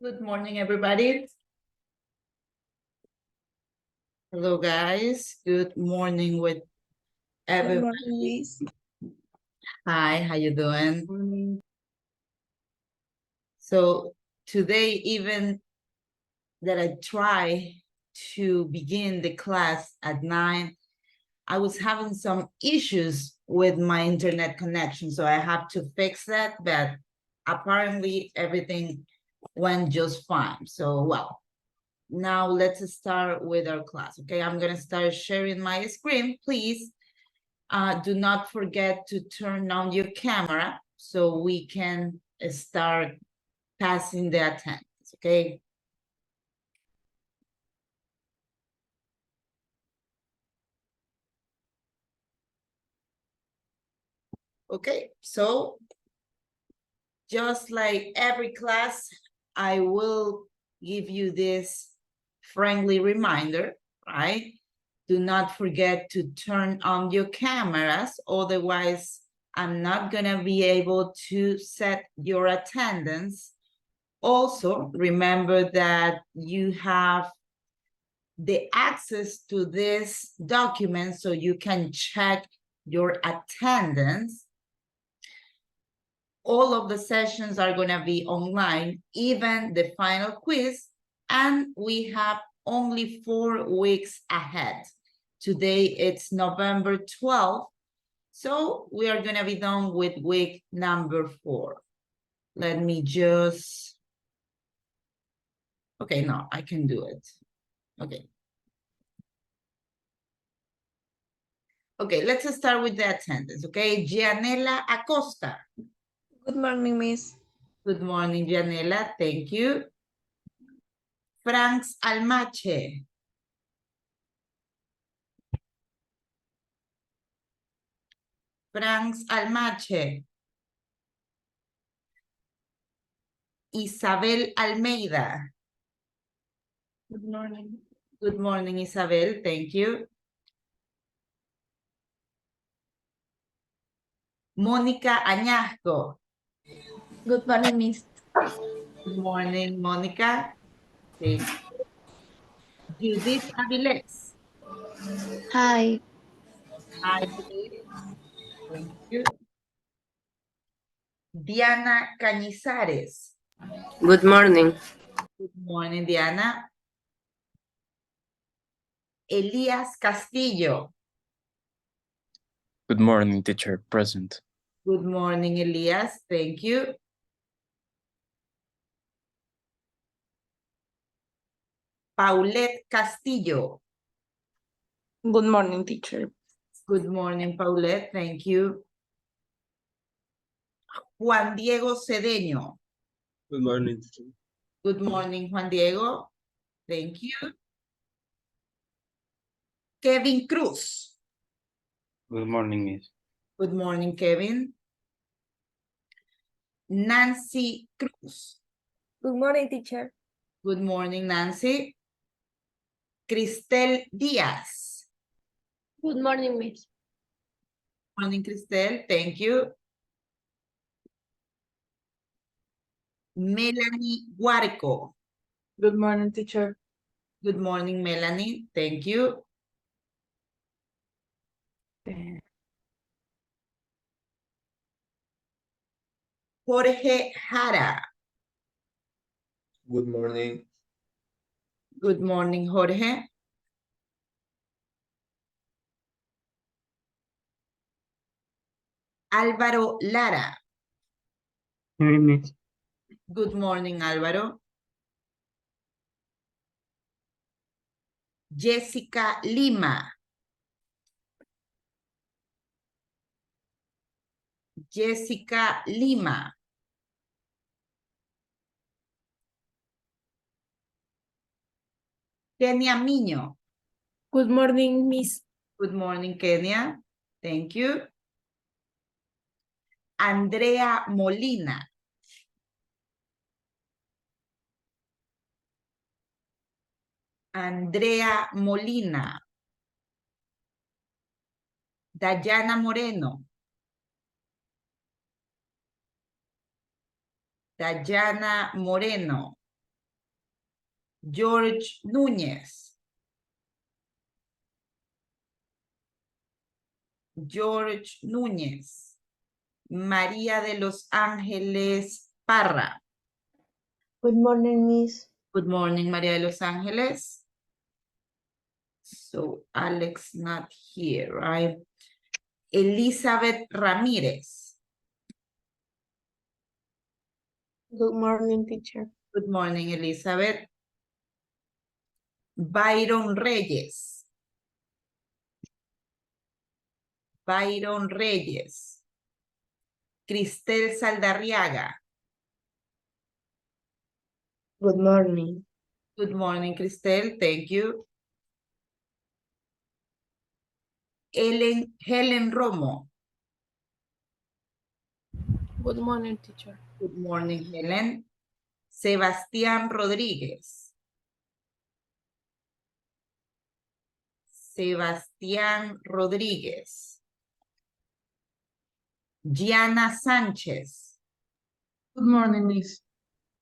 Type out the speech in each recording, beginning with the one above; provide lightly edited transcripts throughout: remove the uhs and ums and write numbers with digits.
Good morning, everybody. Hello, guys. Good morning with everybody. Good morning, Miss. Hi, how you doing? So today, even that I try to begin the class at 9, I was having some issues with my internet connection, so I have to fix that, but apparently everything went just fine. So, well, now let's start with our class, okay? I'm gonna start sharing my screen. Please do not forget to turn on your camera so we can start passing the attendance, okay? Okay, so just like every class, I will give you this friendly reminder, right? Do not forget to turn on your cameras, otherwise I'm not gonna be able to set your attendance. Also, remember that you have the access to this document so you can check your attendance. All of the sessions are going to be online, even the final quiz, and we have only 4 weeks ahead. Today it's November 12th, so we are going to be done with week number 4. Let me just... Okay, no, I can do it. Okay. Okay, let's start with the attendance, okay? Gianella Acosta. Good morning, Miss. Good morning, Gianella. Thank you. Franz Almache. Franz Almache. Isabel Almeida. Good morning. Good morning, Isabel. Thank you. Mónica Añasco. Good morning, Miss. Good morning, Mónica. Thank you. Judith Avilés. Hi. Hi, Judith. Thank you. Diana Cañizares. Good morning. Good morning, Diana. Elías Castillo. Good morning, teacher. Present. Good morning, Elías. Thank you. Paulette Castillo. Good morning, teacher. Good morning, Paulette. Thank you. Juan Diego Cedeño. Good morning, teacher. Good morning, Juan Diego. Thank you. Kevin Cruz. Good morning, Miss. Good morning, Kevin. Nancy Cruz. Good morning, teacher. Good morning, Nancy. Cristel Díaz. Good morning, Miss. Morning, Cristel. Thank you. Melanie Huarco. Good morning, teacher. Good morning, Melanie. Thank you. Jorge Jara. Good morning. Good morning, Jorge. Álvaro Lara. Hey, Miss. Good morning, Álvaro. Jessica Lima. Jessica Lima. Kenia Miño. Good morning, Miss. Good morning, Kenia. Thank you. Andrea Molina. Andrea Molina. Dayana Moreno. Dayana Moreno. George Núñez. George Núñez. María de los Ángeles Parra. Good morning, Miss. Good morning, María de los Ángeles. So Alex not here, right? Elizabeth Ramírez. Good morning, teacher. Good morning, Elizabeth. Byron Reyes. Byron Reyes. Cristel Saldarriaga. Good morning. Good morning, Cristel. Thank you. Helen Romo. Good morning, teacher. Good morning, Helen. Sebastián Rodríguez. Sebastián Rodríguez. Diana Sánchez. Good morning, Miss.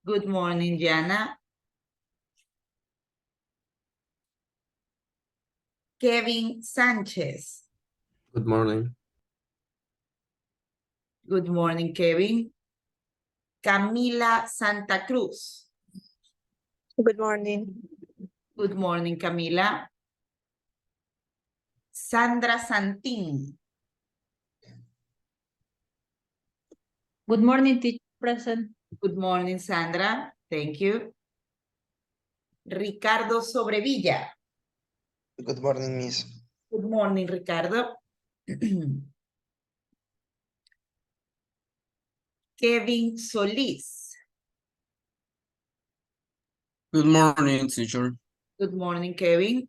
Good morning, Diana. Kevin Sánchez. Good morning. Good morning, Kevin. Camila Santa Cruz. Good morning. Good morning, Camila. Sandra Santín. Good morning, teacher. Present. Good morning, Sandra. Thank you. Ricardo Sobrevilla. Good morning, Miss. Good morning, Ricardo. Kevin Solís. Good morning, teacher. Good morning, Kevin.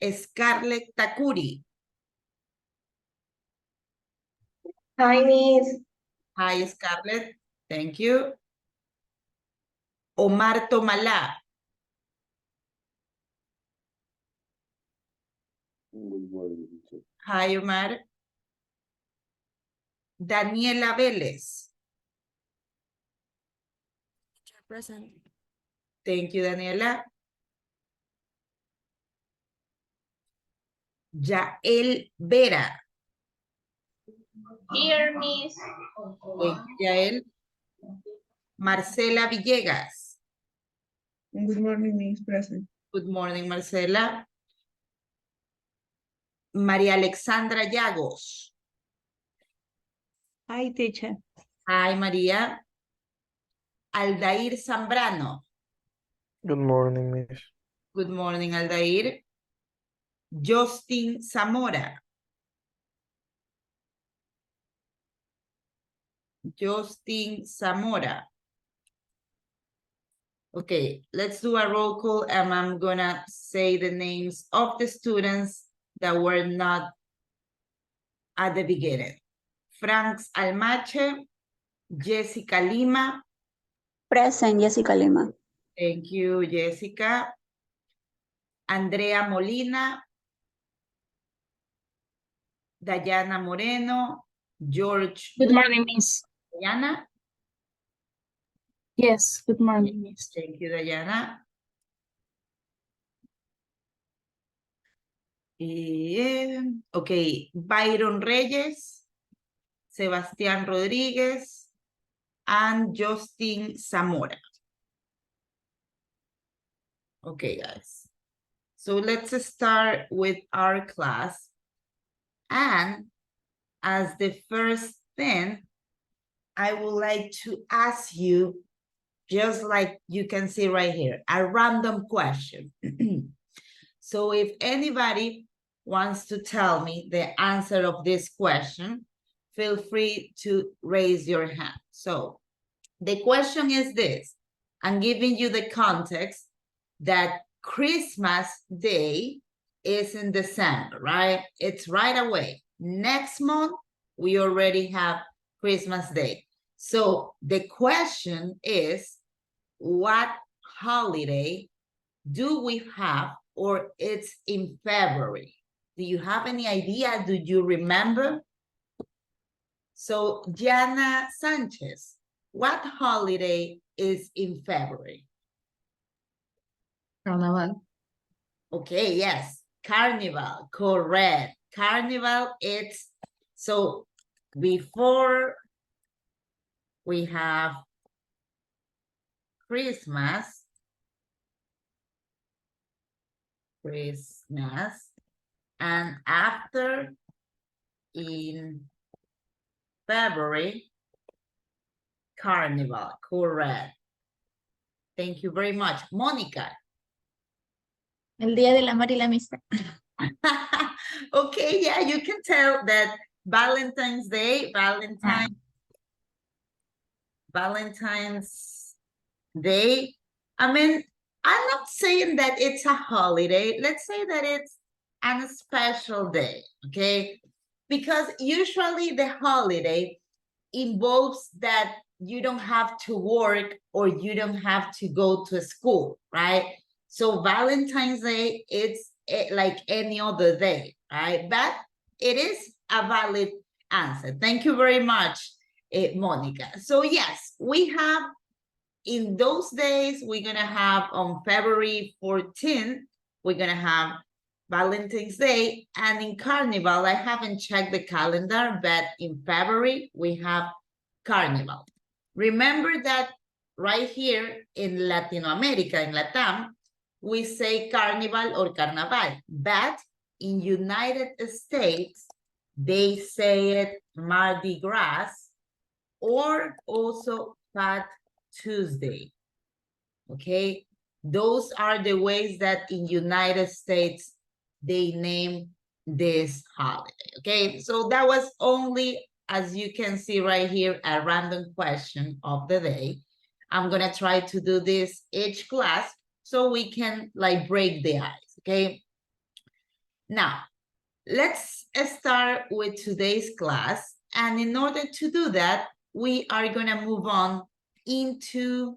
Scarlett Takuri. Hi, Miss. Hi, Scarlett. Thank you. Omar Tomalá. Good morning, teacher. Hi, Omar. Daniela Vélez. Present. Thank you, Daniela. Yael Vera. Here, Miss. Thank you, Yael. Marcela Villegas. Good morning, Miss. Present. Good morning, Marcela. María Alexandra Llagos. Hi, teacher. Hi, María. Aldair Zambrano. Good morning, Miss. Good morning, Aldair. Justin Zamora. Justin Zamora. Okay, let's do a roll call and I'm gonna say the names of the students that were not at the beginning. Franks Almache, Jessica Lima. Present, Jessica Lima. Thank you, Jessica. Andrea Molina. Dayana Moreno. George. Good morning, Miss. Dayana. Yes, good morning, Miss. Thank you, Dayana. Okay, Byron Reyes, Sebastián Rodríguez, and Justin Zamora. Okay, guys. So let's start with our class. And as the first thing, I would like to ask you, just like you can see right here, a random question. So if anybody wants to tell me the answer of this question, feel free to raise your hand. So the question is this. I'm giving you the context that Christmas Day is in December, right? It's right away. Next month, we already have Christmas Day. So the question is, what holiday do we have, or it's in February? Do you have any idea? Do you remember? So Diana Sanchez, what holiday is in February? Carnaval. Okay, yes, carnival, correct. Carnival, it's, so before we have Christmas, and after in February, carnival, correct. Thank you very much. Monica. El Día del Amor y la Amistad. Okay, yeah, you can tell that Valentine's Day, Valentine's Day. I mean, I'm not saying that it's a holiday. Let's say that it's a special day, okay? Because usually the holiday involves that you don't have to work or you don't have to go to school, right? So Valentine's Day, it's like any other day, right? But it is a valid answer. Thank you very much, Monica. So yes, we have in those days, we're gonna have on February 14th, we're gonna have Valentine's Day, and in Carnival, I haven't checked the calendar, but in February, we have Carnival. Remember that right here in Latino America, in Latam, we say Carnival or Carnaval, but in United States, they say it Mardi Gras or also Fat Tuesday. Okay, those are the ways that in United States they name this holiday. Okay, so that was only, as you can see right here, a random question of the day. I'm gonna try to do this each class so we can like break the ice. Okay, now let's start with today's class, and in order to do that, we are gonna move on into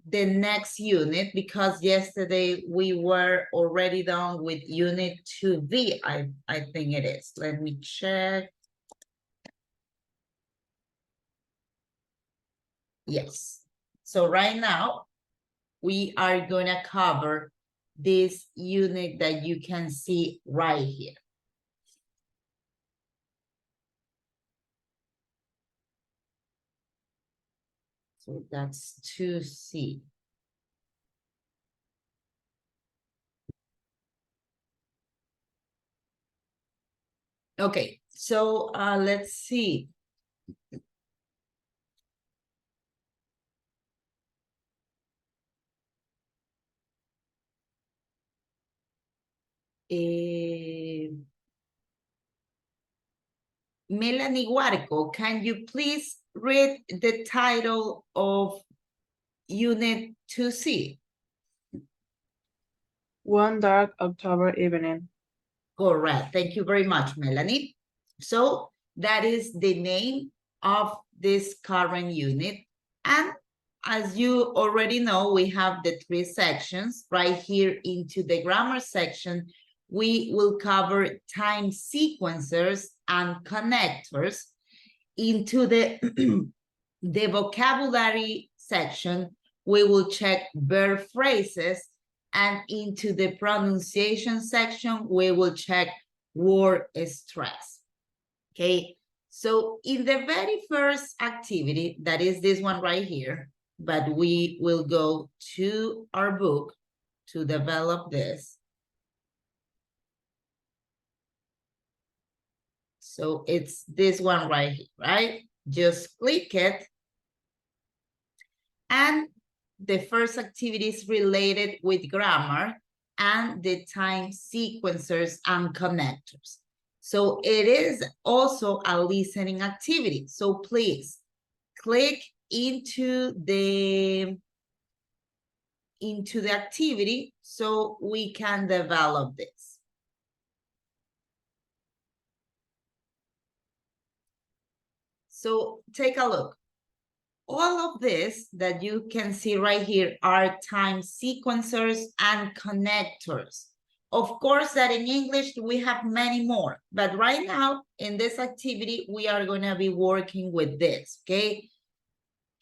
the next unit, because yesterday we were already done with unit 2B, I think it is. Let me check. Yes. So right now, we are gonna cover this unit that you can see right here. So that's 2C. Okay, so let's see. Melanie Huarco, can you please read the title of Unit 2C? One dark October evening. Correct. Thank you very much, Melanie. So that is the name of this current unit. And as you already know, we have the 3 sections right here. Into the grammar section, we will cover time sequencers and connectors. Into the, the vocabulary section, we will check verb phrases, and into the pronunciation section, we will check word stress. Okay, so in the very first activity, that is this one right here, but we will go to our book to develop this. So it's this one right here, right? Just click it. And the first activity is related with grammar and the time sequencers and connectors. So it is also a listening activity. So please click into the activity so we can develop this. So take a look. All of this that you can see right here are time sequencers and connectors. Of course that in English we have many more, but right now in this activity we are going to be working with this, okay?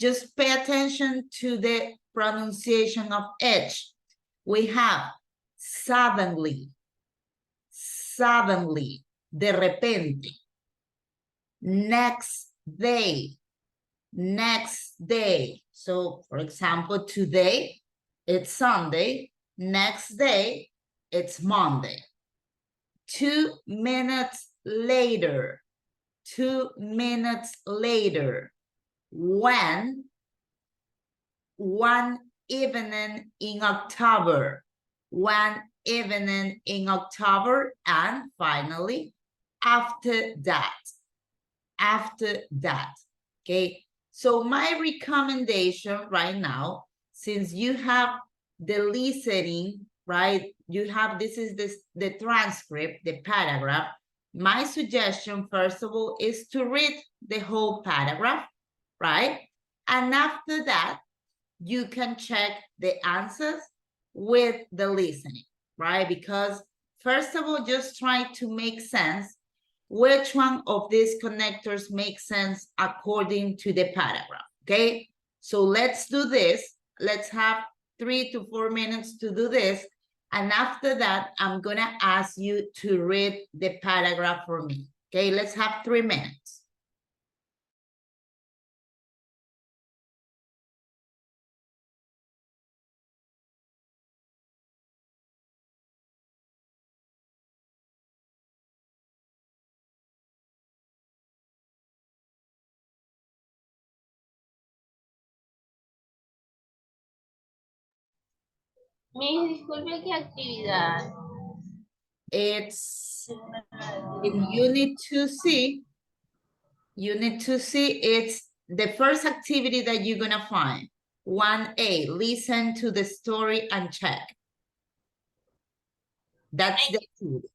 Just pay attention to the pronunciation of H. We have suddenly, suddenly, de repente. Next day, next day. So, for example, today, it's Sunday. Next day, it's Monday. 2 minutes later. 2 minutes later. When? One evening in October. One evening in October. And finally, after that. After that. Okay. So my recommendation right now, since you have the listening, right? You have, this is the transcript, the paragraph. My suggestion, first of all, is to read the whole paragraph, right? And after that, you can check the answers with the listening, right? Because first of all, just try to make sense. Which one of these connectors makes sense according to the paragraph, okay? So let's do this. Let's have 3 to 4 minutes to do this. And after that, I'm gonna ask you to read the paragraph for me, okay? Let's have 3 minutes. Miss, disculpe, ¿qué actividad? It's in Unit 2C. Unit 2C, it's the first activity that you're gonna find. 1A, listen to the story and check. That's the activity.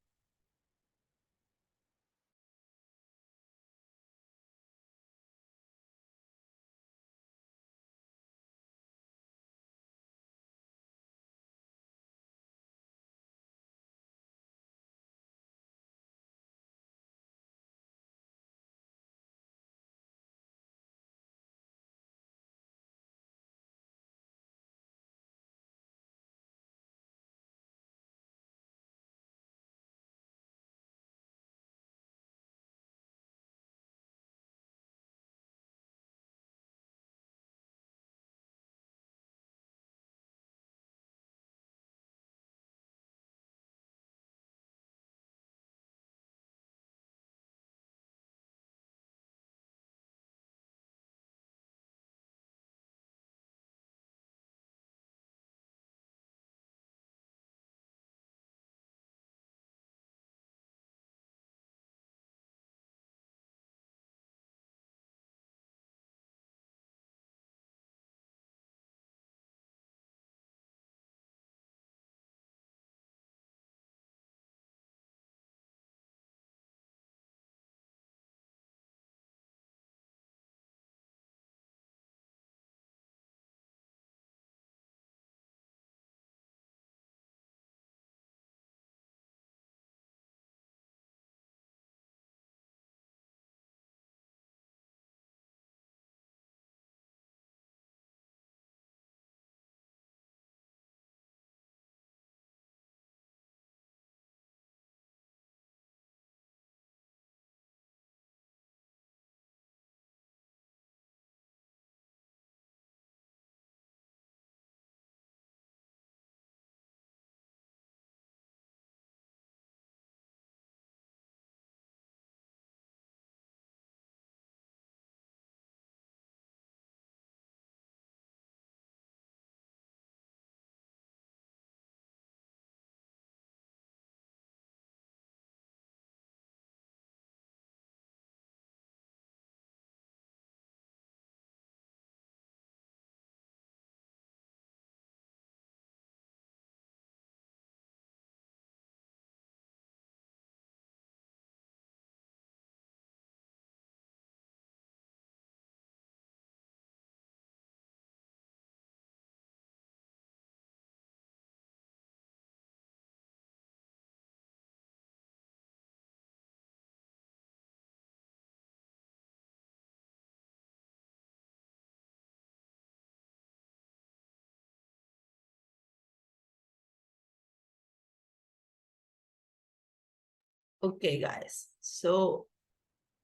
Okay, guys, so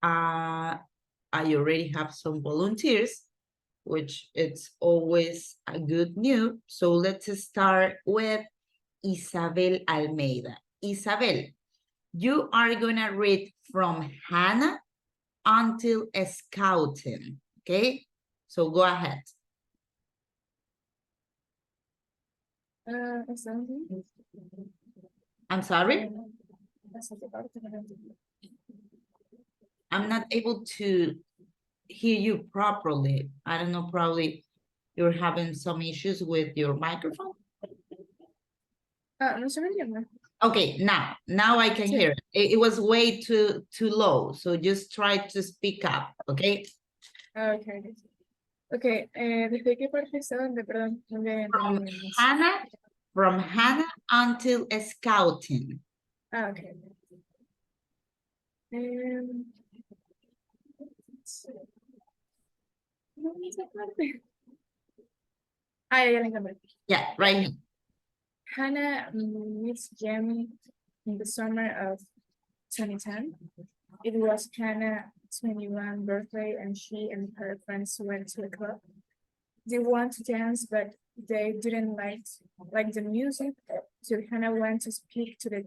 I already have some volunteers, which it's always a good news. So let's start with Isabel Almeida. Isabel, you are gonna read from Hannah until Scouting, okay? So go ahead. I'm sorry, I'm not able to hear you properly. I don't know, probably you're having some issues with your microphone. Okay, now I can hear it. It was way too low, so just try to speak up, okay? Okay. Okay, ¿desde qué parte está donde, perdón, donde From entendimos? Hannah until Scouting. Ah, ok. ¿Dónde esa parte? Ah, ya la encontré. Yeah, right here. Hannah meets Jamie in the summer of 2010. It was Hannah's 21 birthday and she and her friends went to a club. They wanted to dance, but they didn't like the music, so Hannah went to speak to the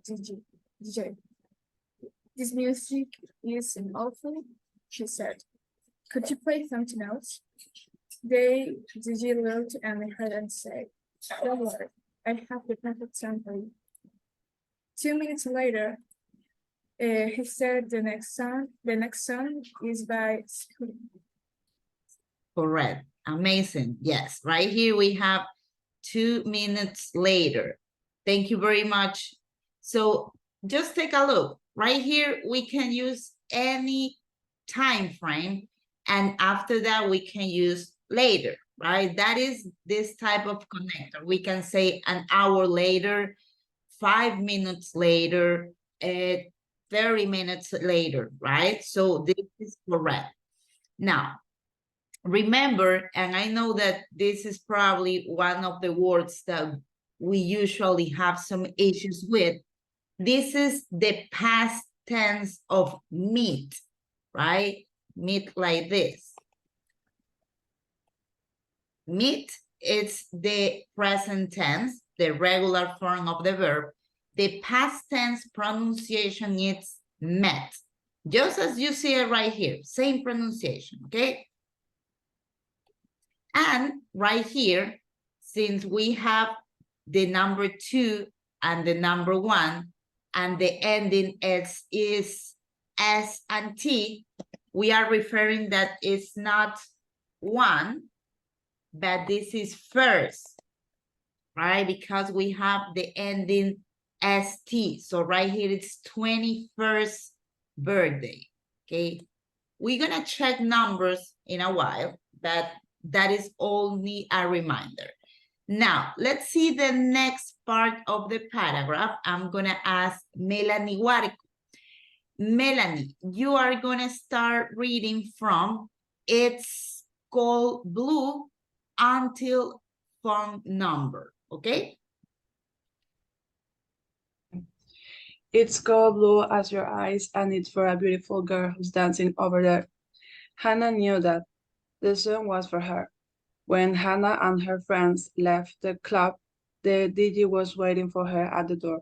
DJ. This music is awful, she said. Could you play something else? The DJ looked and heard and said, don't worry, I have the perfect song for you. 2 minutes later, he said the next song is by Scoot. Correct. Amazing. Yes, right here we have 2 minutes later. Thank you very much. So just take a look. Right here, we can use any time frame. And after that, we can use later, right? That is this type of connector. We can say an hour later, 5 minutes later, 30 minutes later, right? So this is correct. Now, remember, and I know that this is probably one of the words that we usually have some issues with. This is the past tense of meet, right? Meet like this. Meet is the present tense, the regular form of the verb. The past tense pronunciation is met. Just as you see it right here, same pronunciation, okay? And right here, since we have the number 2 and the number 1, and the ending is S and T, we are referring that it's not 1, but this is first, right? Because we have the ending ST. So right here, it's 21st birthday, okay? We're gonna check numbers in a while, but that is only a reminder. Now, let's see the next part of the paragraph. I'm gonna ask Melanie Huarco. Melanie, you are gonna start reading from It's Called Blue until phone number, okay? It's called Blue as Your Eyes, and it's for a beautiful girl who's dancing over there. Hannah knew that the song was for her. When Hannah and her friends left the club, the DJ was waiting for her at the door.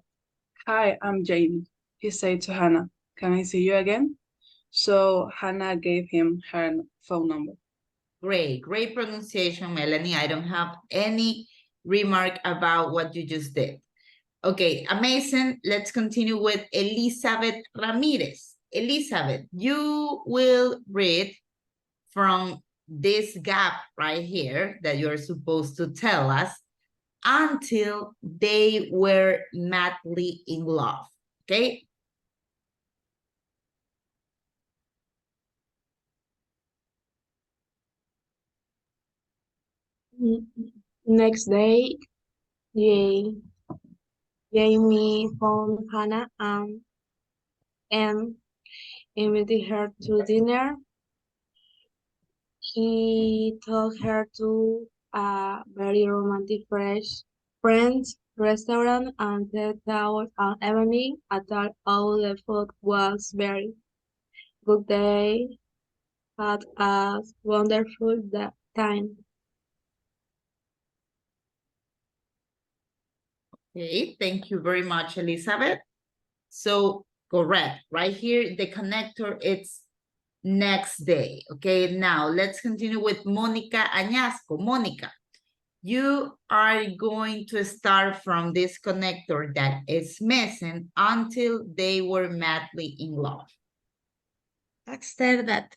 Hi, I'm Jamie, he said to Hannah. Can I see you again? So Hannah gave him her phone number. Great pronunciation, Melanie. I don't have any remark about what you just did. Okay, amazing. Let's continue with Elizabeth Ramirez. Elizabeth, you will read from this gap right here that you're supposed to tell us until they were madly in love, okay? Next day, Jamie found Hannah and invited her to dinner. He took her to a very romantic French restaurant and the town and evening. I thought all the food was very good. They had a wonderful time. Okay, thank you very much, Elizabeth. So correct, right here, the connector, it's next day. Okay, now let's continue with Monica Añasco. Monica, you are going to start from this connector that is missing until they were madly in love. After that,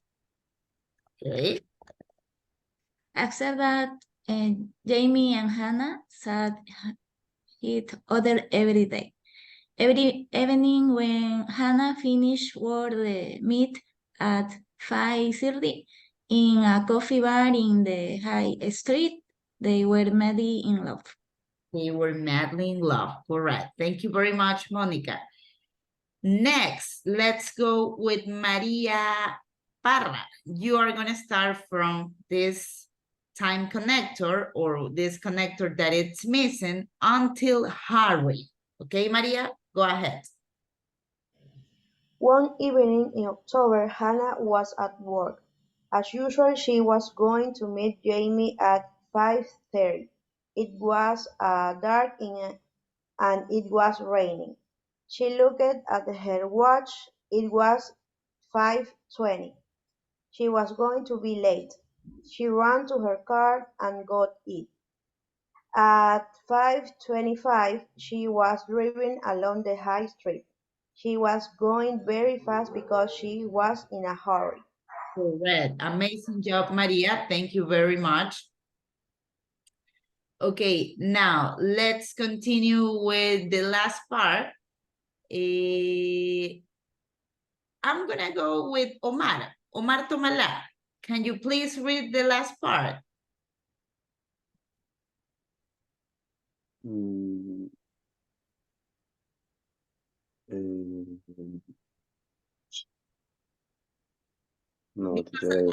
Okay, Jamie and Hannah saw each other every day. Every evening when Hannah finished work, they meet at 5:30 in a coffee bar in the high street. They were madly in love. they were madly in love. Correct. Thank you very much, Monica. Next, let's go with Maria Parra. You are going to start from this time connector or this connector that it's missing until Harry. Okay, Maria, go ahead. One evening in October, Hannah was at work. As usual, she was going to meet Jamie at 5:30. It was dark and it was raining. She looked at her watch. It was 5:20. She was going to be late. She ran to her car and got it. At 5:25, she was driving along the high street. She was going very fast because she was in a hurry. Correct. Amazing job, Maria. Thank you very much. Okay, now let's continue with the last part. I'm gonna go with Omar. Omar Tomala, can you please read the last part? Mm, no, teacher.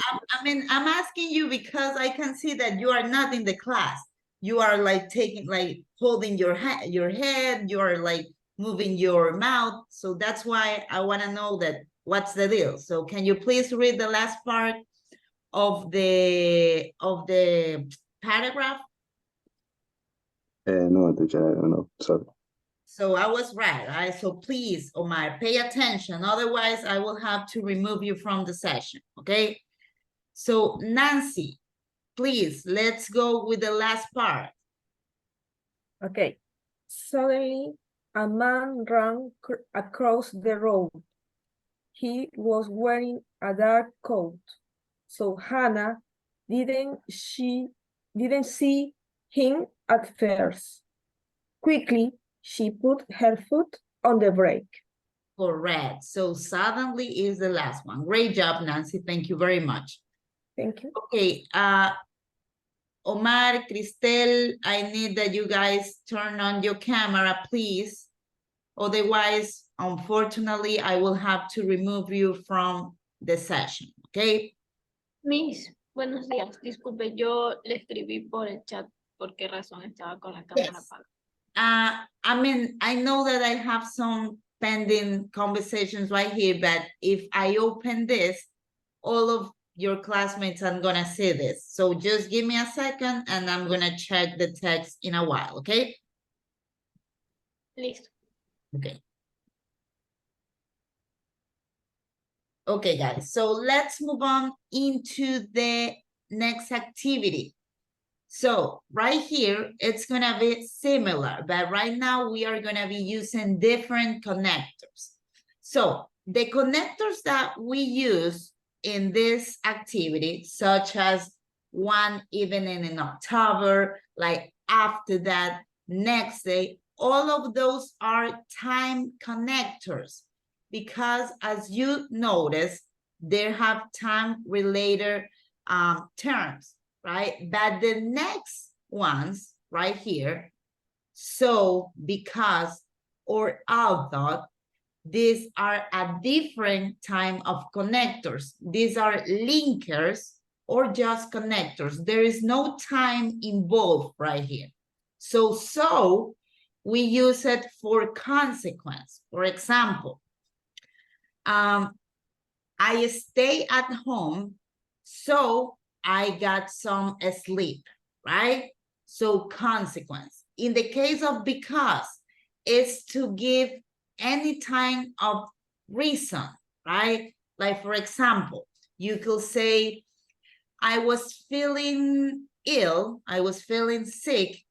I'm asking you because I can see that you are not in the class. You are like holding your head, you are like moving your mouth. So that's why I want to know that what's the deal. So can you please read the last part of the paragraph? No, teacher, I don't know. Sorry. So I was right? So please, Omar, pay attention. Otherwise, I will have to remove you from the session, okay? So Nancy, please, let's go with the last part. Okay. Suddenly, a man ran across the road. He was wearing a dark coat, so Hannah didn't see him at first. Quickly, she put her foot on the brake. Correct. So suddenly is the last one. Great job, Nancy. Thank you very much. Thank you. Okay. Omar, Cristel, I need that you guys turn on your camera, please. Otherwise, unfortunately, I will have to remove you from the session, okay? Miss, buenos días. Disculpe, yo le escribí por el chat por qué razón estaba con la cámara apagada. I know that I have some pending conversations right here, but if I open this, all of your classmates are gonna see this. So just give me a second and I'm gonna check the text in a while, okay? Listo. Okay. Okay, guys, so let's move on into the next activity. So right here, it's gonna be similar, but right now we are gonna be using different connectors. So the connectors that we use in this activity, such as one evening in October, like after that, next day, all of those are time connectors because as you notice, they have time-related terms, right? But the next ones right here, so, because, or although, these are a different type of connectors. These are linkers or just connectors. There is no time involved right here. So we use it for consequence. For example, I stay at home, so I got some sleep, right? So consequence. In the case of because, it's to give any kind of reason, right? Like, for example, you could say, I was feeling ill, I was feeling sick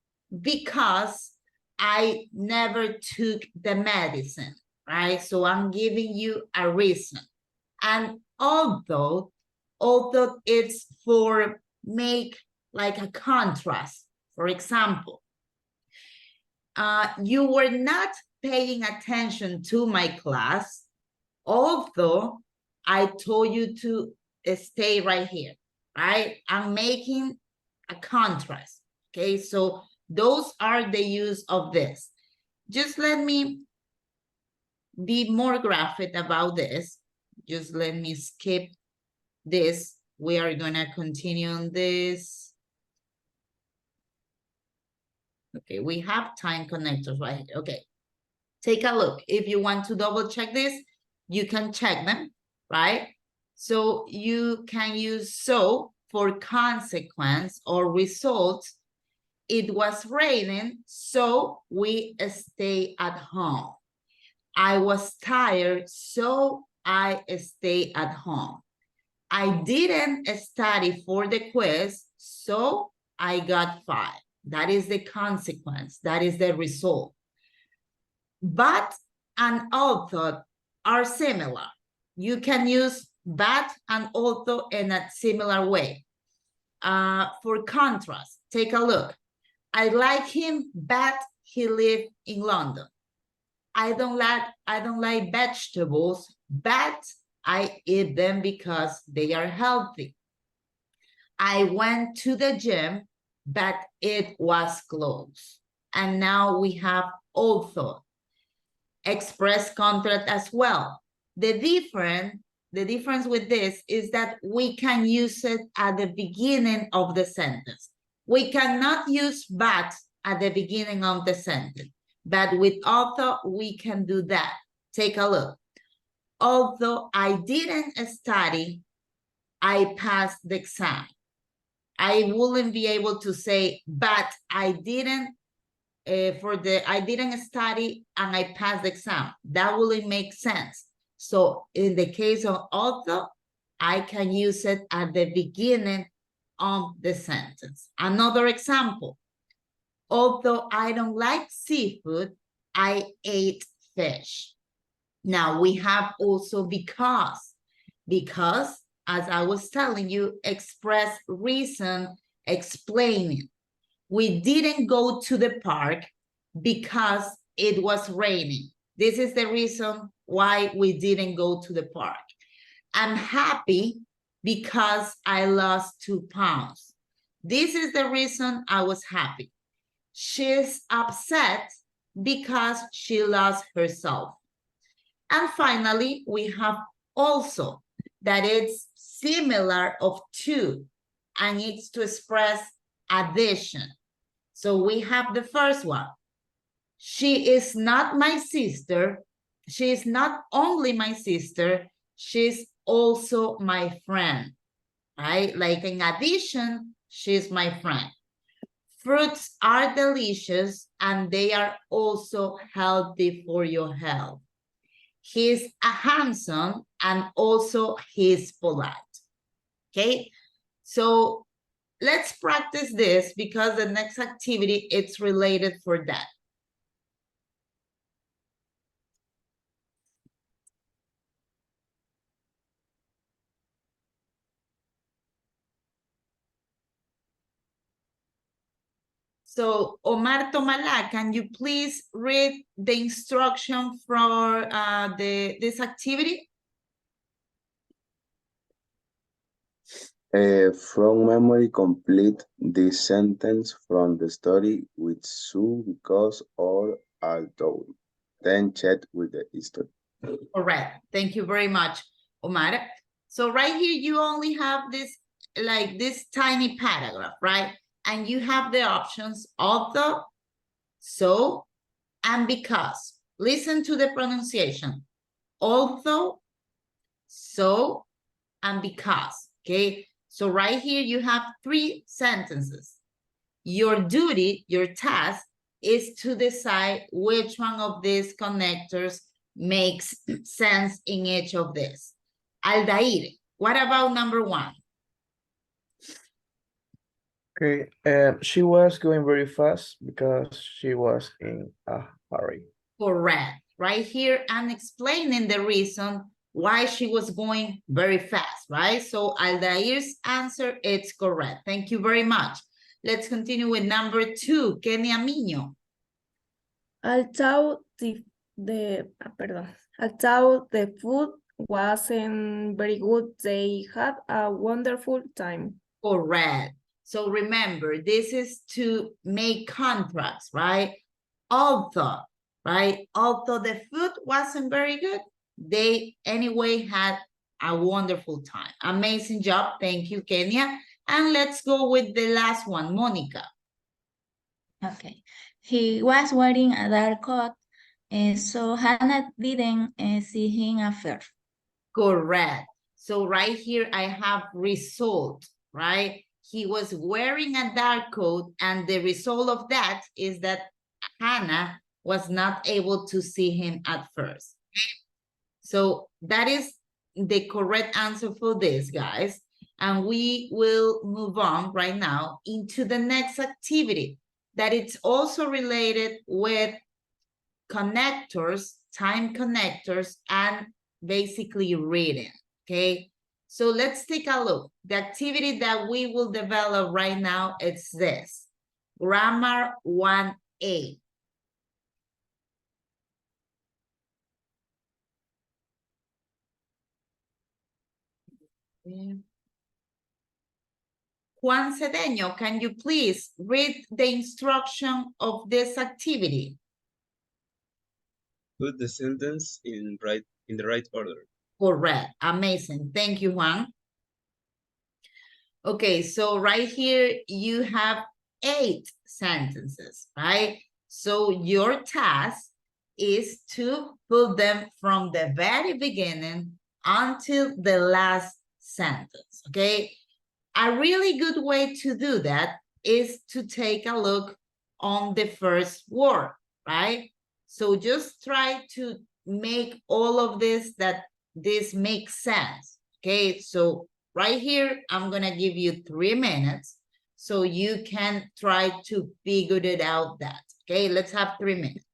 because I never took the medicine, right? So I'm giving you a reason. And although it's for make like a contrast, for example, you were not paying attention to my class, although I told you to stay right here, right? I'm making a contrast, okay? So those are the use of this. Just let me be more graphic about this. Just let me skip this. We are gonna continue on this. Okay, we have time connectors right here. Okay, take a look. If you want to double check this, you can check them, right? So you can use so for consequence or results. It was raining, so we stay at home. I was tired, so I stay at home. I didn't study for the quiz, so I got 5. That is the consequence. That is the result. But and although are similar. You can use but and although in a similar way. For contrast, take a look. I like him, but he lives in London. I don't like vegetables, but I eat them because they are healthy. I went to the gym, but it was closed. And now we have although. Express contract as well. The difference with this is that we can use it at the beginning of the sentence. We cannot use but at the beginning of the sentence, but with although we can do that. Take a look. Although I didn't study, I passed the exam. I wouldn't be able to say, but I didn't I didn't study and I passed the exam. That wouldn't make sense. So in the case of although, I can use it at the beginning of the sentence. Another example. Although I don't like seafood, I ate fish. Now we have also because, as I was telling you, express reason, explaining. We didn't go to the park because it was raining. This is the reason why we didn't go to the park. I'm happy because I lost 2 pounds. This is the reason I was happy. She's upset because she lost herself. And finally, we have also that it's similar of to, and it's to express addition. So we have the first one. She is not my sister. She is not only my sister, she's also my friend, right? Like in addition, she's my friend. Fruits are delicious and they are also healthy for your health. He's a handsome and also he's polite. Okay, so let's practice this because the next activity it's related for that. So Omar Tomala, can you please read the instruction for this activity? From memory, complete this sentence from the story with so, because, or, although. Then check with the history. Correct. Thank you very much, Omar. So right here, you only have this, like this tiny paragraph, right? And you have the options although, so, and because. Listen to the pronunciation. Although, so, and because, okay? So right here you have 3 sentences. Your duty, your task, is to decide which one of these connectors makes sense in each of these. Aldair, what about number 1? Okay, she was going very fast because she was in a hurry. Correct. Right here, I'm explaining the reason why she was going very fast, right? So Aldair's answer, it's correct. Thank you very much. Let's continue with number 2, Kenia Miño. Although although the food wasn't very good, they had a wonderful time. Correct. So remember, this is to make contracts, right? Although, right? Although the food wasn't very good, they anyway had a wonderful time. Amazing job. Thank you, Kenya. And let's go with the last one, Monica. Okay. He was wearing a dark coat, so Hannah didn't see him at first. Correct. So right here, I have result, right? He was wearing a dark coat, and the result of that is that Hannah was not able to see him at first. So that is the correct answer for this, guys. And we will move on right now into the next activity that it's also related with connectors, time connectors, and basically reading, okay? So let's take a look. The activity that we will develop right now is this, Grammar 1A. Juan Cedeño, can you please read the instruction of this activity? Put the sentence in the right order. Correct. Amazing. Thank you, Juan. Okay, so right here you have 8 sentences, right? So your task is to put them from the very beginning until the last sentence, okay? A really good way to do that is to take a look on the first word, right? So just try to make all of this this makes sense, okay? So right here, I'm gonna give you 3 minutes so you can try to figure it out that, okay? Let's have 3 minutes.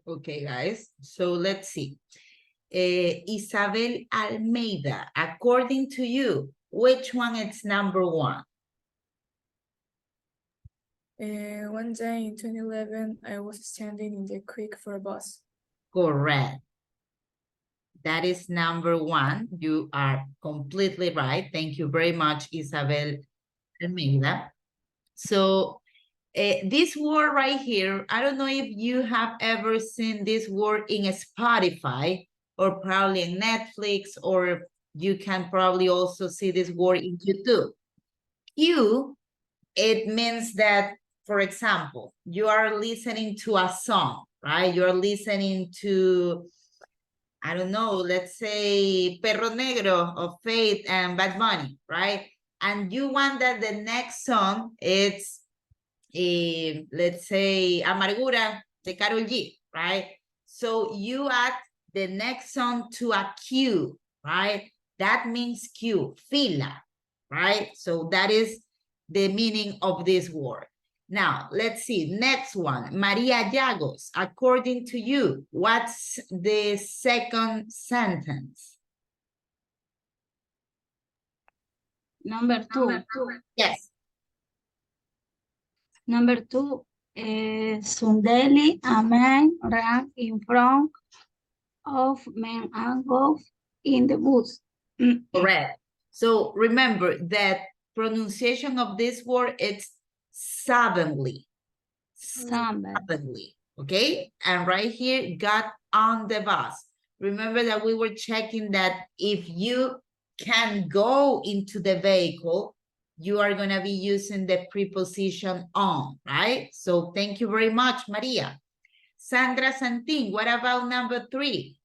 Okay, guys, so let's see. Isabel Almeida, according to you, which one is number one? One day in 2011, I was standing in the creek for a bus. Correct. That is number one. You are completely right. Thank you very much, Isabel Almeida. So this word right here, I don't know if you have ever seen this word in Spotify or probably in Netflix, or you can probably also see this word in YouTube. Cue, it means that, for example, you are listening to a song, right? You're listening to, I don't know, let's say Perro Negro of Faith and Bad Bunny, right? And you want that the next song, it's, let's say, Amargura de Karol G, right? So you add the next song to a cue, right? That means cue, fila, right? So that is the meaning of this word. Now, let's see, next one, Maria Llagos, according to you, what's the second sentence? Number two. Yes. Number two. Suddenly, a man ran in front of men and go in the bus. Correct. So remember that pronunciation of this word, it's suddenly. Suddenly, okay? And right here, got on the bus. Remember that we were checking that if you can go into the vehicle, you are going to be using the preposition on, right? So thank you very much, Maria. Sandra Santin, what about number 3?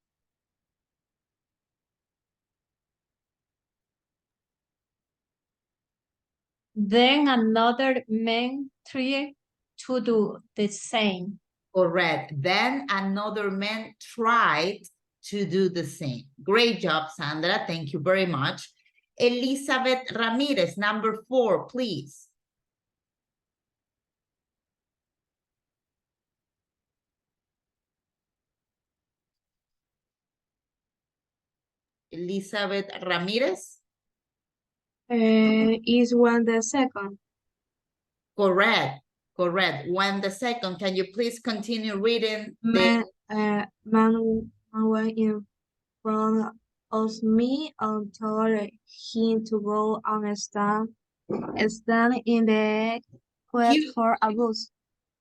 Then another man tried to do the same. Correct. Then another man tried to do the same. Great job, Sandra. Thank you very much. Elizabeth Ramirez, number 4, please. Elizabeth Ramirez. Is one the second. Correct. Correct. When the second, can you please continue reading? Man went in front of me and told him to go and stand in the queue for a bus.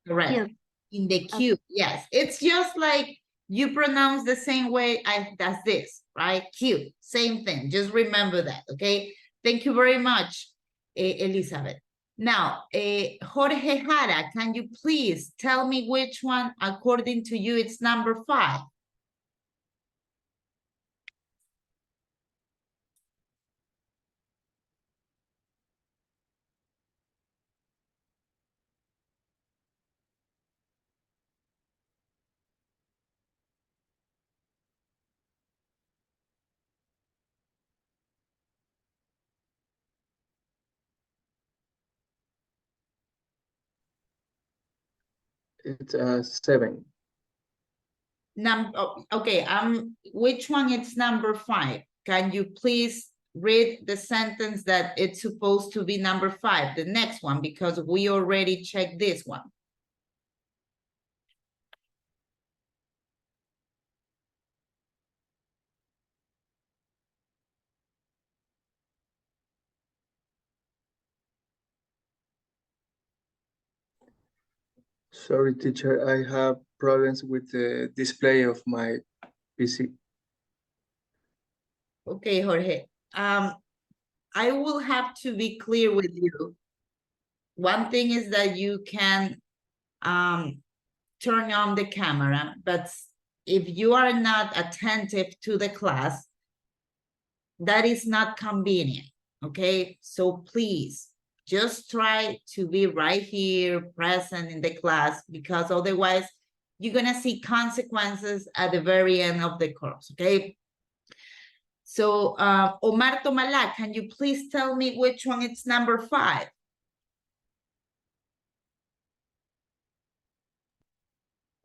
Correct. Queue. In the queue, yes. It's just like you pronounce the same way as this, right? Queue, same thing. Just remember that, okay? Thank you very much, Elizabeth. Now, Jorge Jara, can you please tell me which one, according to you, it's number 5? It's 7. Okay, which one is number 5? Can you please read the sentence that it's supposed to be number 5, the next one, because we already checked this one. Sorry, teacher, I have problems with the display of my PC. Okay, Jorge. I will have to be clear with you. One thing is that you can turn on the camera, but if you are not attentive to the class, that is not convenient, okay? So please, just try to be right here, present in the class, because otherwise you're gonna see consequences at the very end of the course, okay? So, Omar Tomala, can you please tell me which one is number 5?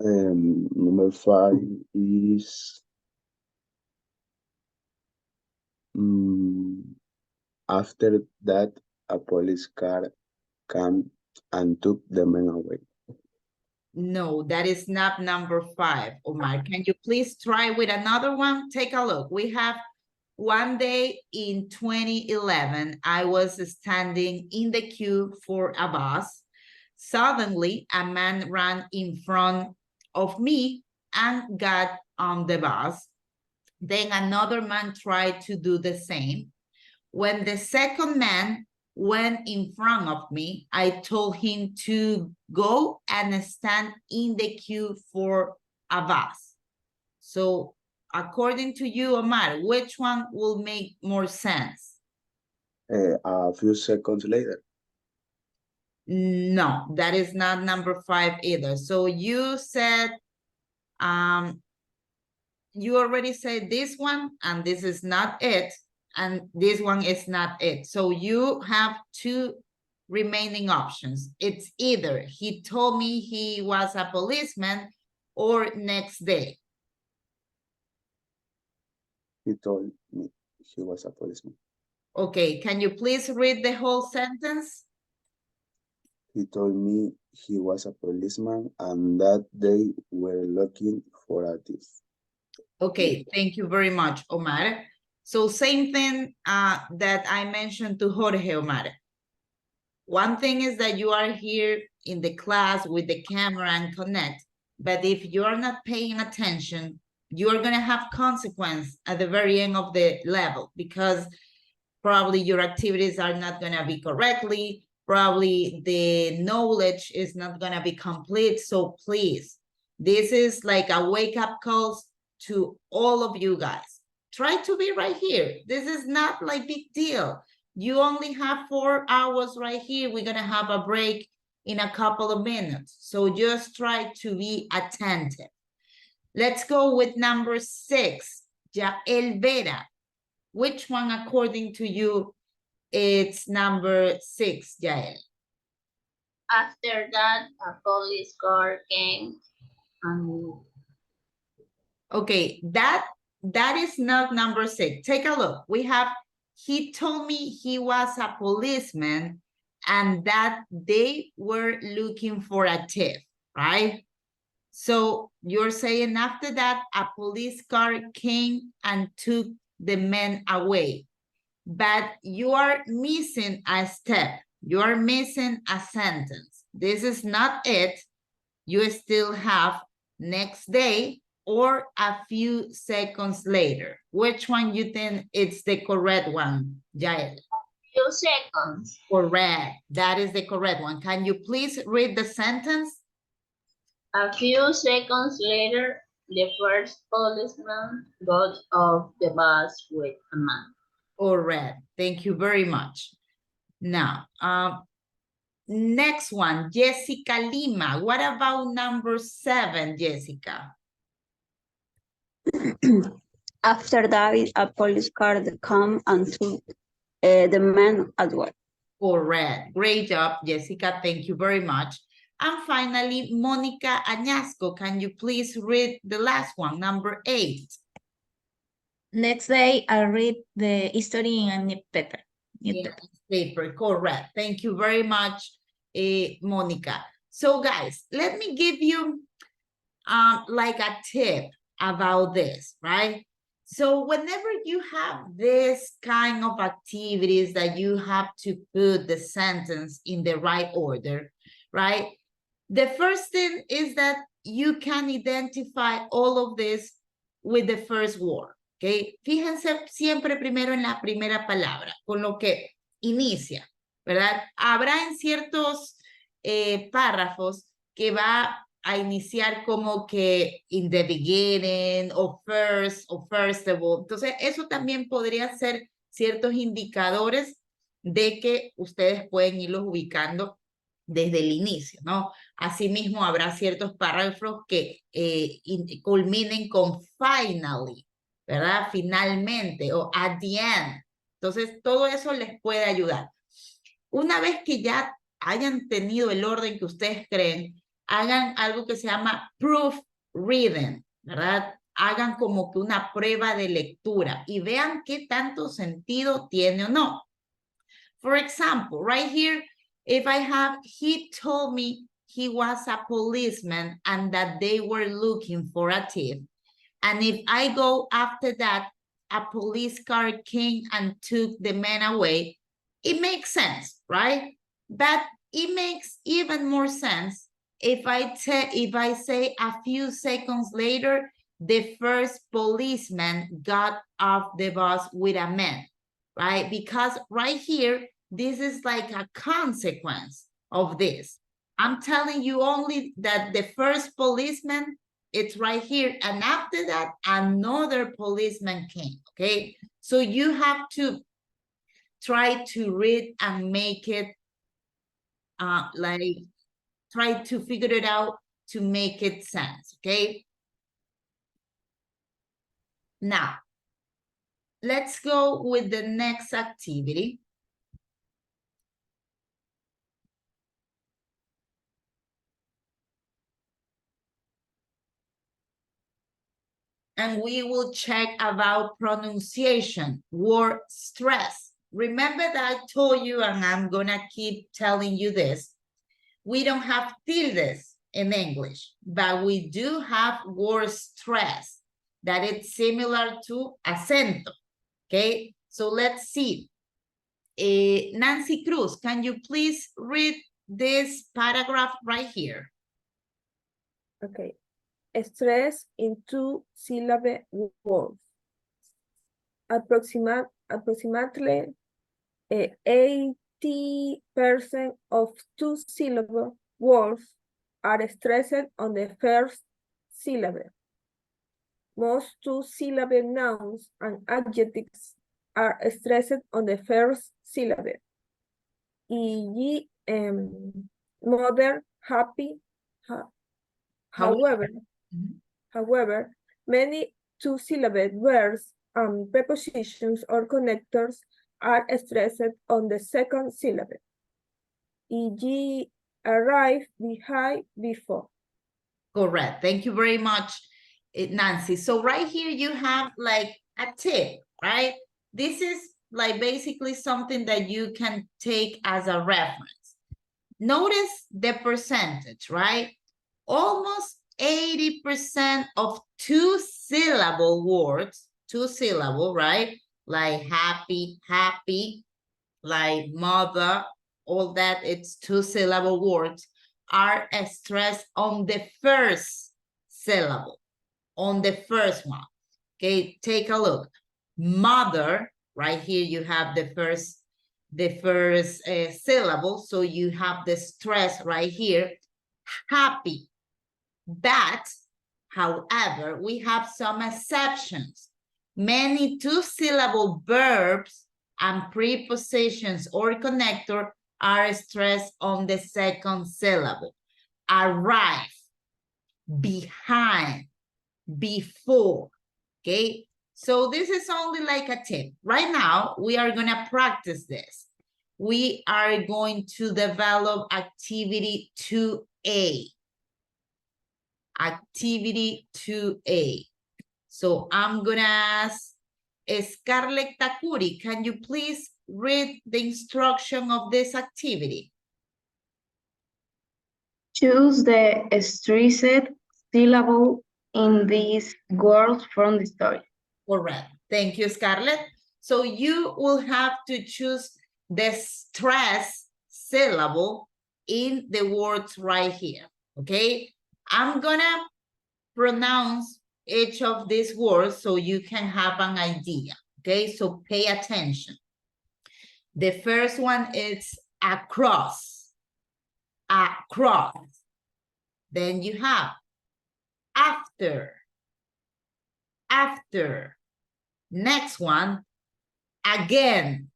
Number 5 is after that a police car came and took the men away. No, that is not number 5, Omar. Can you please try with another one? Take a look. We have one day in 2011, I was standing in the queue for a bus. Suddenly, a man ran in front of me and got on the bus. Then another man tried to do the same. When the second man went in front of me, I told him to go and stand in the queue for a bus. So according to you, Omar, which one will make more sense? A few seconds later. No, that is not number 5 either. So you said, you already said this one, and this is not it, and this one is not it. So you have 2 remaining options. It's either he told me he was a policeman or next day. He told me he was a policeman. Okay, can you please read the whole sentence? He told me he was a policeman and that they were looking for a thief. Okay, thank you very much, Omar. So same thing that I mentioned to Jorge, Omar. One thing is that you are here in the class with the camera and connect, but if you're not paying attention, you're gonna have consequence at the very end of the level because probably your activities are not gonna be correctly, probably the knowledge is not gonna be complete. So please, this is like a wake-up call to all of you guys. Try to be right here. This is not like big deal. You only have 4 hours right here. We're gonna have a break in a couple of minutes. So just try to be attentive. Let's go with number 6, Yael Vera. Which one, according to you, it's number 6, Yael? After that, a police car came and Okay, that is not number 6. Take a look. We have, he told me he was a policeman and that they were looking for a thief, right? So you're saying after that, a police car came and took the men away. But you are missing a step. You are missing a sentence. This is not it. You still have next day or a few seconds later. Which one you think it's the correct one, Yael? few seconds. Correct. That is the correct one. Can you please read the sentence? A few seconds later, the first policeman got off the bus with a man. Correct. Thank you very much. Now, next one, Jessica Lima. What about number 7, Jessica? After that, a police car came and took the man at work. Correct. Great job, Jessica. Thank you very much. And finally, Monica Añasco, can you please read the last one, number 8? Next day, I read the history in a newspaper. Paper, correct. Thank you very much, Monica. So guys, let me give you like a tip about this, right? So whenever you have this kind of activities that you have to put the sentence in the right order, right? The first thing is that you can identify all of this with the first word, okay? Fíjense siempre primero en la primera palabra, con lo que inicia, ¿verdad? Habrá en ciertos párrafos que va a iniciar como que in the beginning o first of all. Entonces, eso también podría ser ciertos indicadores de que ustedes pueden irlos ubicando desde el inicio, ¿no? Asimismo, habrá ciertos párrafos que culminen con finally, ¿verdad? Finalmente o at the end. Entonces, todo eso les puede ayudar. Una vez que ya hayan tenido el orden que ustedes creen, hagan algo que se llama proofreading, ¿verdad? Hagan como que una prueba de lectura y vean qué tanto sentido tiene o no. For example, right here, if I have, he told me he was a policeman and that they were looking for a thief. And if I go after that, a police car came and took the man away, it makes sense, right? But it makes even more sense if I say a few seconds later, the first policeman got off the bus with a man, right? Because right here, this is like a consequence of this. I'm telling you only that the first policeman, it's right here. And after that, another policeman came, okay? So you have to try to read and make it like, try to figure it out to make it sense, okay? Now, let's go with the next activity. And we will check about pronunciation, word stress. Remember that I told you, and I'm gonna keep telling you this, we don't have tildes in English, but we do have word stress that it's similar to acento, okay? So let's see. Nancy Cruz, can you please read this paragraph right here? Okay. Stress in two-syllable words. Approximately 80% of two-syllable words are stressed on the first syllable. Most two-syllable nouns and adjectives are stressed on the first syllable. E.g., mother, happy. However, many two-syllable words and prepositions or connectors are stressed on the second syllable. E.g., arrive, behind, before. Correct. Thank you very much, Nancy. So right here you have like a tip, right? This is like basically something that you can take as a reference. Notice the percentage, right? Almost 80% of two-syllable words, two-syllable, right? Like happy, happy, like mother, all that, it's two-syllable words, are stressed on the first syllable, on the first one. Okay, take a look. Mother, right here you have the first syllable, so you have the stress right here. Happy. But, however, we have some exceptions. Many two-syllable verbs and prepositions or connector are stressed on the second syllable. Arrive, behind, before, okay? So this is only like a tip. Right now, we are gonna practice this. We are going to develop activity 2A. Activity 2A. So I'm gonna ask Scarlett Takuri, can you please read the instruction of this activity? Choose the stressed syllable in these words from the story. Correct. Thank you, Scarlett. So you will have to choose the stress syllable in the words right here, okay? I'm gonna pronounce each of these words so you can have an idea, okay? So pay attention. The first one is across, across. Then you have after, after. Next one, again,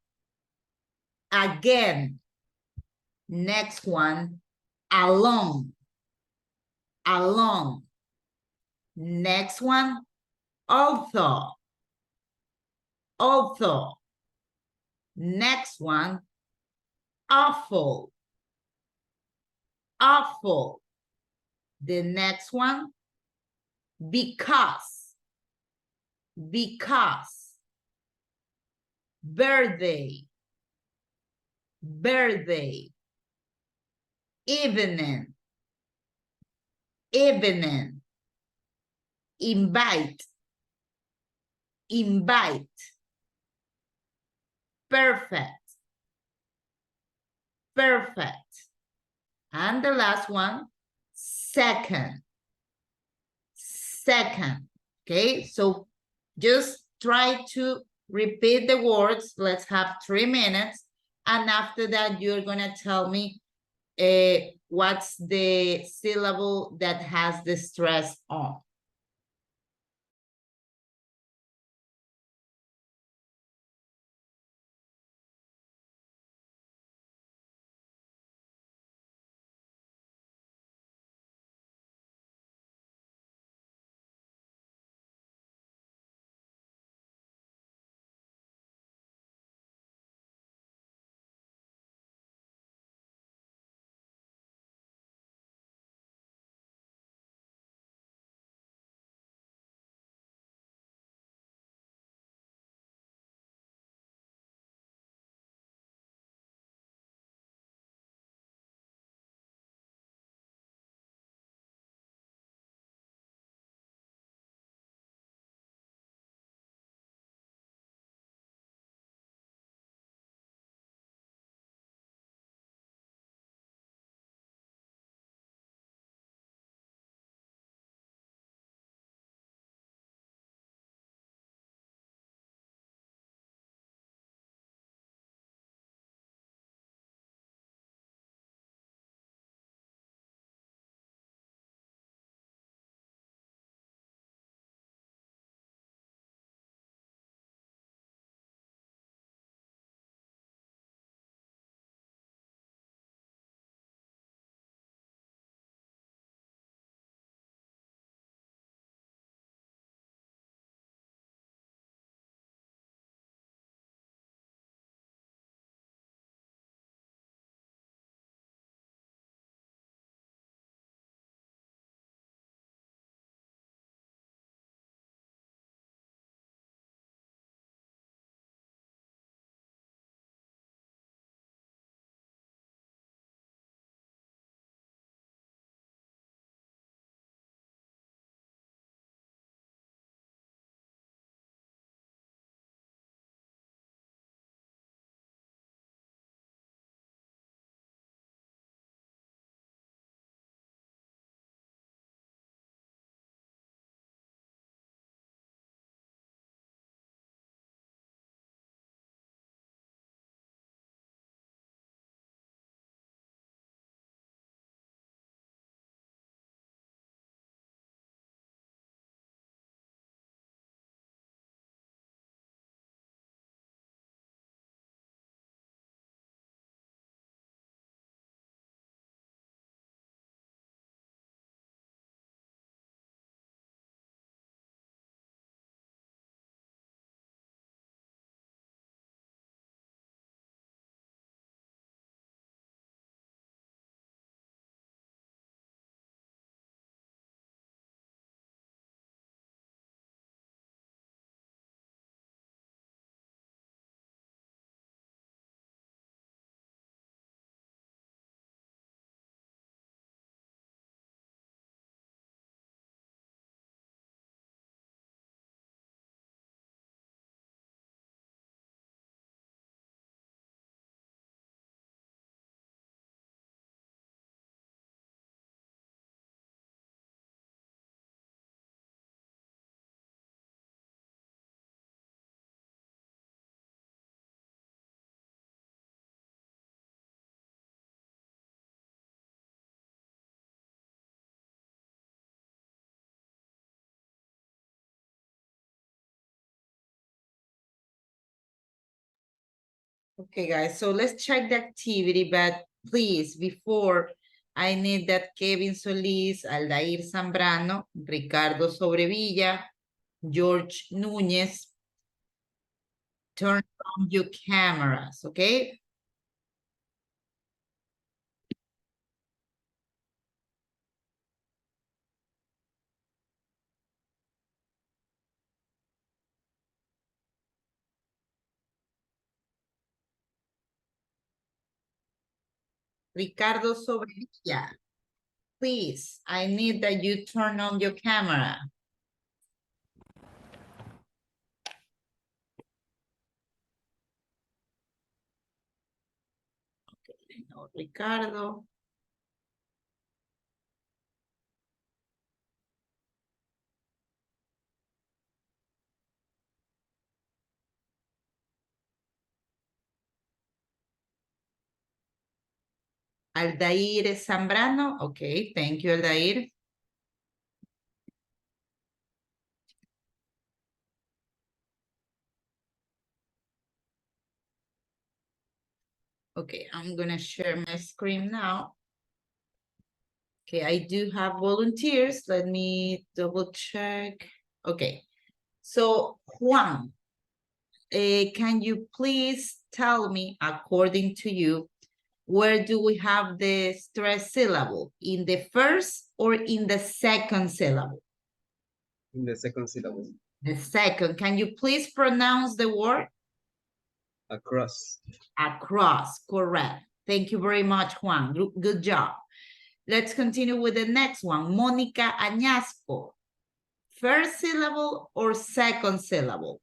again. Next one, along, along. Next one, also, also. Next one, awful, awful. The next one, because. Because. Birthday. Birthday. Evening. Evening. Invite. Invite. Perfect. Perfect. And the last one, second. Second. Okay, so just try to repeat the words. Let's have 3 minutes. And after that, you're going to tell me what's the syllable that has the stress on. Okay, guys, so let's check the activity, but please, before, I need that Kevin Solis, Aldair Zambrano, Ricardo Sobrevilla, George Núñez, turn on your cameras, okay? Ricardo Sobrevilla. Please, I need that you turn on your camera. Okay, no, Ricardo. Aldair Zambrano. Okay, thank you, Aldair. Okay, I'm gonna share my screen now. Okay, I do have volunteers. Let me double check. Okay, so Juan, can you please tell me, according to you, where do we have the stress syllable? In the first or in the second syllable? In the second syllable. The second. Can you please pronounce the word? Across. Across, correct. Thank you very much, Juan. Good job. Let's continue with the next one. Mónica Añasco. First syllable or second syllable?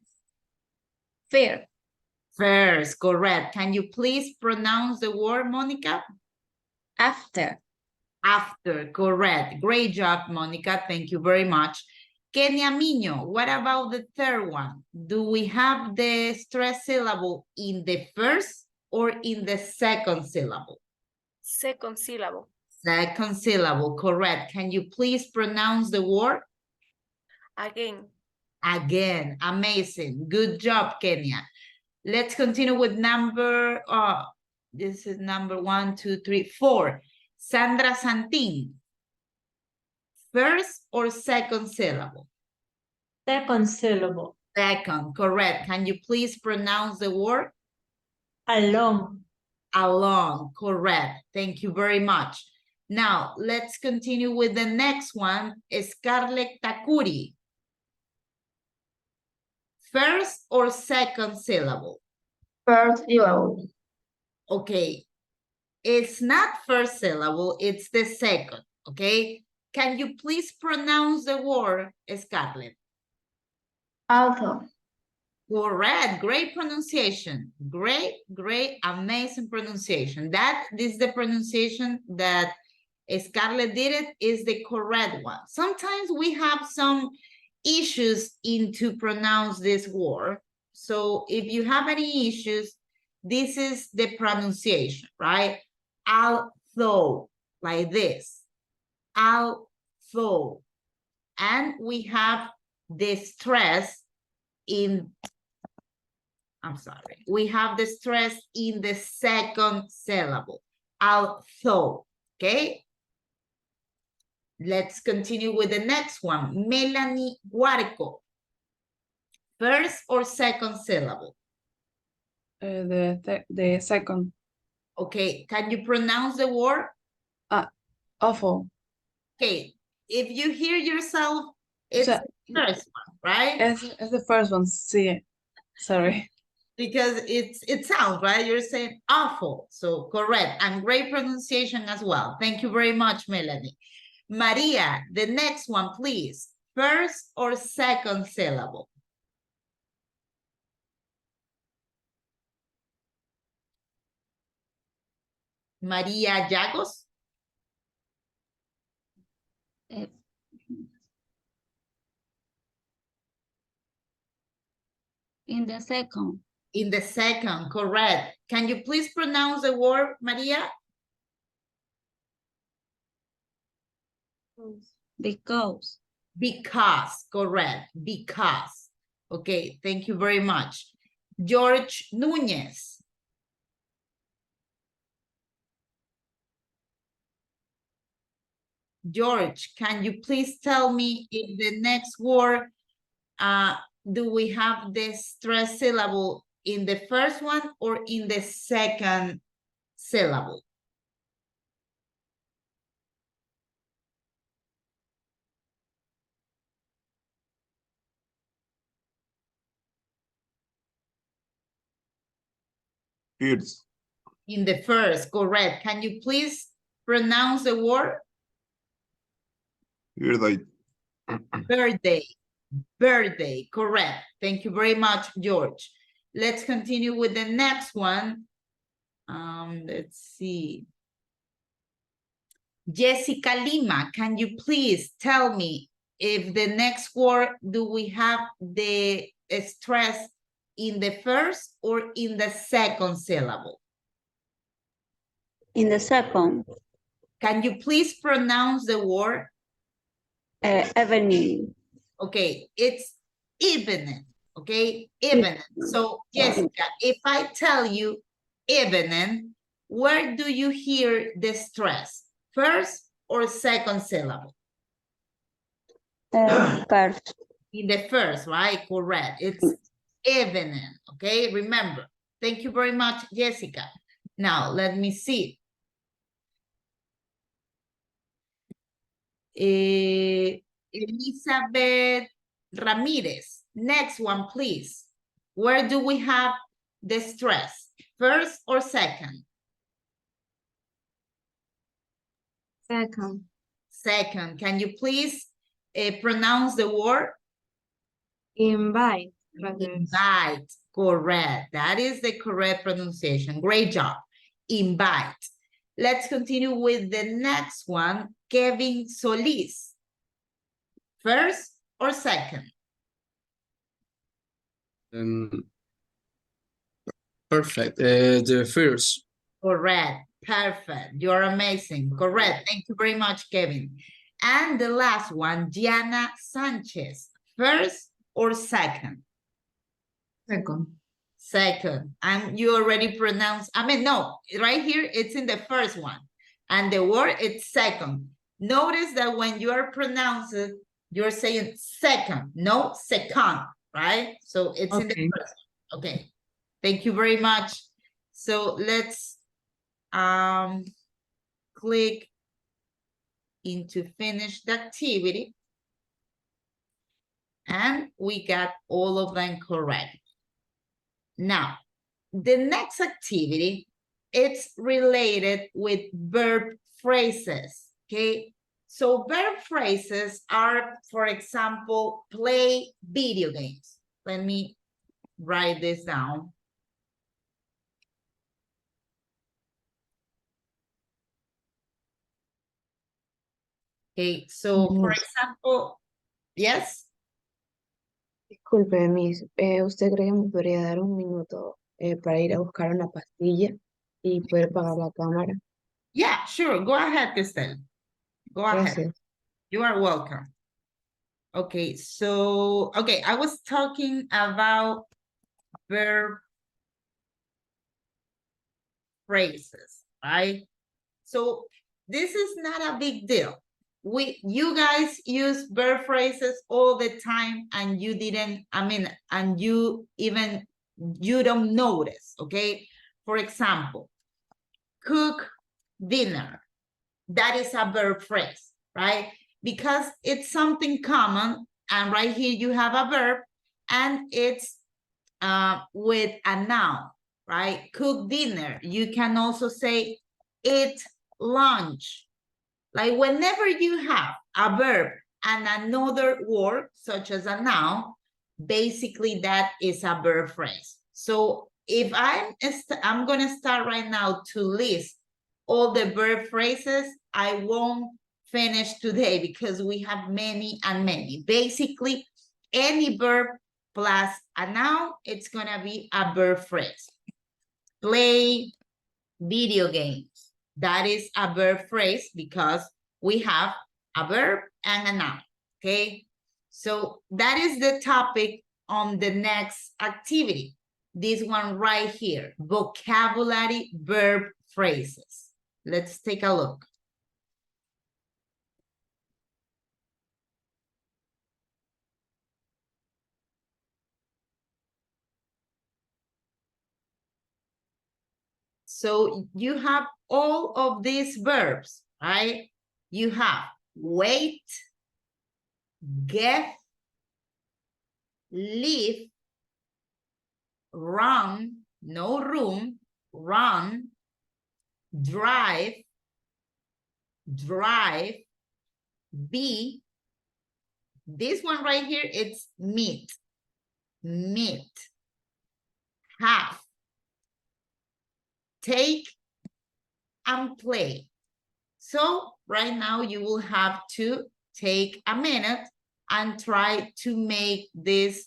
First. First, correct. Can you please pronounce the word, Mónica? After. After, correct. Great job, Mónica. Thank you very much. Kenia Miño, what about the third one? Do we have the stress syllable in the first or in the second syllable? Second syllable. Second syllable, correct. Can you please pronounce the word? Again. Again, amazing. Good job, Kenya. Let's continue with number, this is number 1, 2, 3, 4. Sandra Santin. First or second syllable? Second syllable. Second, correct. Can you please pronounce the word? Along. Along, correct. Thank you very much. Now, let's continue with the next one, Scarlett Takuri. First or second syllable? First syllable. Okay. It's not first syllable, it's the second, okay? Can you please pronounce the word, Scarlett? Also. Correct, great pronunciation. Great, amazing pronunciation. This is the pronunciation that Scarlett did it, is the correct one. Sometimes we have some issues to pronounce this word. So if you have any issues, this is the pronunciation, right? Although, like this. Although. And we have the stress in, I'm sorry, we have the stress in the second syllable. Although, okay? Let's continue with the next one. Melanie Guarco. First or second syllable? The second. Okay, can you pronounce the word? Awful. Okay, if you hear yourself, it's the first one, right? It's the first one, sí. Sorry. Because it sounds, right? You're saying awful, so correct. And great pronunciation as well. Thank you very much, Melanie. Maria, the next one, please. First or second syllable? Maria Llagos? In the second. In the second, correct. Can you please pronounce the word, Maria? Because. Because, correct. Because. Okay, thank you very much. George Núñez. George, can you please tell me if the next word, do we have the stress syllable in the first one or in the second syllable? First. In the first, correct. Can you please pronounce the word? Birthday. Birthday. Birthday, correct. Thank you very much, George. Let's continue with the next one. Let's see. Jessica Lima, can you please tell me if the next word, do we have the stress in the first or in the second syllable? In the second, Can you please pronounce the word? evening. Okay, it's evening, okay? Evening. So, Jessica, if I tell you evening, where do you hear the stress? First or second syllable? First. In the first, right? Correct. It's evening, okay? Remember. Thank you very much, Jessica. Now, let me see. Elizabeth Ramirez. Next one, please. Where do we have the stress? First or second? Second. Second. Can you please pronounce the word? Invite. Invite. Correct. That is the correct pronunciation. Great job. Invite. Let's continue with the next one. Kevin Solis. First or second? Perfect. The first. Correct. Perfect. You're amazing. Correct. Thank you very much, Kevin. And the last one, Diana Sanchez. First or second? Second. Second. And you already pronounced, no, right here, it's in the first one. And the word, it's second. Notice that when you are pronouncing, you're saying second, no second, right? So it's in the first one. Okay. Thank you very much. So let's click into finish the activity. And we got all of them correct. Now, the next activity, it's related with verb phrases, okay? So verb phrases are, for example, play video games. Let me write this down. Okay, so for example, yes? Disculpe, Miss, ¿usted cree que me podría dar un minuto para ir a buscar una pastilla y poder apagar la cámara? Yeah, sure. Go ahead, Christelle. Go ahead. Gracias. You are welcome. Okay, so, okay, I was talking about verb phrases, right? So this is not a big deal. You guys use verb phrases all the time and you didn't, and you don't notice, okay? For example, cook dinner. That is a verb phrase, right? Because it's something common, and right here you have a verb, and it's with a noun, right? Cook dinner. You can also say eat lunch. Like whenever you have a verb and another word, such as a noun, basically that is a verb phrase. So if I'm gonna start right now to list all the verb phrases, I won't finish today because we have many and many. Basically, any verb plus a noun, it's gonna be a verb phrase. Play video games. That is a verb phrase because we have a verb and a noun, okay? So that is the topic on the next activity. This one right here, vocabulary verb phrases. Let's take a look. So you have all of these verbs, right? You have wait, get, leave, run, no room, run, drive, drive. B, this one right here, it's meet, meet. Have, take, and play. So right now you will have to take a minute and try to make this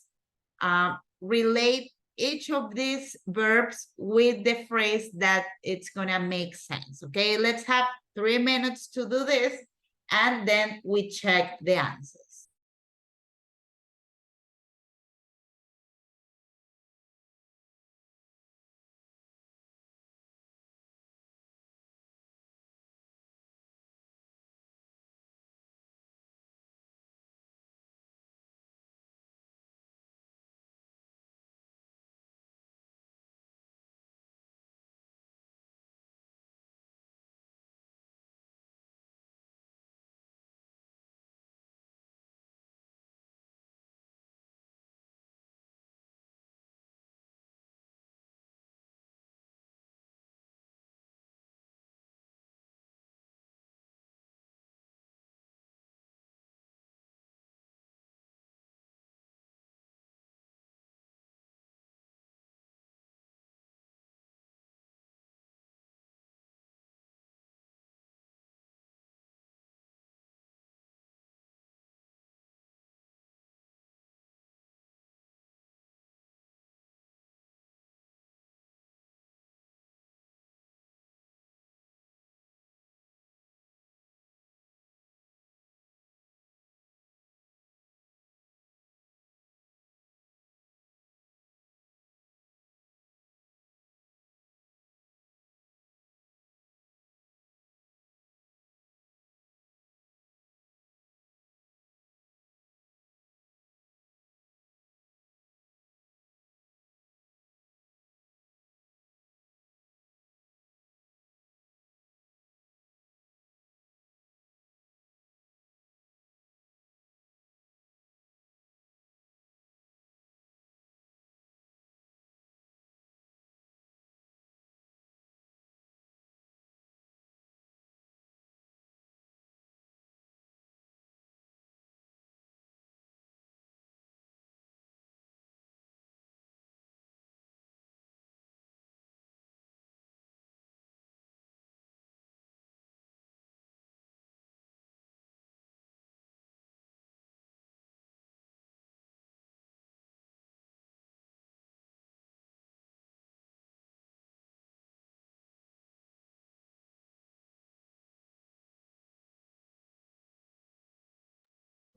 relate each of these verbs with the phrase that it's gonna make sense. Okay, let's have 3 minutes to do this, and then we check the answers.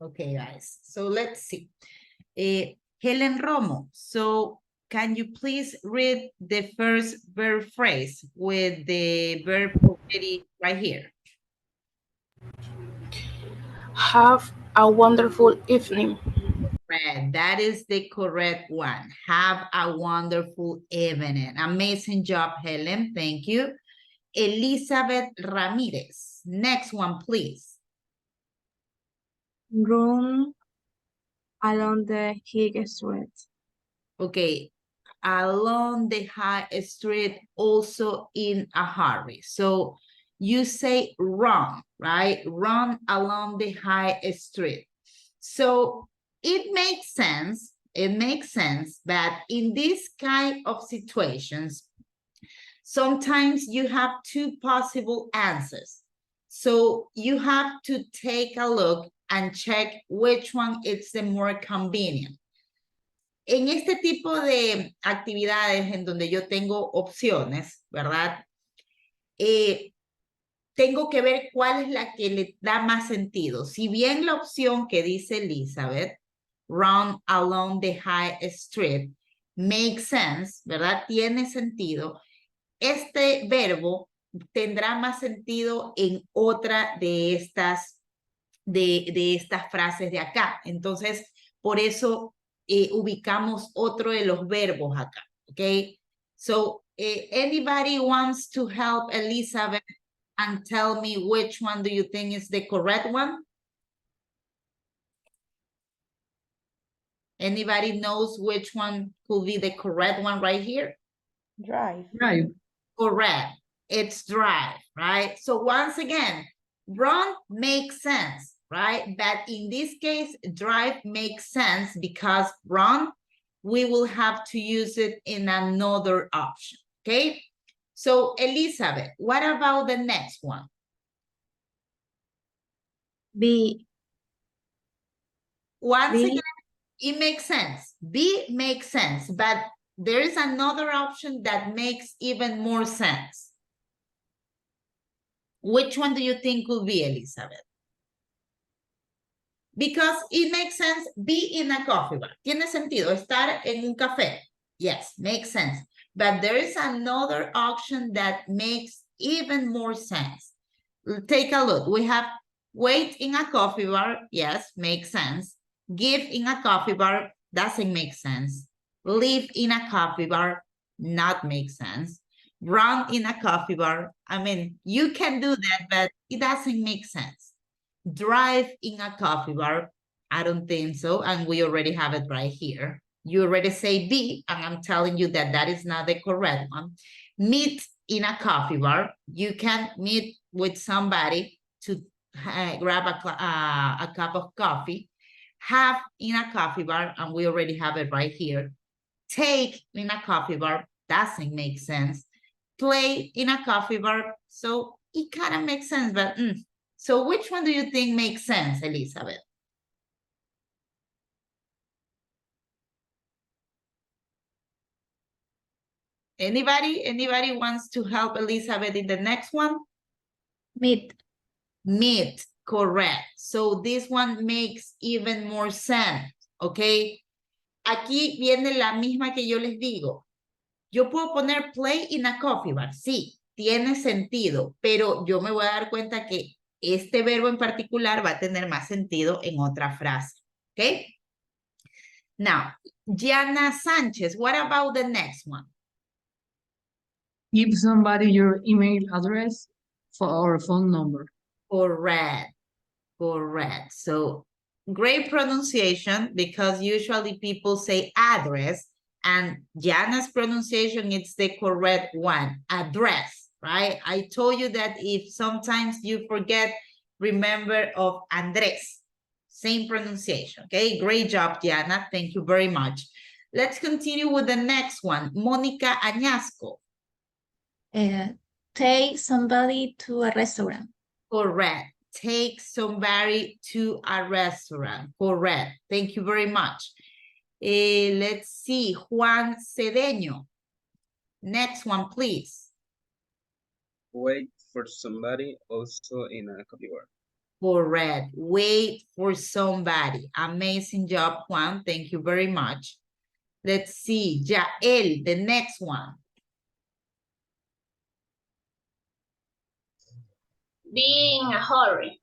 Okay, guys, so let's see. Helen Romo, so can you please read the first verb phrase with the verb already right here? Have a wonderful evening. Right, that is the correct one. Have a wonderful evening. Amazing job, Helen. Thank you. Elizabeth Ramirez. Next one, please. Run along the High Street. Okay, along the high street, also in a hurry. So you say run, right? Run along the high street. So it makes sense. It makes sense that in this kind of situations, sometimes you have two possible answers. So you have to take a look and check which one is the more convenient. En este tipo de actividades en donde yo tengo opciones, ¿verdad? Tengo que ver cuál es la que le da más sentido. Si bien la opción que dice Elizabeth, run along the high street, makes sense, ¿verdad? Tiene sentido. Este verbo tendrá más sentido en otra de estas frases de acá. Entonces, por eso ubicamos otro de los verbos acá, ¿ok? So, anybody wants to help Elizabeth and tell me which one do you think is the correct one? Anybody knows which one could be the correct one right here? Drive. Drive. Correct. it's drive, right? So once again, run makes sense, right? But in this case, drive makes sense because run, we will have to use it in another option, okay? So Elizabeth, what about the next one? B. Once B. again, it makes sense. B makes sense, but there is another option that makes even more sense. Which one do you think could be, Elizabeth? Because it makes sense, be in a coffee bar. Tiene sentido estar en un café. Yes, makes sense. But there is another option that makes even more sense. Take a look. We have wait in a coffee bar. Yes, makes sense. Give in a coffee bar doesn't make sense. Live in a coffee bar, not make sense. Run in a coffee bar. I mean, you can do that, but it doesn't make sense. Drive in a coffee bar. I don't think so. And we already have it right here. You already say B, and I'm telling you that that is not the correct one. Meet in a coffee bar. You can meet with somebody to grab a cup of coffee. Have in a coffee bar, and we already have it right here. Take in a coffee bar doesn't make sense. Play in a coffee bar, so it kind of makes sense, but so which one do you think makes sense, Elizabeth? Anybody wants to help Elizabeth in the next one? Meet. Meet, correct. So this one makes even more sense, okay? Aquí viene la misma que yo les digo. Yo puedo poner play in a coffee bar, sí, tiene sentido, pero yo me voy a dar cuenta que este verbo en particular va a tener más sentido en otra frase, ¿ok? Now, Gianna Sanchez, what about the next one? Give somebody your email address or phone number. Correct, correct. So, great pronunciation because usually people say address and Gianna's pronunciation is the correct one, address, right? I told you that if sometimes you forget, remember of Andres, same pronunciation, okay? Great job, Gianna, thank you very much. Let's continue with the next one, Monica Añasco. Take somebody to a restaurant. Correct. Take somebody to a restaurant. Correct. Thank you very much. Let's see. Juan Cedeño. Next one, please. Wait for somebody also in a coffee bar. Correct. Wait for somebody. Amazing job, Juan. Thank you very much. Let's see. Jael, the next one. Be in a hurry.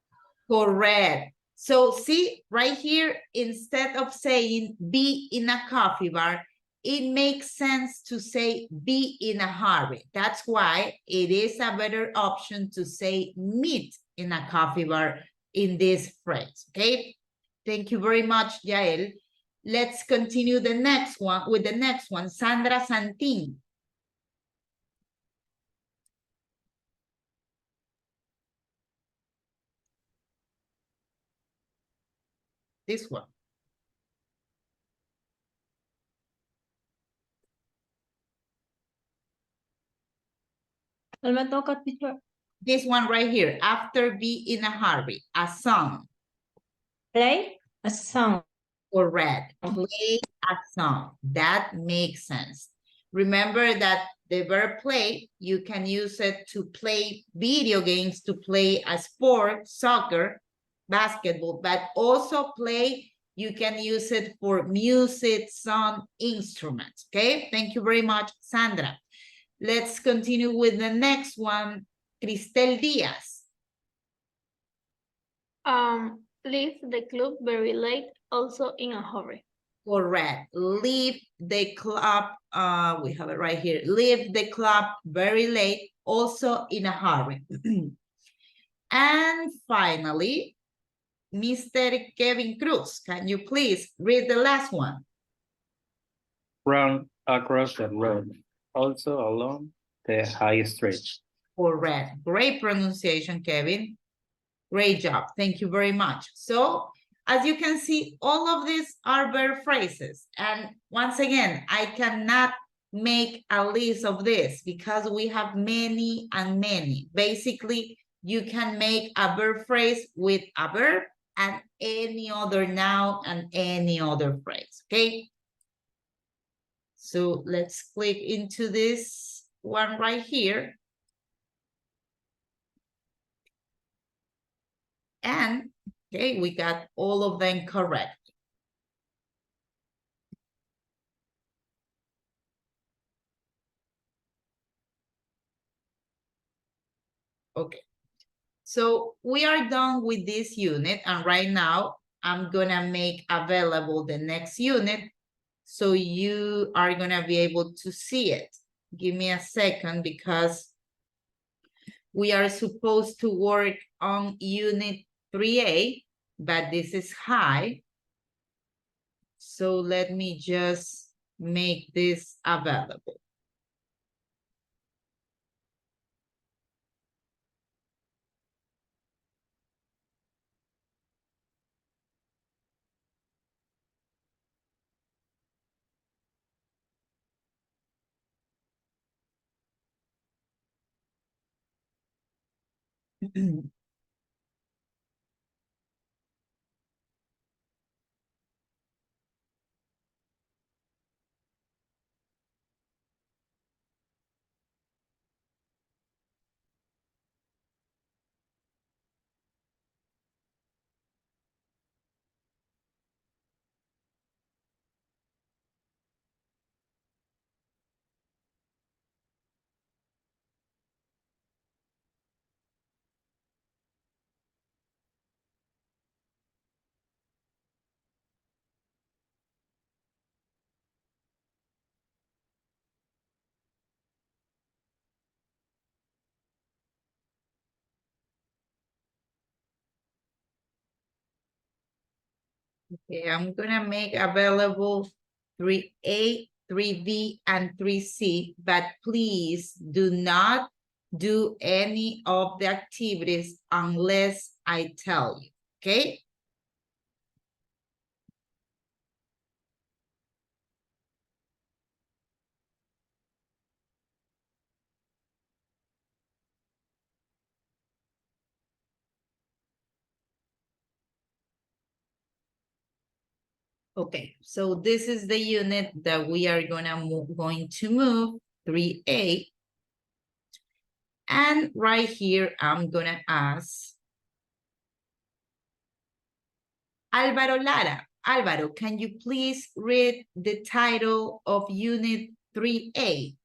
Correct. So see, right here, instead of saying be in a coffee bar, it makes sense to say be in a hurry. That's why it is a better option to say meet in a coffee bar in this phrase, okay? Thank you very much, Yael. Let's continue the next one with the next one, Sandra Santin. This one. ¿Cuál me toca, teacher? This one right here, after be in a hurry, a song. Play a song. Correct, play a song, that makes sense. Remember that the verb play, you can use it to play video games, to play a sport, soccer, basketball, but also play, you can use it for music, song, instruments, okay? Thank you very much, Sandra. Let's continue with the next one, Cristel Diaz. Leave the club very late, also in a hurry. Correct. Leave the club, we have it right here. Leave the club very late, also in a hurry. And finally, Mr. Kevin Cruz, can you please read the last one? Run across the road, also along the high street. Correct. Great pronunciation, Kevin. Great job. Thank you very much. So, as you can see, all of these are verb phrases. And once again, I cannot make a list of this because we have many and many. Basically, you can make a verb phrase with a verb and any other noun and any other phrase, okay? So let's click into this one right here. And, okay, we got all of them correct. Okay, so we are done with this unit, and right now I'm gonna make available the next unit so you are gonna be able to see it. Give me a second because we are supposed to work on unit 3A, but this is high. So let me just make this available. Okay, I'm gonna make available 3A, 3B, and 3C, but please do not do any of the activities unless I tell you, okay? Okay, so this is the unit that we are going to move, 3A. And right here, I'm gonna ask Alvaro Lara. Alvaro, can you please read the title of unit 3A?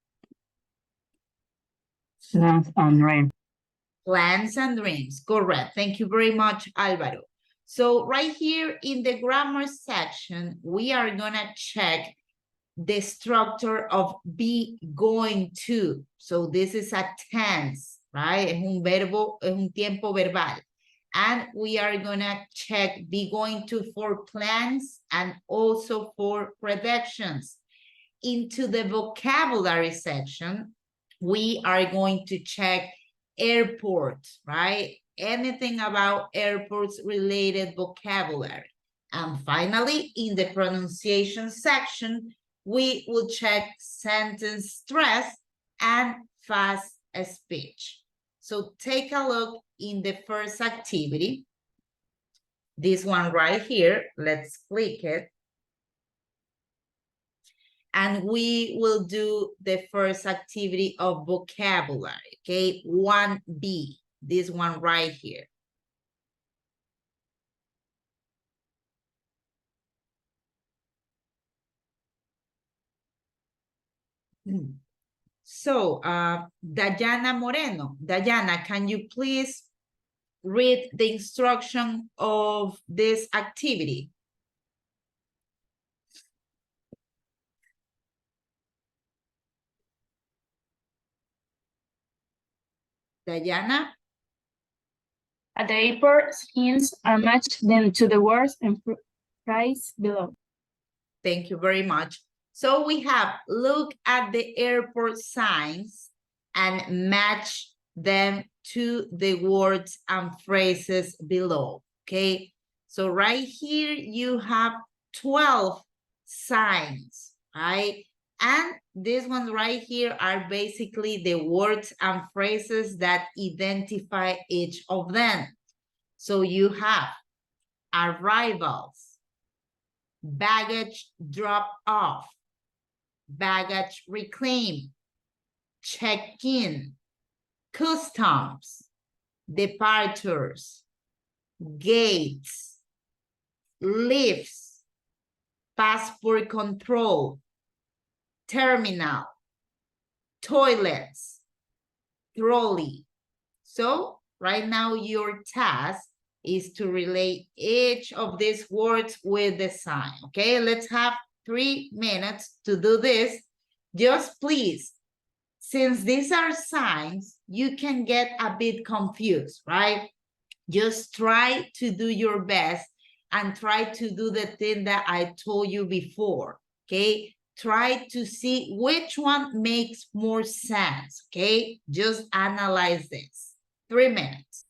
Plants and rain. Plans and dreams, correct. Thank you very much, Alvaro. So right here in the grammar section, we are gonna check the structure of be going to. So this is a tense, right? Es un verbo, es un tiempo verbal. And we are gonna check be going to for plans and also for predictions. Into the vocabulary section, we are going to check airports, right? Anything about airports related vocabulary. And finally, in the pronunciation section, we will check sentence stress and fast speech. So take a look in the first activity. This one right here, let's click it. And we will do the first activity of vocabulary, okay? 1B, this one right here. So, Dayana Moreno. Dayana, can you please read the instruction of this activity? Dayana? At the airport, hints are matched then to the words and price below. Thank you very much. So we have look at the airport signs and match them to the words and phrases below, okay? So right here, you have 12 signs, right? And these ones right here are basically the words and phrases that identify each of them. So you have arrivals, baggage drop off, baggage reclaim, check-in, customs, departures, gates, lifts, passport control, terminal, toilets, trolley. So right now your task is to relate each of these words with the sign, okay? Let's have 3 minutes to do this. Just please, since these are signs, you can get a bit confused, right? Just try to do your best and try to do the thing that I told you before, okay? Try to see which one makes more sense, okay? Just analyze this. 3 minutes.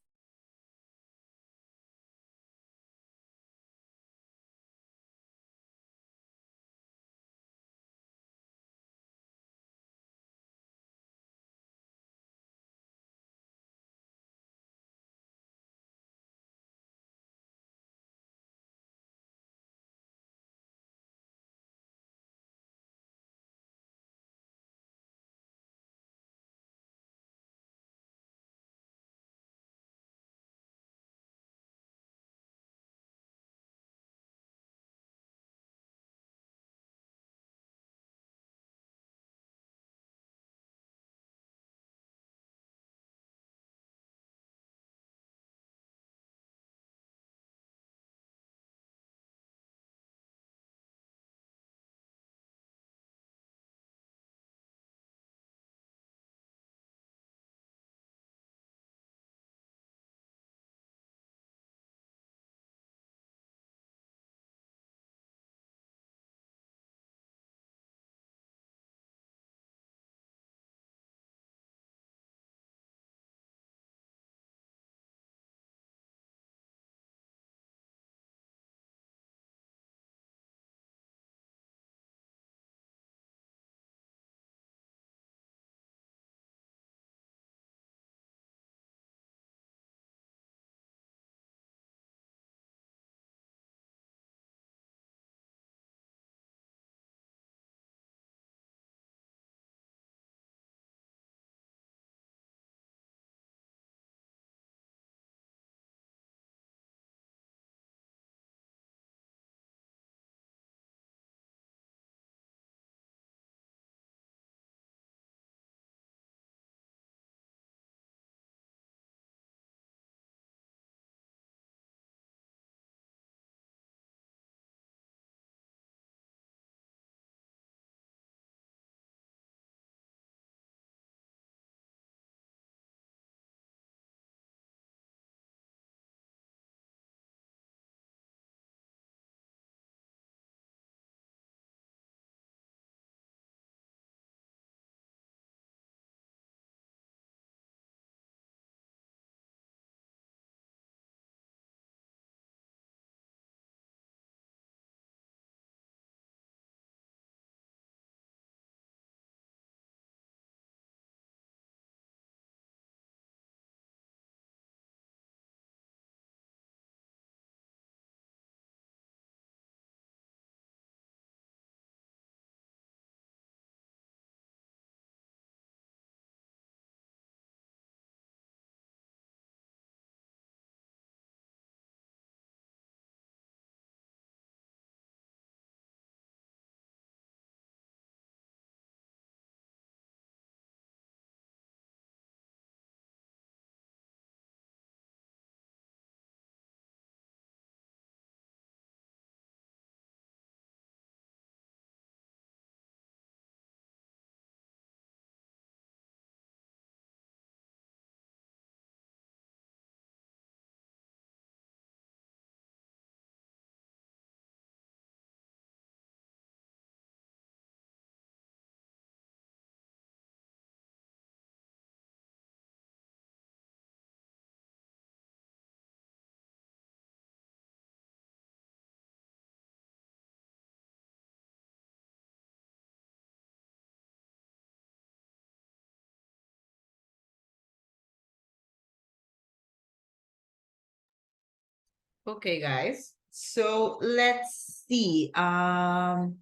Okay, guys. So let's see. Yael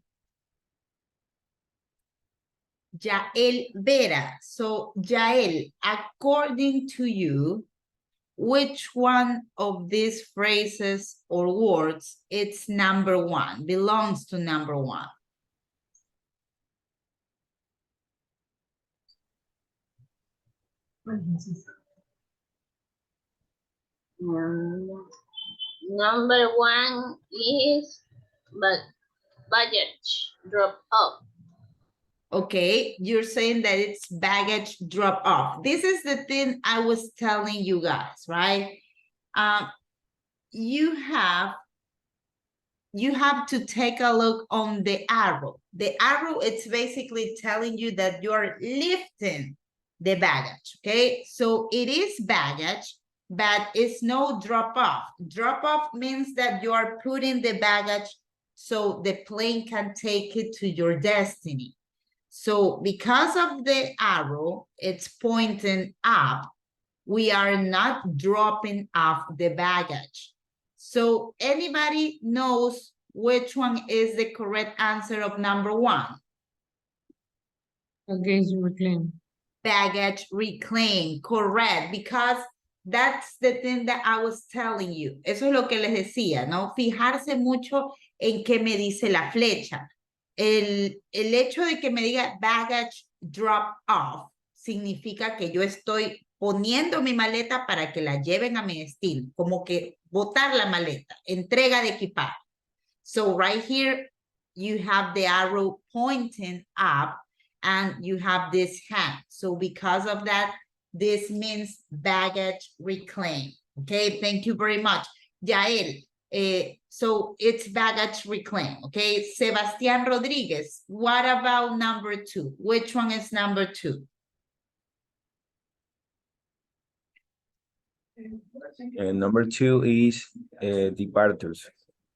Vera. So Yael, according to you, which one of these phrases or words it's number one, belongs to number one? Number one is baggage drop off. Okay, you're saying that it's baggage drop off. This is the thing I was telling you guys, right? You have to take a look on the arrow. The arrow, it's basically telling you that you're lifting the baggage, okay? So it is baggage, but it's no drop off. Drop off means that you are putting the baggage so the plane can take it to your destiny. So because of the arrow, it's pointing up, we are not dropping off the baggage. So anybody knows which one is the correct answer of number one? Baggage reclaim. Baggage reclaim, correct, because that's the thing that I was telling you. Eso es lo que les decía, ¿no? Fijarse mucho en qué me dice la flecha. El hecho de que me diga baggage drop off significa que yo estoy poniendo mi maleta para que la lleven a mi destino, como que botar la maleta, entrega de equipaje. So right here, you have the arrow pointing up and you have this hand. So because of that, this means baggage reclaim. Okay, thank you very much. Yael, so it's baggage reclaim, okay? Sebastián Rodriguez, what about number two? Which one is number two? Number two is departures.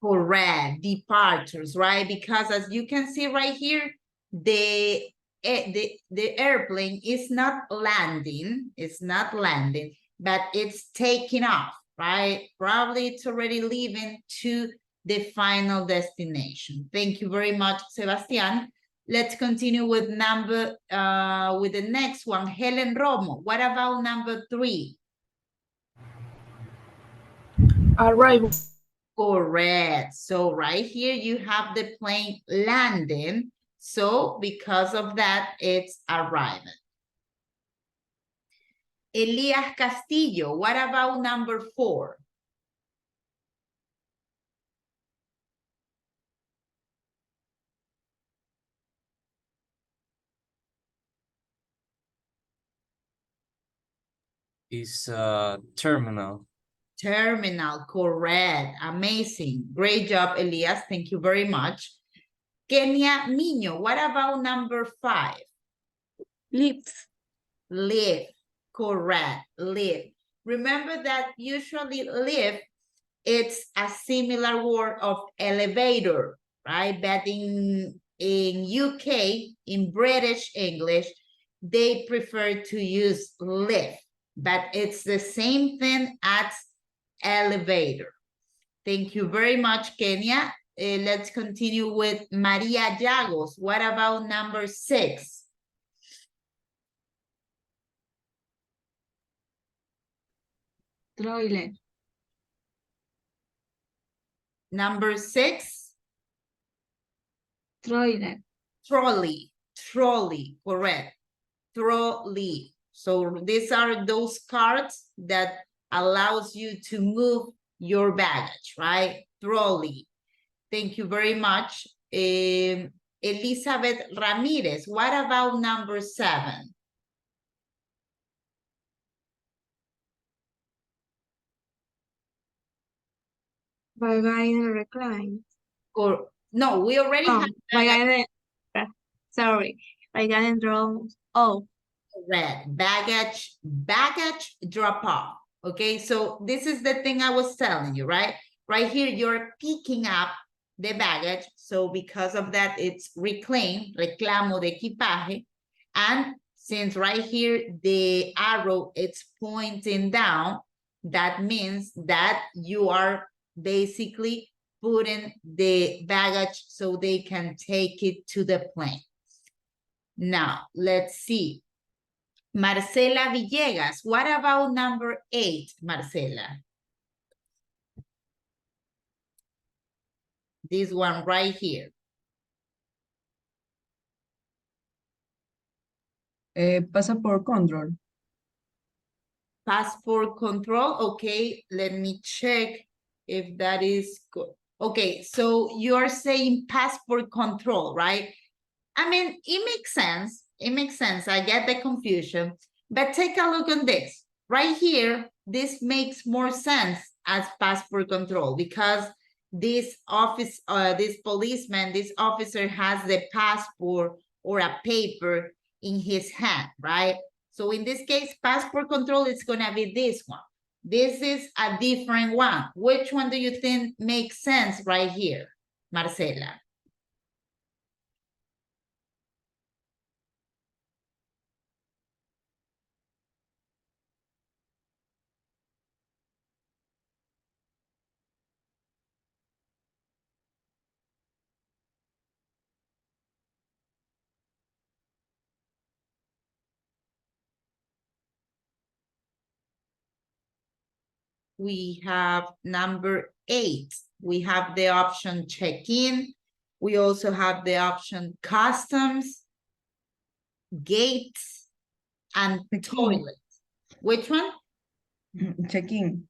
Correct, departures, right? Because as you can see right here, the airplane is not landing, but it's taking off, right? Probably it's already leaving to the final destination. Thank you very much, Sebastián. Let's continue with with the next one, Helen Romo. What about number three? Arrival. Correct. So right here you have the plane landing. So because of that, it's arriving. Elias Castillo, what about number four? Is terminal. Terminal, correct. Amazing. Great job, Elias. Thank you very much. Kenya Miño, what about number five? Lift. Lift, correct, lift. Remember that usually lift, it's a similar word of elevator, right? But in UK, in British English, they prefer to use lift, but it's the same thing as elevator. Thank you very much, Kenya. Let's continue with Maria Llagos. What about number six? Toilet. Number six? Toilet. Trolley, correct. Trolley. So these are those carts that allows you to move your baggage, right? Trolley. Thank you very much. Elizabeth Ramirez, what about number seven? Baggage reclaim. Or no, we already have baggage drop off. Correct. Baggage drop off. Okay, so this is the thing I was telling you, right? Right here, you're picking up the baggage. So because of that, it's reclaim, reclamo de equipaje. And since right here, the arrow, it's pointing down, that means that you are basically putting the baggage so they can take it to the plane. Now, let's see. Marcela Villegas, what about number 8, Marcela? This one right here. Passport control. Passport control, okay, let me check if that is good. Okay, so you're saying passport control, right? I mean, it makes sense. It makes sense. I get the confusion. But take a look on this. Right here, this makes more sense as passport control because this policeman, this officer has the passport or a paper in his hand, right? So in this case, passport control is gonna be this one. This is a different one. Which one do you think makes sense right here, Marcela? We have number 8. We have the option check-in. We also have the option customs, gates, and toilets. Which one? Check-in.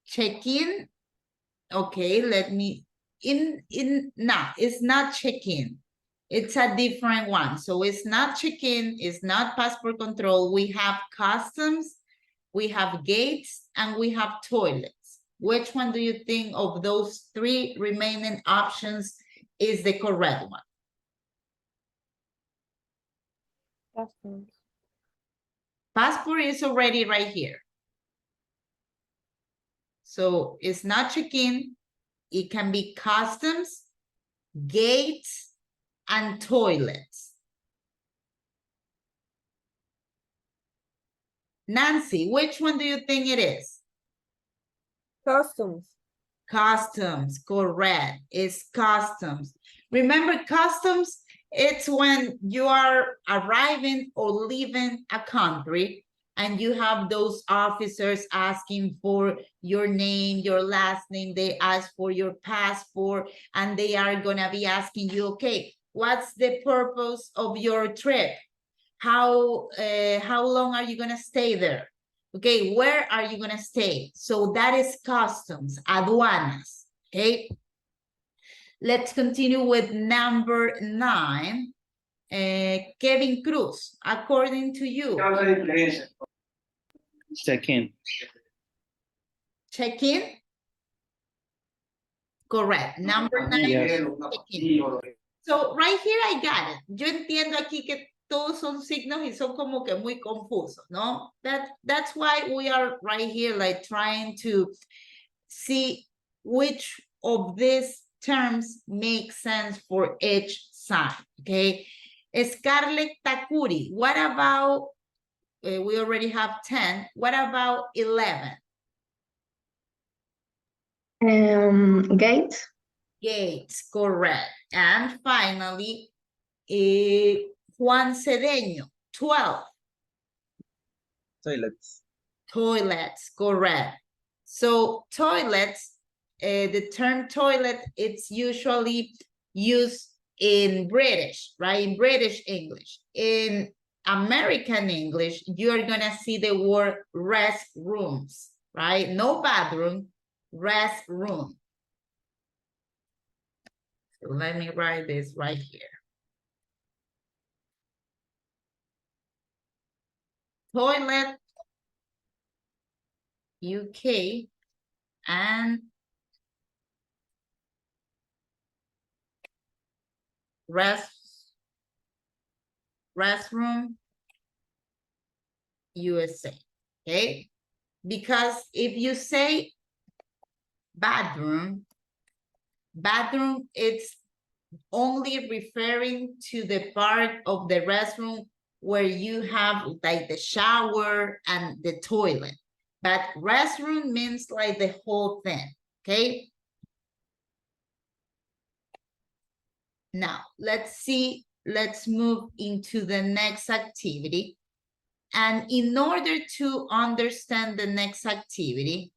Check-in. Okay, let me, no, it's not check-in. It's a different one. So it's not check-in, it's not passport control. We have customs, we have gates, and we have toilets. Which one do you think of those 3 remaining options is the correct one? Customs. Passport is already right here. So it's not check-in, it can be customs, gates, and toilets. Nancy, which one do you think it is? Customs. Customs, correct. It's customs. Remember, customs, it's when you are arriving or leaving a country and you have those officers asking for your name, your last name, they ask for your passport, and they are gonna be asking you, okay, what's the purpose of your trip? How long are you gonna stay there? Okay, where are you gonna stay? So that is customs, aduanas, okay? Let's continue with number 9. Kevin Cruz, according to you. Check-in. Check-in? Correct. Number 9. Yes. Check-in. So right here I got it. Yo entiendo aquí que todos son signos y son como que muy confusos, ¿no? That's why we are right here, like trying to see which of these terms make sense for each side, okay? Scarlett Takuri, what about, we already have 10, what about 11? Gates. Gates, correct. And finally, Juan Cedeño, 12. Toilets. Toilets, correct. So toilets, the term toilet, it's usually used in British, right? In British English. In American English, you're gonna see the word restrooms, right? No bathroom, restroom. So let me write this right here. Toilet, UK, and restroom, USA, okay? Because if you say bathroom, it's only referring to the part of the restroom where you have like the shower and the toilet. But restroom means like the whole thing, okay? Now, let's move into the next activity. And in order to understand the next activity,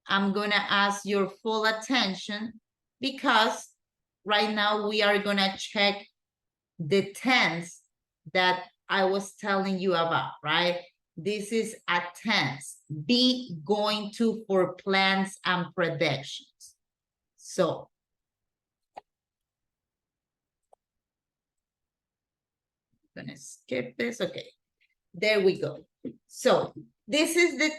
I'm gonna ask your full attention because right now we are gonna check the tense that I was telling you about, right? This is a tense, be going to for plans and predictions. So, I'm gonna skip this, okay. There we go. So this is the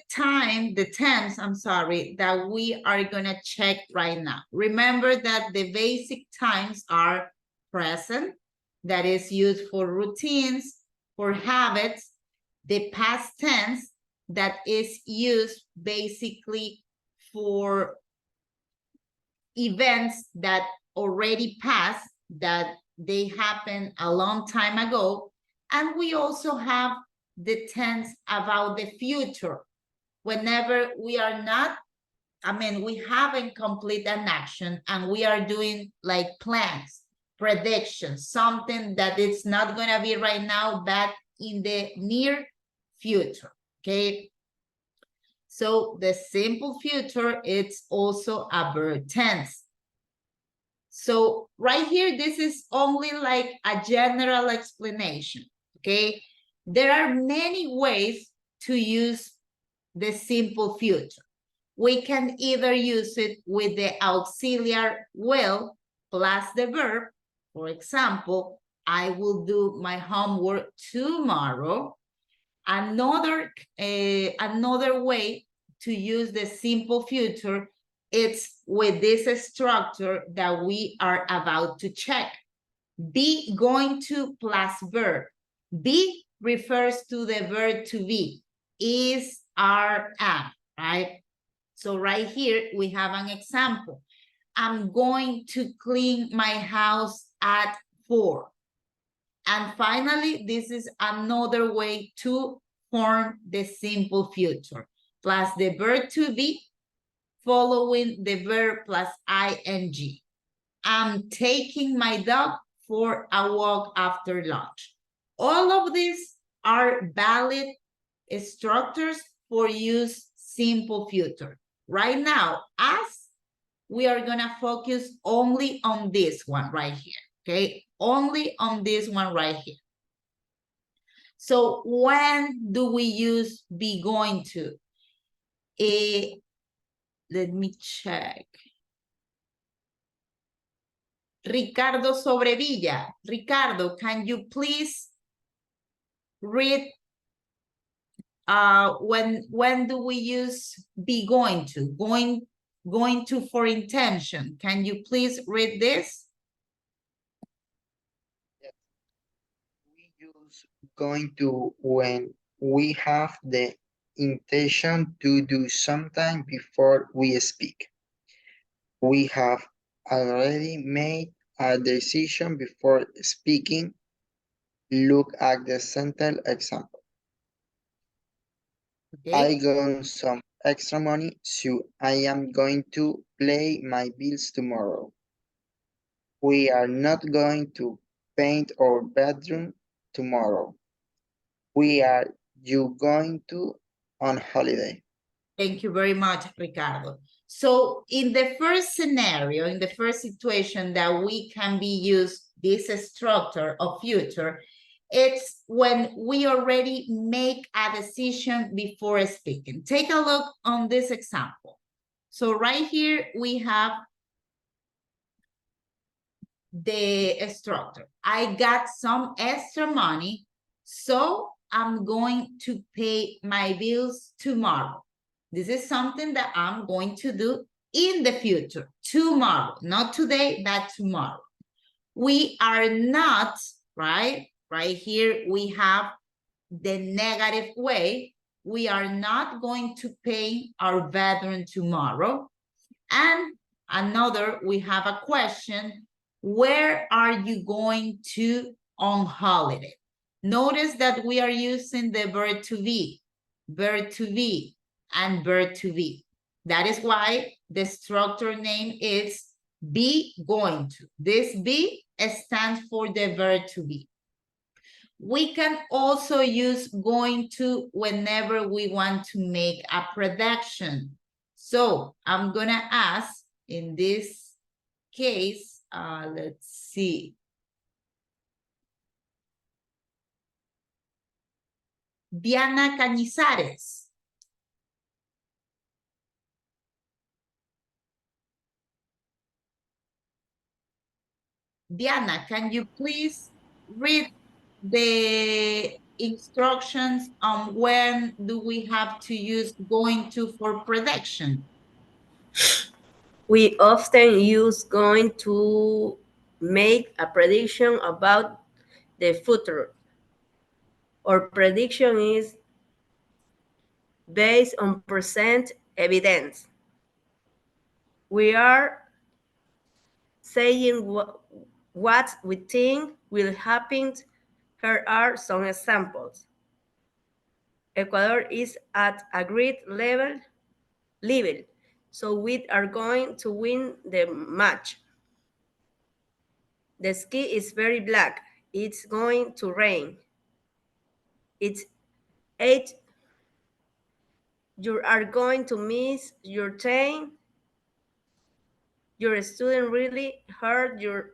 tense, I'm sorry, that we are gonna check right now. Remember that the basic times are present, that is used for routines, for habits, the past tense that is used basically for events that already passed, that they happened a long time ago. And we also have the tense about the future. Whenever we are not, we haven't completed an action and we are doing like plans, predictions, something that it's not gonna be right now, but in the near future, okay? So the simple future, it's also a verb tense. So right here, this is only like a general explanation, okay? There are many ways to use the simple future. We can either use it with the auxiliary will plus the verb. For example, I will do my homework tomorrow. Another way to use the simple future, it's with this structure that we are about to check. Be going to plus verb. Be refers to the verb to be, is, are, am, right? So right here, we have an example. I'm going to clean my house at 4. And finally, this is another way to form the simple future, plus the verb to be, following the verb plus ing. I'm taking my dog for a walk after lunch. All of these are valid structures for use simple future. Right now, we are gonna focus only on this one right here, okay? Only on this one right here. So when do we use be going to? Let me check. Ricardo Sobrevilla. Ricardo, can you please read when do we use be going to? Going to for intention. Can you please read this? We use going to when we have the intention to do something before we speak. We have already made a decision before speaking. Look at the sentence example. Okay. I got some extra money, so I am going to pay my bills tomorrow. We are not going to paint our bedroom tomorrow. We are you going to on holiday? Thank you very much, Ricardo. So in the first scenario, in the first situation that we can be used this structure of future, it's when we already make a decision before speaking. Take a look on this example. So right here we have the structure. I got some extra money, so I'm going to pay my bills tomorrow. This is something that I'm going to do in the future, tomorrow, not today, but tomorrow. We are not, right? Right here, we have the negative way. We are not going to pay our bedroom tomorrow. And another, we have a question. Where are you going to on holiday? Notice that we are using the verb to be, and verb to be. That is why the structure name is be going to. This be stands for the verb to be. We can also use going to whenever we want to make a prediction. So I'm gonna ask in this case, let's see. Diana Cañizares. Diana, can you please read the instructions on when do we have to use going to for prediction? We often use going to make a prediction about the future. Our prediction is based on present evidence. We are saying what we think will happen. Here are some examples. Ecuador is at a great level, so we are going to win the match. The sky is very black. It's going to rain. It's 8. You are going to miss your train. Your student really hurt your.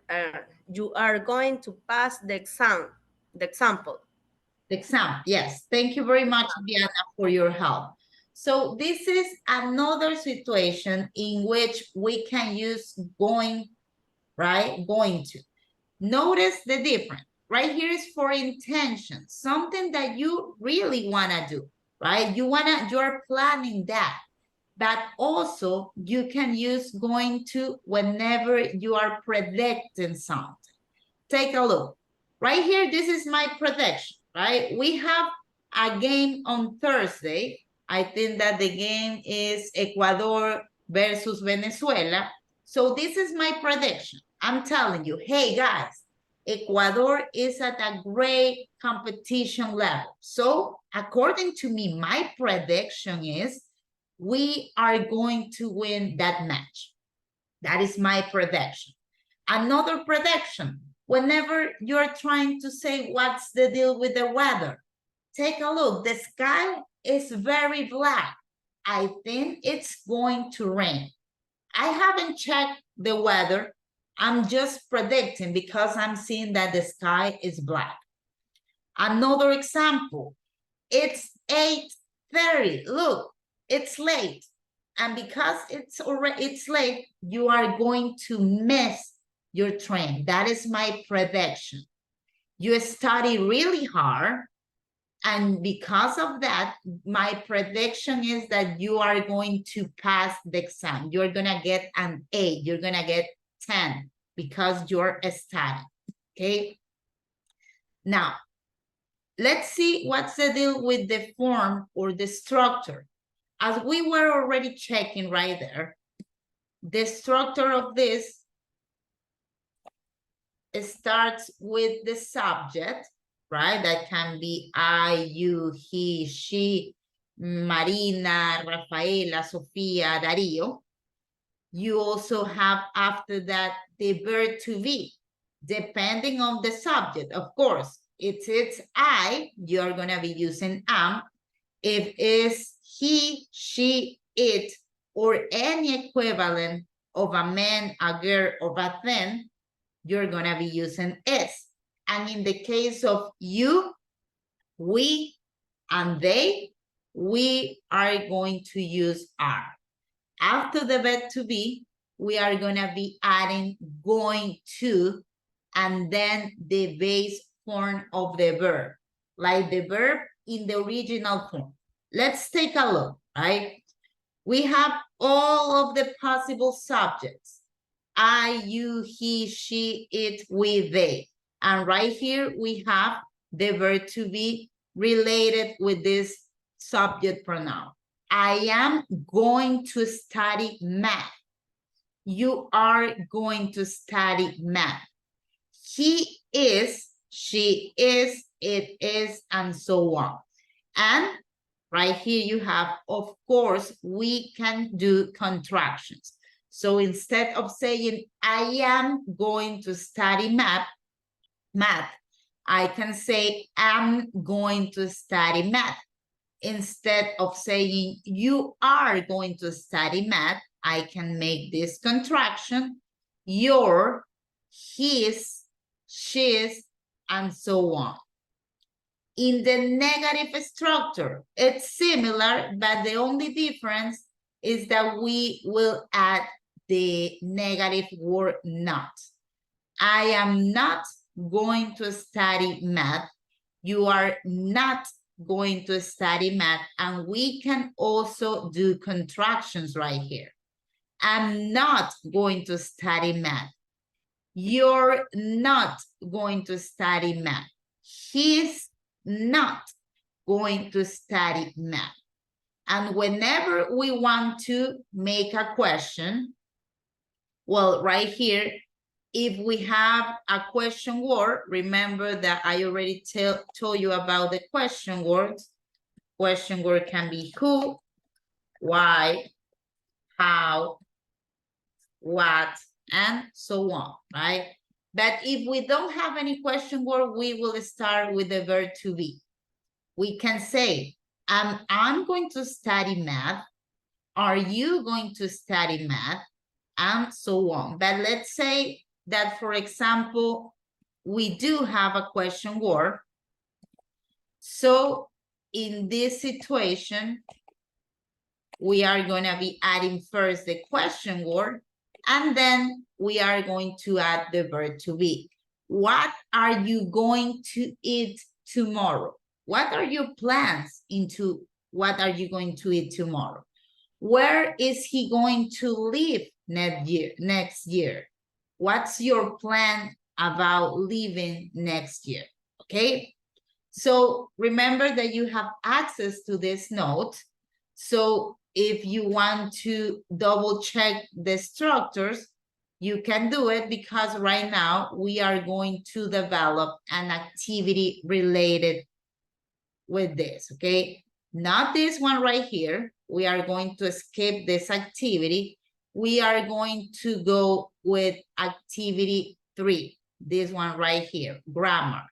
You are going to pass the exam. The example. The exam, yes. Thank you very much, Diana, for your help. So this is another situation in which we can use going, right? Going to. Notice the difference. Right here is for intention, something that you really want to do, right? You're planning that. But also you can use going to whenever you are predicting something. Take a look. Right here, this is my prediction, right? We have a game on Thursday. I think that the game is Ecuador versus Venezuela. So this is my prediction. I'm telling you, hey guys, Ecuador is at a great competition level. So according to me, my prediction is we are going to win that match. That is my prediction. Another prediction, whenever you're trying to say what's the deal with the weather, take a look. The sky is very black. I think it's going to rain. I haven't checked the weather. I'm just predicting because I'm seeing that the sky is black. Another example, it's 8:30. Look, it's late. And because it's late, you are going to miss your train. That is my prediction. You study really hard. And because of that, my prediction is that you are going to pass the exam. You're going to get an 8. You're going to get 10 because you're studying. Okay. Now, let's see what's the deal with the form or the structure. As we were already checking right there, the structure of this starts with the subject, right? That can be I, you, he, she, Marina, Rafaela, Sofia, Dario. You also have after that the verb to be, depending on the subject. Of course, if it's I, you're going to be using am. If it's he, she, it, or any equivalent of a man, a girl, or a thing, you're going to be using is. And in the case of you, we, and they, we are going to use are. After the verb to be, we are going to be adding going to, and then the base form of the verb, like the verb in the original form. Let's take a look, right? We have all of the possible subjects. I, you, he, she, it, we, they. And right here, we have the verb to be related with this subject pronoun. I am going to study math. You are going to study math. He is, she is, it is, and so on. And right here you have, of course, we can do contractions. So instead of saying, I am going to study math, I can say, I'm going to study math. Instead of saying, you are going to study math, I can make this contraction, your, his, she's, and so on. In the negative structure, it's similar, but the only difference is that we will add the negative word not. I am not going to study math. You are not going to study math. And we can also do contractions right here. I'm not going to study math. You're not going to study math. He's not going to study math. And whenever we want to make a question, well, right here, if we have a question word, remember that I already told you about the question words. Question word can be who, why, how, what, and so on, right? But if we don't have any question word, we will start with the verb to be. We can say, I'm going to study math. Are you going to study math? And so on. But let's say that, for example, we do have a question word. So in this situation, we are going to be adding first the question word, and then we are going to add the verb to be. What are you going to eat tomorrow? What are your plans into what are you going to eat tomorrow? Where is he going to live next year? What's your plan about living next year? Okay. So remember that you have access to this note. So if you want to double check the structures, you can do it, because right now we are going to develop an activity related with this, okay? Not this one right here. We are going to skip this activity. We are going to go with activity 3, this one right here, grammar.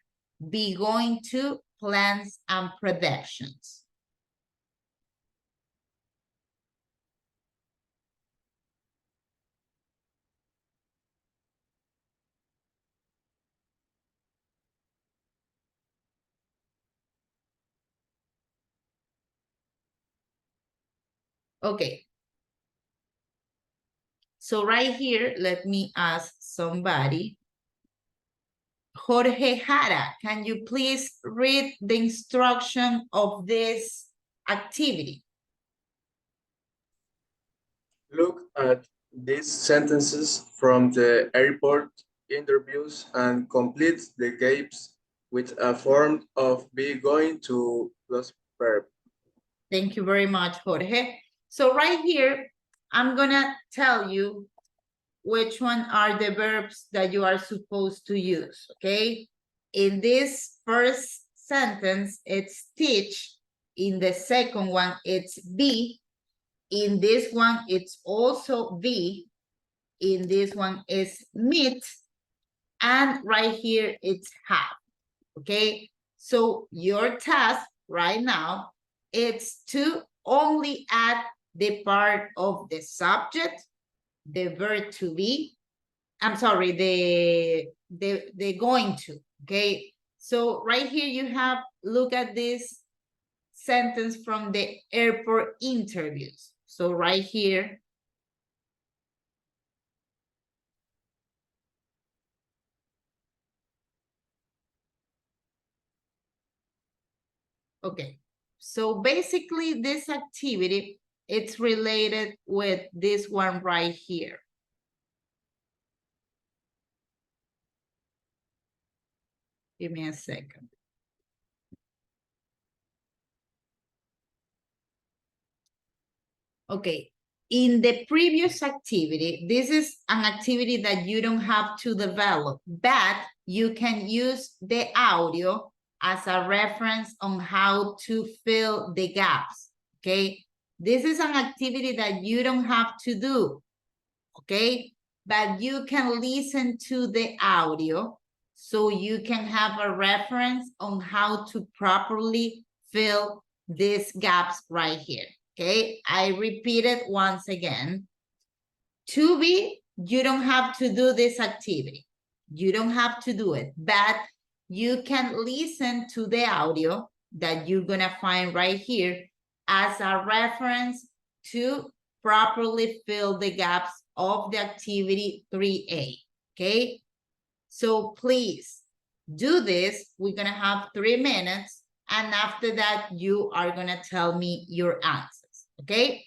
Be going to, plans and predictions. Okay. So right here, let me ask somebody. Jorge Jara, can you please read the instruction of this activity? Look at these sentences from the airport interviews and complete the gaps with a form of be going to plus verb. Thank you very much, Jorge. So right here, I'm gonna tell you which one are the verbs that you are supposed to use, okay? In this first sentence, it's teach. In the second one, it's be. In this one, it's also be. In this one is meet. And right here, it's have, okay? So your task right now, it's to only add the part of the subject, the verb to be, I'm sorry, the going to, okay? So right here you have, look at this sentence from the airport interviews. So right here, okay. So basically this activity, it's related with this one right here. Give me a second. Okay, in the previous activity, this is an activity that you don't have to develop, but you can use the audio as a reference on how to fill the gaps, okay? This is an activity that you don't have to do, okay? But you can listen to the audio so you can have a reference on how to properly fill these gaps right here, okay? I repeat it once again. To be, you don't have to do this activity. You don't have to do it, but you can listen to the audio that you're gonna find right here as a reference to properly fill the gaps of the activity 3A, okay? So please do this. We're gonna have 3 minutes, and after that, you are gonna tell me your answers, okay?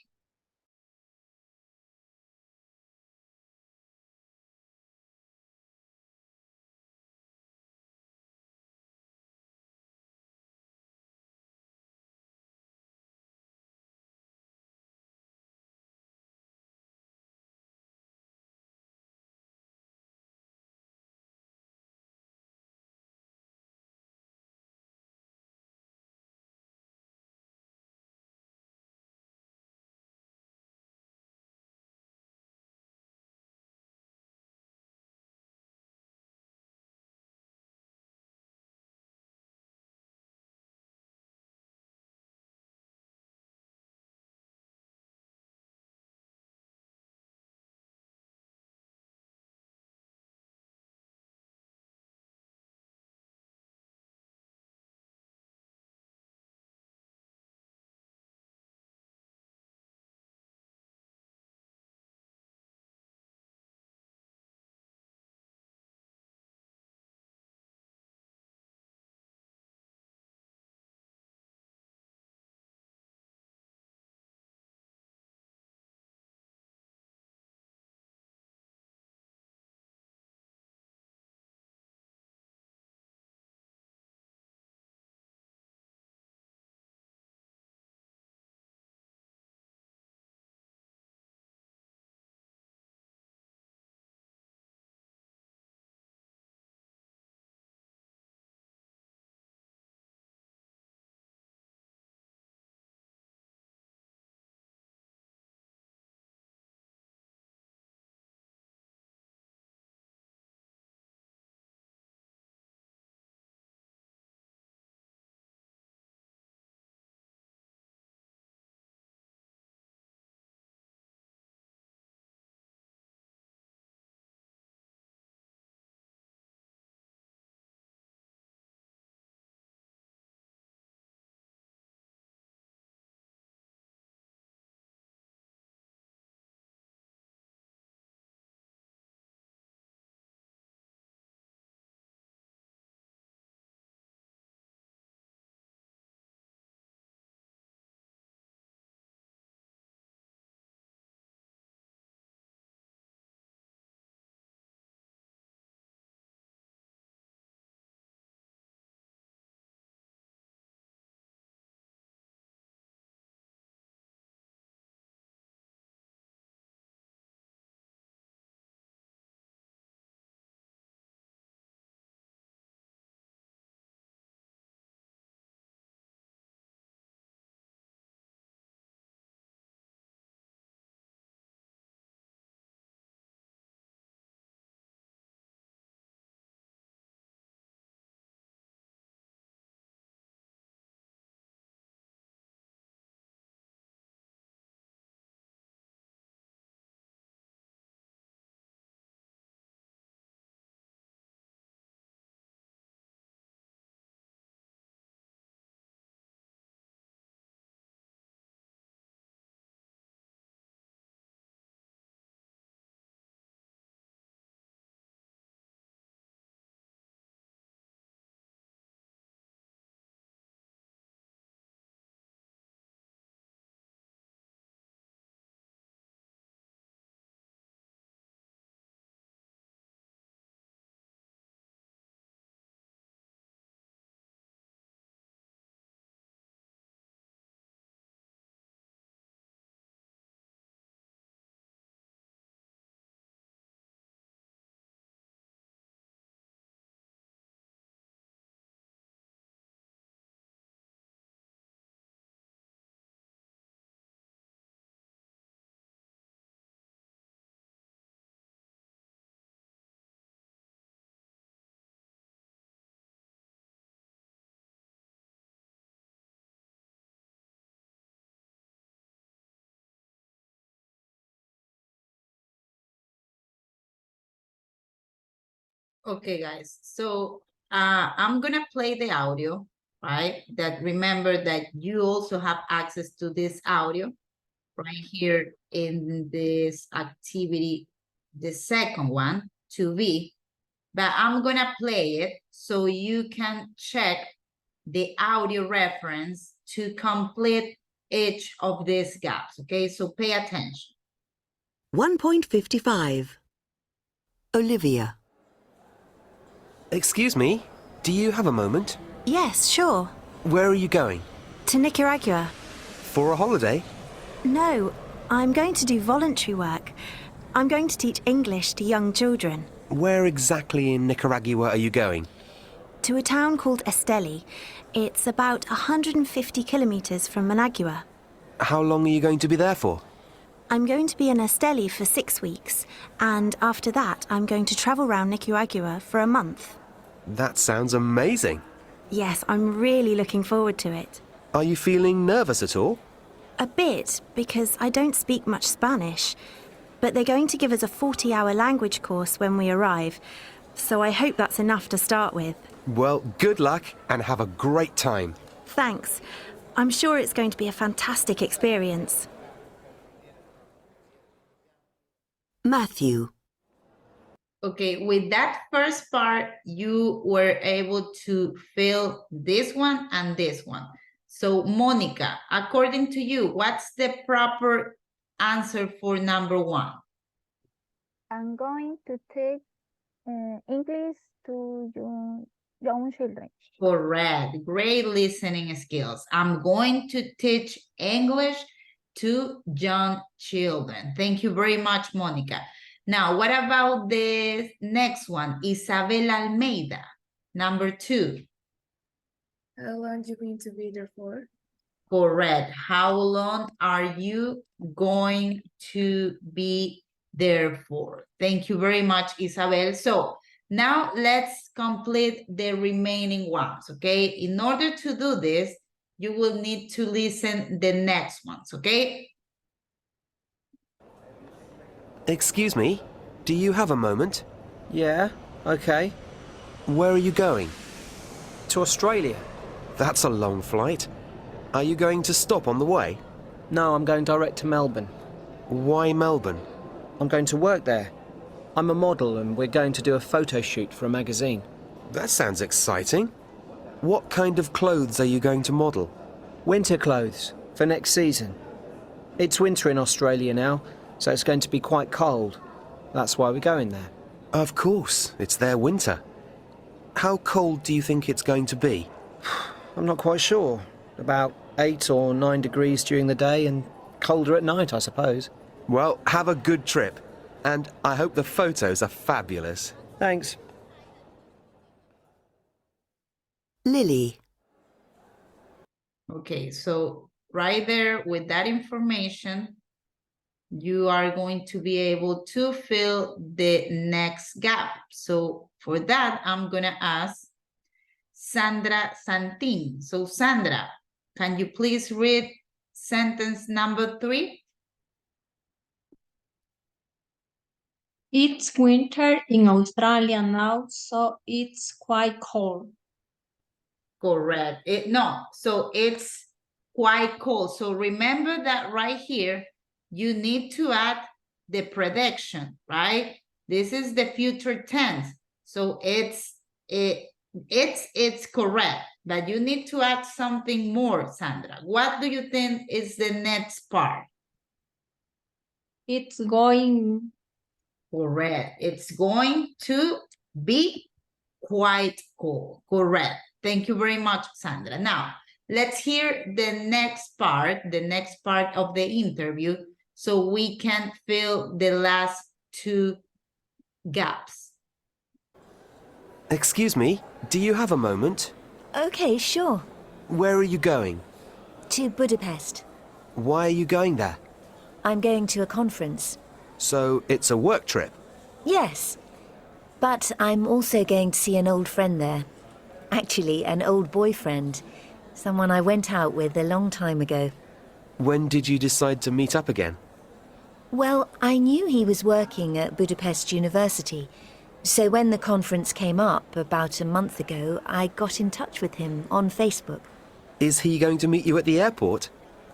Okay, guys, so I'm gonna play the audio, right? That remember that you also have access to this audio right here in this activity, the second one, 2B. But I'm gonna play it so you can check the audio reference to complete each of these gaps, okay? So pay attention. 1.55. Olivia. Excuse me, do you have a moment? Yes, sure. Where are you going? To Nicaragua. For a holiday? No, I'm going to do voluntary work. I'm going to teach English to young children. Where exactly in Nicaragua are you going? To a town called Esteli. It's about 150 kilometers from Managua. How long are you going to be there for? I'm going to be in Esteli for 6 weeks, and after that, I'm going to travel around Nicaragua for a month. That sounds amazing. Yes, I'm really looking forward to it. Are you feeling nervous at all? A bit, because I don't speak much Spanish. But they're going to give us a 40-hour language course when we arrive, so I hope that's enough to start with. Well, good luck and have a great time. Thanks. I'm sure it's going to be a fantastic experience. Matthew. Okay, with that first part, you were able to fill this one and this one. So, Monica, according to you, what's the proper answer for number 1? I'm going to take English to young children. Correct. Great listening skills. I'm going to teach English to young children. Thank you very much, Monica. Now, what about the next one? Isabel Almeida, number 2. How long are you going to be there for? Correct. How long are you going to be there for? Thank you very much, Isabel. So now let's complete the remaining ones, okay? In order to do this, you will need to listen the next ones, okay? Excuse me, do you have a moment? Yeah, okay. Where are you going? To Australia. That's a long flight. Are you going to stop on the way? No, I'm going direct to Melbourne. Why Melbourne? I'm going to work there. I'm a model and we're going to do a photo shoot for a magazine. That sounds exciting. What kind of clothes are you going to model? Winter clothes for next season. It's winter in Australia now, so it's going to be quite cold. That's why we're going there. Of course, it's their winter. How cold do you think it's going to be? I'm not quite sure. About 8 or 9 degrees during the day and colder at night, I suppose. Well, have a good trip. And I hope the photos are fabulous. Thanks. Lily. Okay, so right there with that information, you are going to be able to fill the next gap. So for that, I'm gonna ask Sandra Santin. So Sandra, can you please read sentence number 3? It's winter in Australia now, so it's quite cold. Correct. So it's quite cold. So remember that right here, you need to add the prediction, right? This is the future tense. So it's correct, but you need to add something more, Sandra. What do you think is the next part? It's going. Correct. It's going to be quite cold. Correct. Thank you very much, Sandra. Now, let's hear the next part of the interview, so we can fill the last 2 gaps. Excuse me, do you have a moment? Okay, sure. Where are you going? To Budapest. Why are you going there? I'm going to a conference. So it's a work trip? Yes, but I'm also going to see an old friend there. Actually, an old boyfriend. Someone I went out with a long time ago. When did you decide to meet up again? Well, I knew he was working at Budapest University, So when the conference came up about a month ago, I got in touch with him on Facebook. Is he going to meet you at the airport?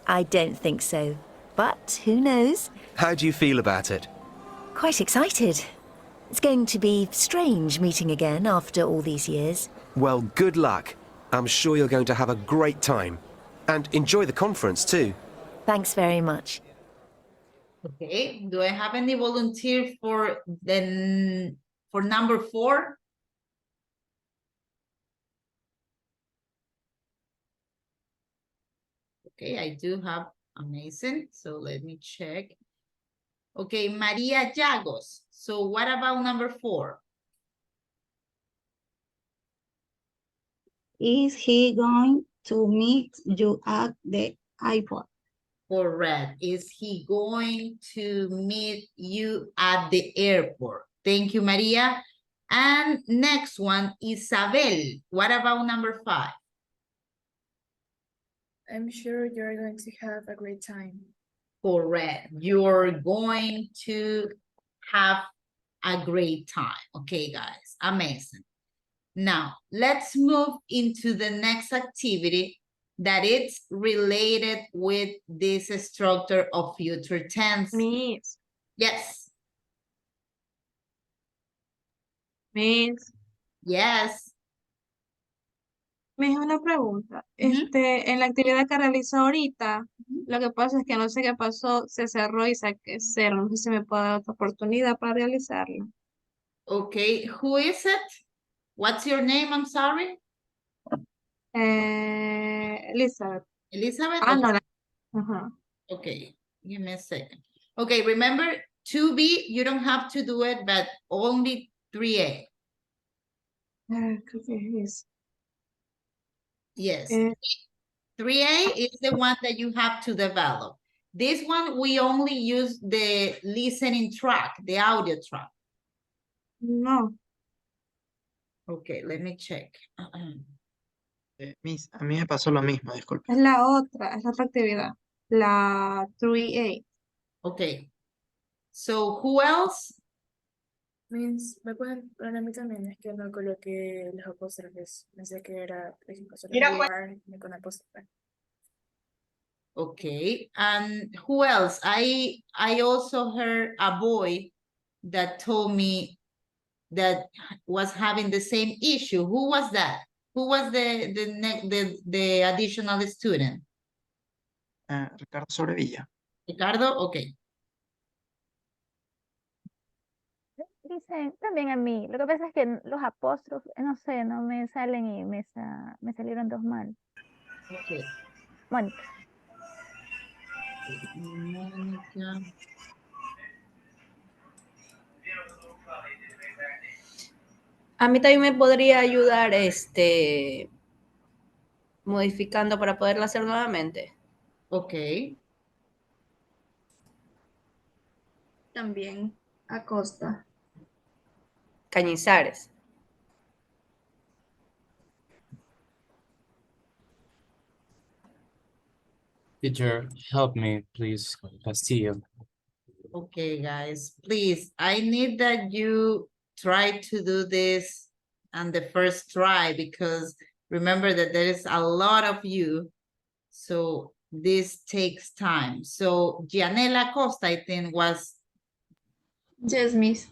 I don't think so, but who knows? How do you feel about it? Quite excited. It's going to be strange meeting again after all these years. Well, good luck. I'm sure you're going to have a great time. And enjoy the conference too. Thanks very much. Okay, do I have any volunteer for number 4? Okay, I do have. Amazing. So let me check. Okay, Maria Llagos. So what about number 4? Is he going to meet you at the airport? Correct. Is he going to meet you at the airport? Thank you, Maria. And next one, Isabel. What about number 5? I'm sure you're going to have a great time. Correct. You're going to have a great time. Okay, guys. Amazing. Now, let's move into the next activity that it's related with this structure of future tense. Miss. Yes. Miss. Yes. Me es una pregunta. En la actividad que realizó ahorita, lo que pasa es que no sé qué pasó, se cerró y saqué 0. No sé si me puede dar otra oportunidad para realizarla. Okay, who is it? What's your name? I'm sorry. Elizabeth. Elizabeth? Ah, Okay. no. Okay, give me a second. Okay, remember 2B, you don't have to do it, but only 3A. Creo que es. Yes. 3A is the one that you have to develop. This one, we only use the listening track, the audio track. No. Okay, let me check. Miss, a mí me pasó lo mismo, disculpe. Es la otra actividad. La 3A. Okay. So, who else? Miss, ¿me pueden poner a mí también? Es que no coloqué los apóstrofes. Pensé que era, por ejemplo, solo Mira, we are con apóstrofe. Okay, and who else? I also heard a boy that told me that was having the same issue. Who was that? Who was the additional student? Ricardo Sobrevilla. Ricardo, okay. Dice también a mí. Lo que pasa es que los apóstrofes, no sé, no me salen y me salieron 2 mal. Okay. Mónica. Mónica. A mí también me podría ayudar modificando para poderlo hacer nuevamente. Okay. También Acosta. Cañizares. Teacher, help me, please. Castillo. Okay, guys, please, I need that you try to do this on the first try because remember that there is a lot of you. So this takes time. So Gianella Costa, I think, was. Yes, Miss.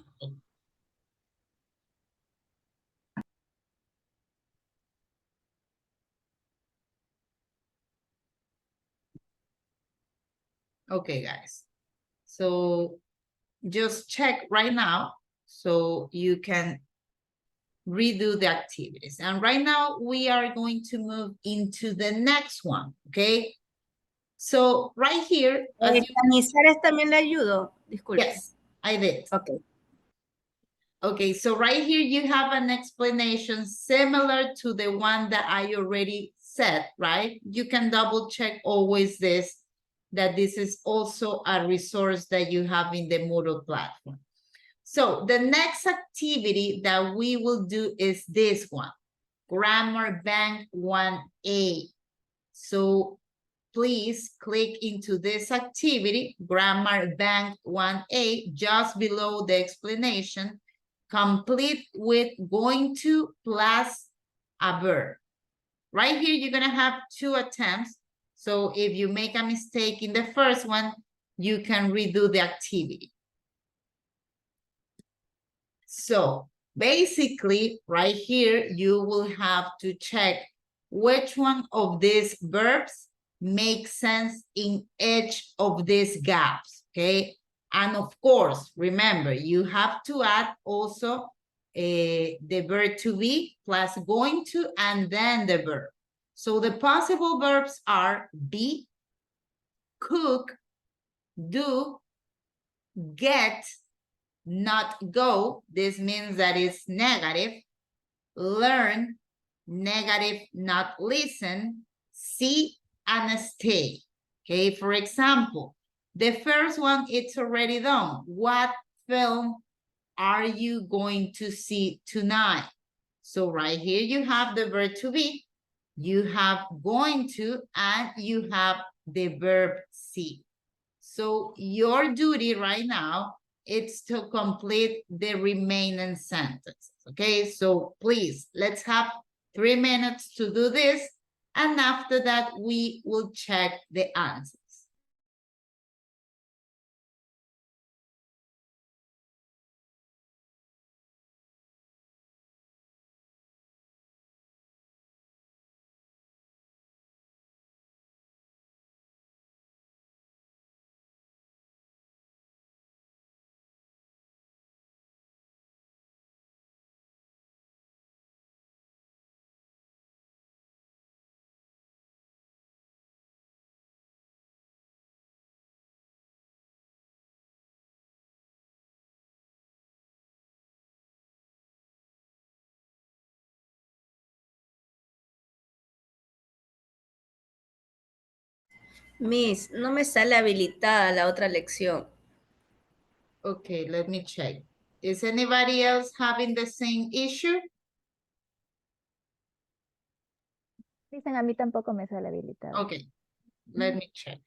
Okay, guys. So just check right now so you can redo the activities. And right now we are going to move into the next one, okay? So right here. Cañizares también le ayudo. Disculpe. Yes, I did. Okay. Okay, so right here you have an explanation similar to the one that I already said, right? You can double check always this, that this is also a resource that you have in the Moodle platform. So the next activity that we will do is this one, Grammar Bank 1A. So please click into this activity, Grammar Bank 1A, just below the explanation. complete with going to plus a verb. Right here, you're gonna have 2 attempts. So if you make a mistake in the first one, you can redo the activity. So basically, right here, you will have to check which one of these verbs makes sense in each of these gaps, okay? And of course, remember, you have to add also the verb to be plus going to and then the verb. So the possible verbs are be, cook, do, get, not go. This means that it's negative. Learn, negative, not listen. See and stay. Okay, for example, the first one, it's already done. What film are you going to see tonight? So right here you have the verb to be, you have going to, and you have the verb see. So your duty right now is to complete the remaining sentences. Okay, so please, let's have 3 minutes to do this. And after that, we will check the answers. Miss, no me sale habilitada la otra lección. Okay, let me check. Is anybody else having the same issue? Dicen, a mí tampoco me sale habilitado. Okay, let me check.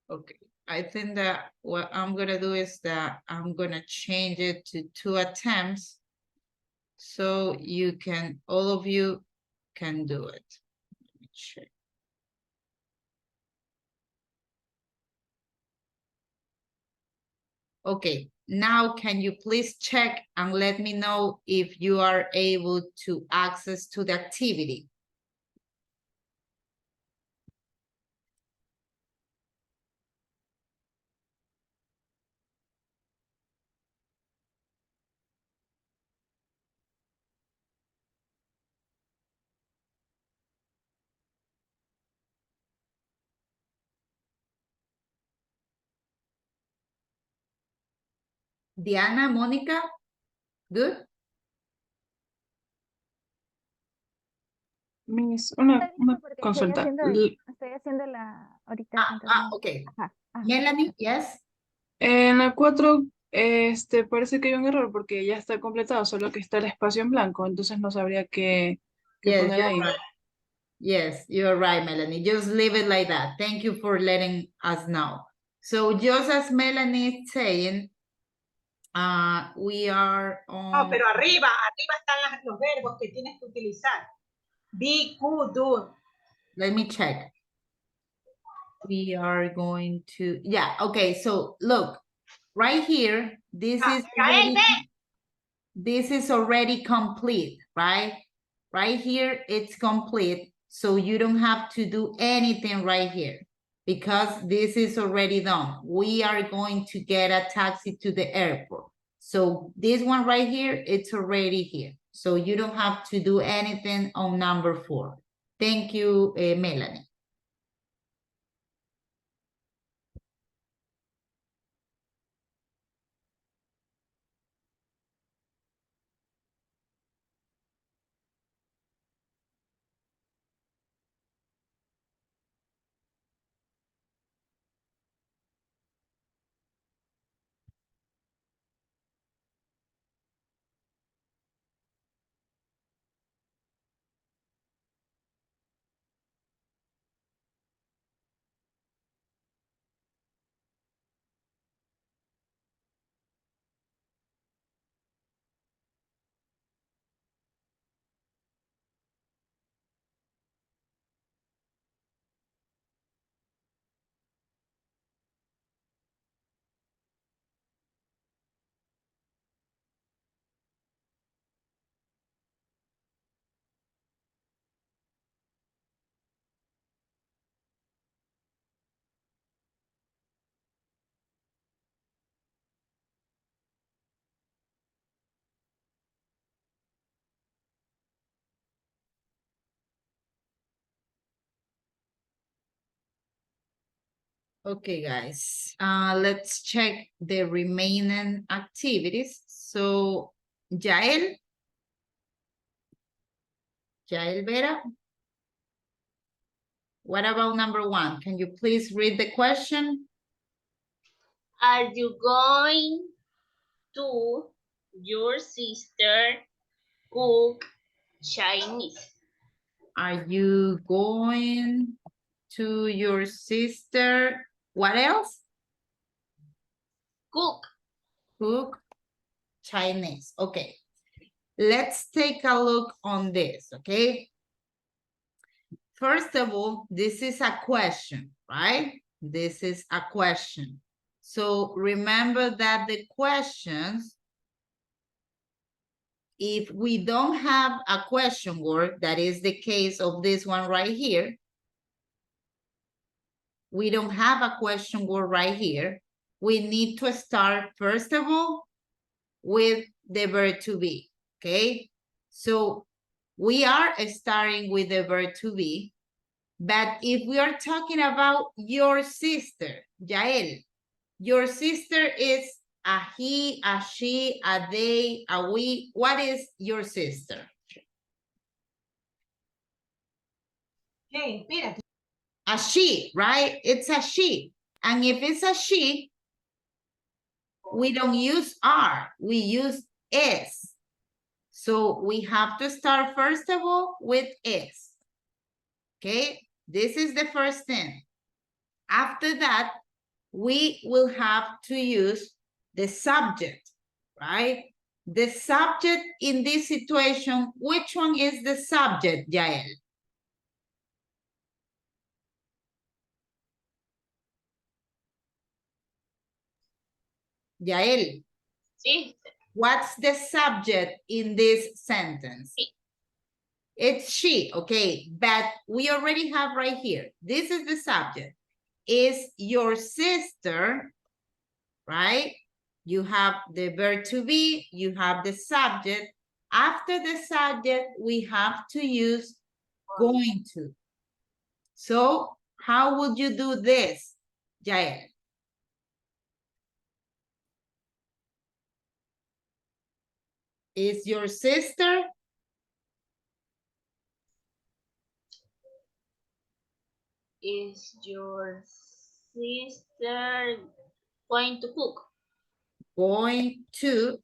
Okay, I think that what I'm gonna do is that I'm gonna change it to 2 attempts. So you can, all of you can do it. Let me check. Okay, now can you please check and let me know if you are able to access to the activity? Diana, Mónica, good? Miss, una Porque consulta. estoy haciendo la ahorita. Okay. Ajá, ajá. Melanie, yes? En la 4, parece que hay un error porque ya está completado, solo que está el espacio en blanco, entonces no sabría qué Yes, poner you're ahí. right. Yes, you're right, Melanie. Just leave it like that. Thank you for letting us know. So just as Melanie is saying, we are on... No, pero arriba están los verbos que tienes que utilizar. Be, could, do. Let me check. We are going to, yeah, okay, so look, right here, this is already complete, right? Right here, it's complete, so you don't have to do anything right here because this is already done. We are going to get a taxi to the airport. So this one right here, it's already here. So you don't have to do anything on number 4. Thank you, Melanie. Okay, guys, let's check the remaining activities. So, Jael Vera, what about number 1? Can you please read the question? Are you going to your sister cook Chinese? Are you going to your sister? What else? Cook Chinese. Okay. Let's take a look on this, okay? First of all, this is a question, right? This is a question. So remember that the questions, if we don't have a question word, that is the case of this one right here, we don't have a question word right here, we need to start, first of all, with the verb to be, okay? So we are starting with the verb to be, but if we are talking about your sister, Yael, your sister is a he, a she, a they, a we. What is your sister? Hey, espérate. A she, right? It's a she. And if it's a she, we don't use are, we use is. So we have to start first of all with is. Okay, this is the first thing. After that, we will have to use the subject, right? The subject in this situation, which one is the subject, Yael? Yael, Sí. what's the subject in this sentence? Sí. It's she, okay, but we already have right here. This is the subject. Is your sister, right? You have the verb to be, you have the subject. After the subject, we have to use going to. So how would you do this, Jael? Is your sister? Is your sister going to cook? Going to,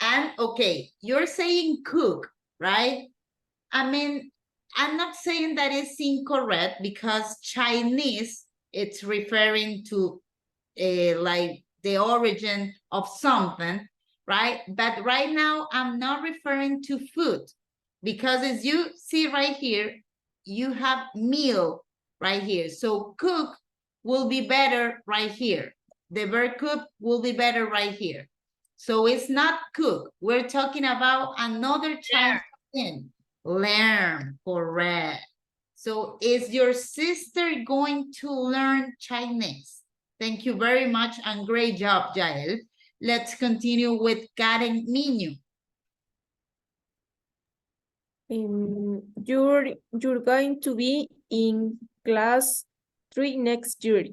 and okay, you're saying cook, right? I mean, I'm not saying that it's incorrect because Chinese, it's referring to like the origin of something, right? But right now, I'm not referring to food because as you see right here, you have meal right here. So cook will be better right here. The verb cook will be better right here. So it's not cook. We're talking about another Chinese thing. Learn, correct. So is your sister going to learn Chinese? Thank you very much and great job, Jael. Let's continue with Karen Niño. You're going to be in class 3 next year.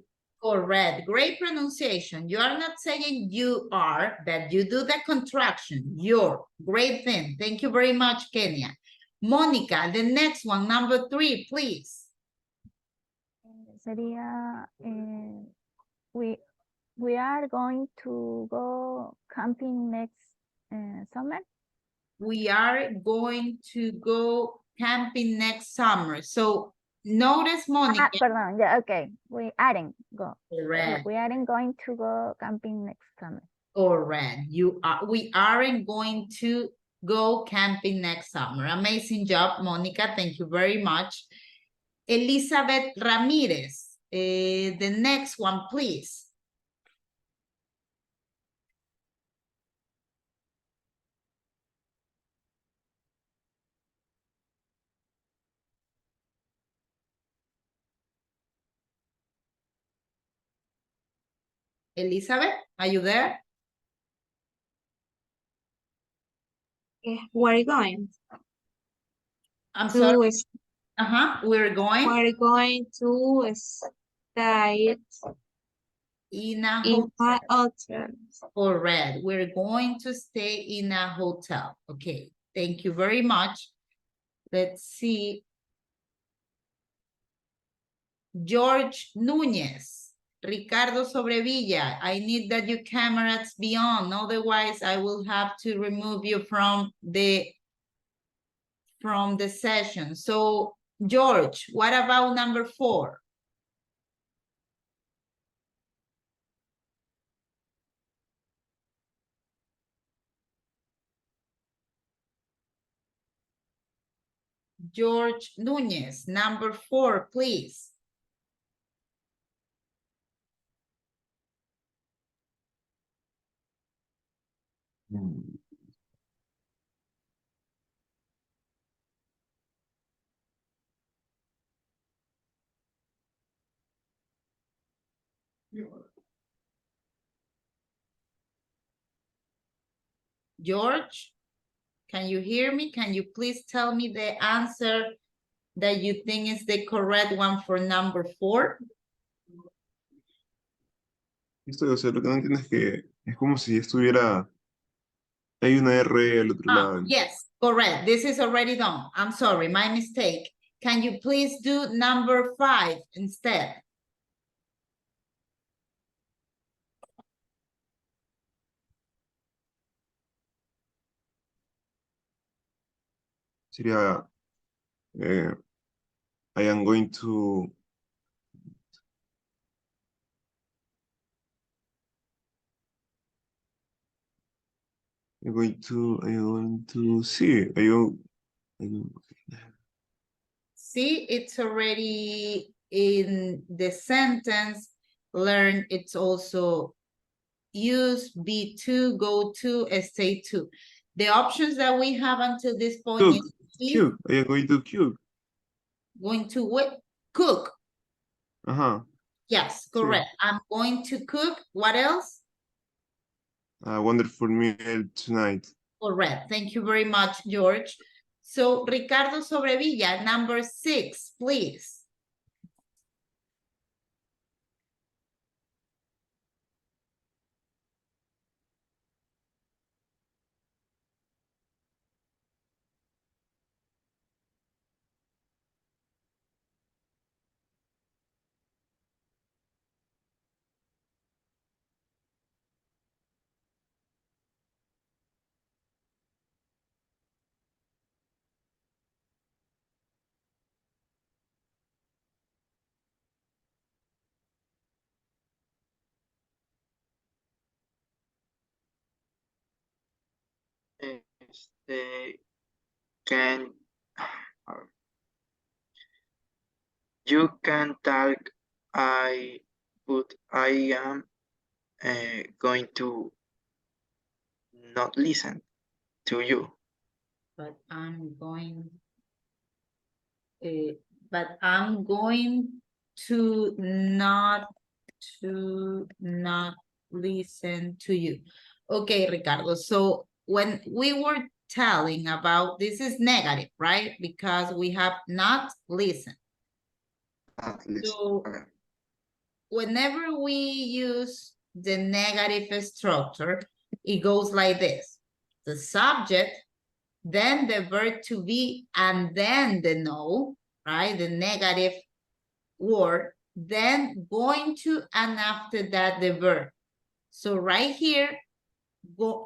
Correct. Great pronunciation. You are not saying you are, but you do the contraction. Your. Great thing. Thank you very much, Kenya. Monica, the next one, number 3, please. Sería, we are going to go camping next summer. We are going to go camping next summer. So notice, Monica. Pardon, yeah, okay. We aren't go. Correct. We aren't going to go camping next summer. Correct. We aren't going to go camping next summer. Amazing job, Monica. Thank you very much. Elizabeth Ramirez. The next one, please. Elizabeth, are you there? Where are you going? I'm sorry. We're going. We're going to stay In a In a hotel. hotel. Correct. We're going to stay in a hotel. Okay. Thank you very much. Let's see. George Núñez. Ricardo Sobrevilla. I need that your cameras be on. Otherwise, I will have to remove you from the session. So, George, what about number 4? George Núñez, number 4, please. George, can you hear me? Can you please tell me the answer that you think is the correct one for number 4? Esto, o sea, lo que no entiendo es que es como si estuviera, hay una R al otro lado. Yes, correct. This is already done. I'm sorry, my mistake. Can you please do number 5 instead? Sería, I am going to, See, it's already in the sentence. Learn, it's also use, be to, go to, stay to. The options that we have until this point cook, is cook, I am going to cook. Going to what? Cook. Yes, correct. I'm going to cook. What else? A wonderful meal tonight. Correct. Thank you very much, George. So, Ricardo Sobrevilla, number 6, please. Can you can talk, but I am going to not listen to you. But I'm going to not listen to you. Okay, Ricardo. So when we were telling about this is negative, right? Because we have not listened. So whenever we use the negative structure, it goes like this. The subject, then the verb to be, and then the no, right? The negative word, then going to, and after that the verb. So right here,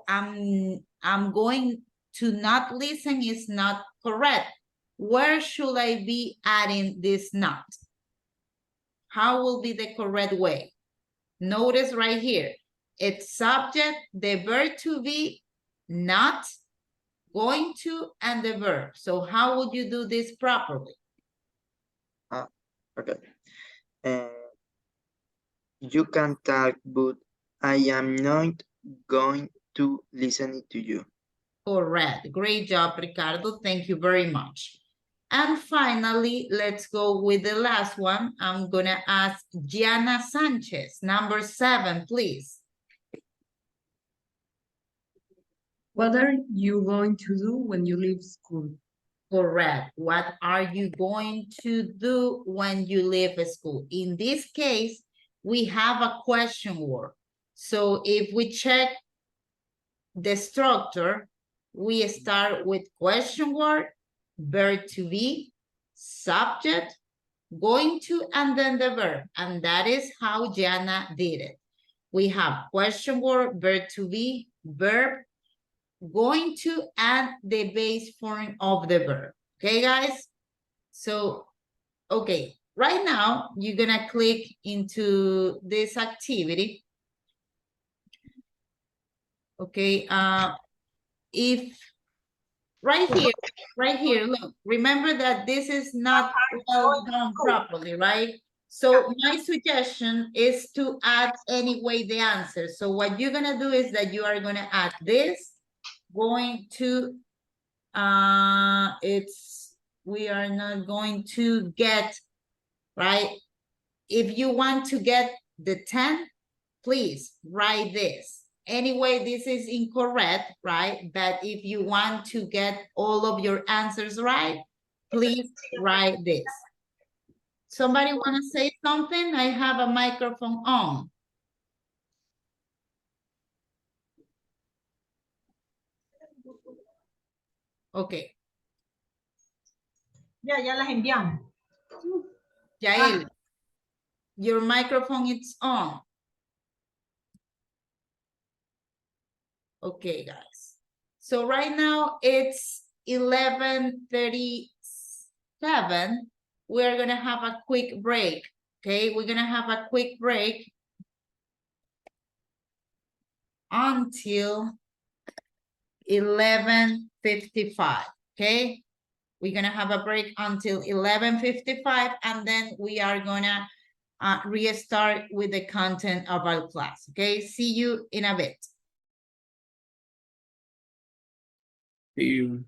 I'm going to not listen is not correct. Where should I be adding this not? How will be the correct way? Notice right here, it's subject, the verb to be, not, going to, and the verb. So how would you do this properly? Okay. You can talk, but I am not going to listen to you. Correct. Great job, Ricardo. Thank you very much. And finally, let's go with the last one. I'm going to ask Gianna Sanchez, number 7, please. What are you going to do when you leave school? Correct. What are you going to do when you leave school? In this case, we have a question word. So if we check the structure, we start with question word, verb to be, subject, going to, and then the verb. And that is how Jana did it. We have question word, verb to be, verb, going to, and the base form of the verb. Okay, guys? So, okay, right now, you're gonna click into this activity. Okay, if right here, look, remember that this is not well done properly, right? So my suggestion is to add anyway the answer. So what you're gonna do is that you are gonna add this, going to, we are not going to get, right? If you want to get the 10, please write this. Anyway, this is incorrect, right? But if you want to get all of your answers right, please write this. Somebody want to say something? I have a microphone on. Okay. Ya las enviamos. Yael, your microphone is on. Okay, guys. So right now it's 11:37. We're gonna have a quick break. Okay, we're gonna have a quick break until 11:55. Okay, we're gonna have a break until 11:55, and then we are gonna restart with the content of our class. Okay, see you in a bit. See you.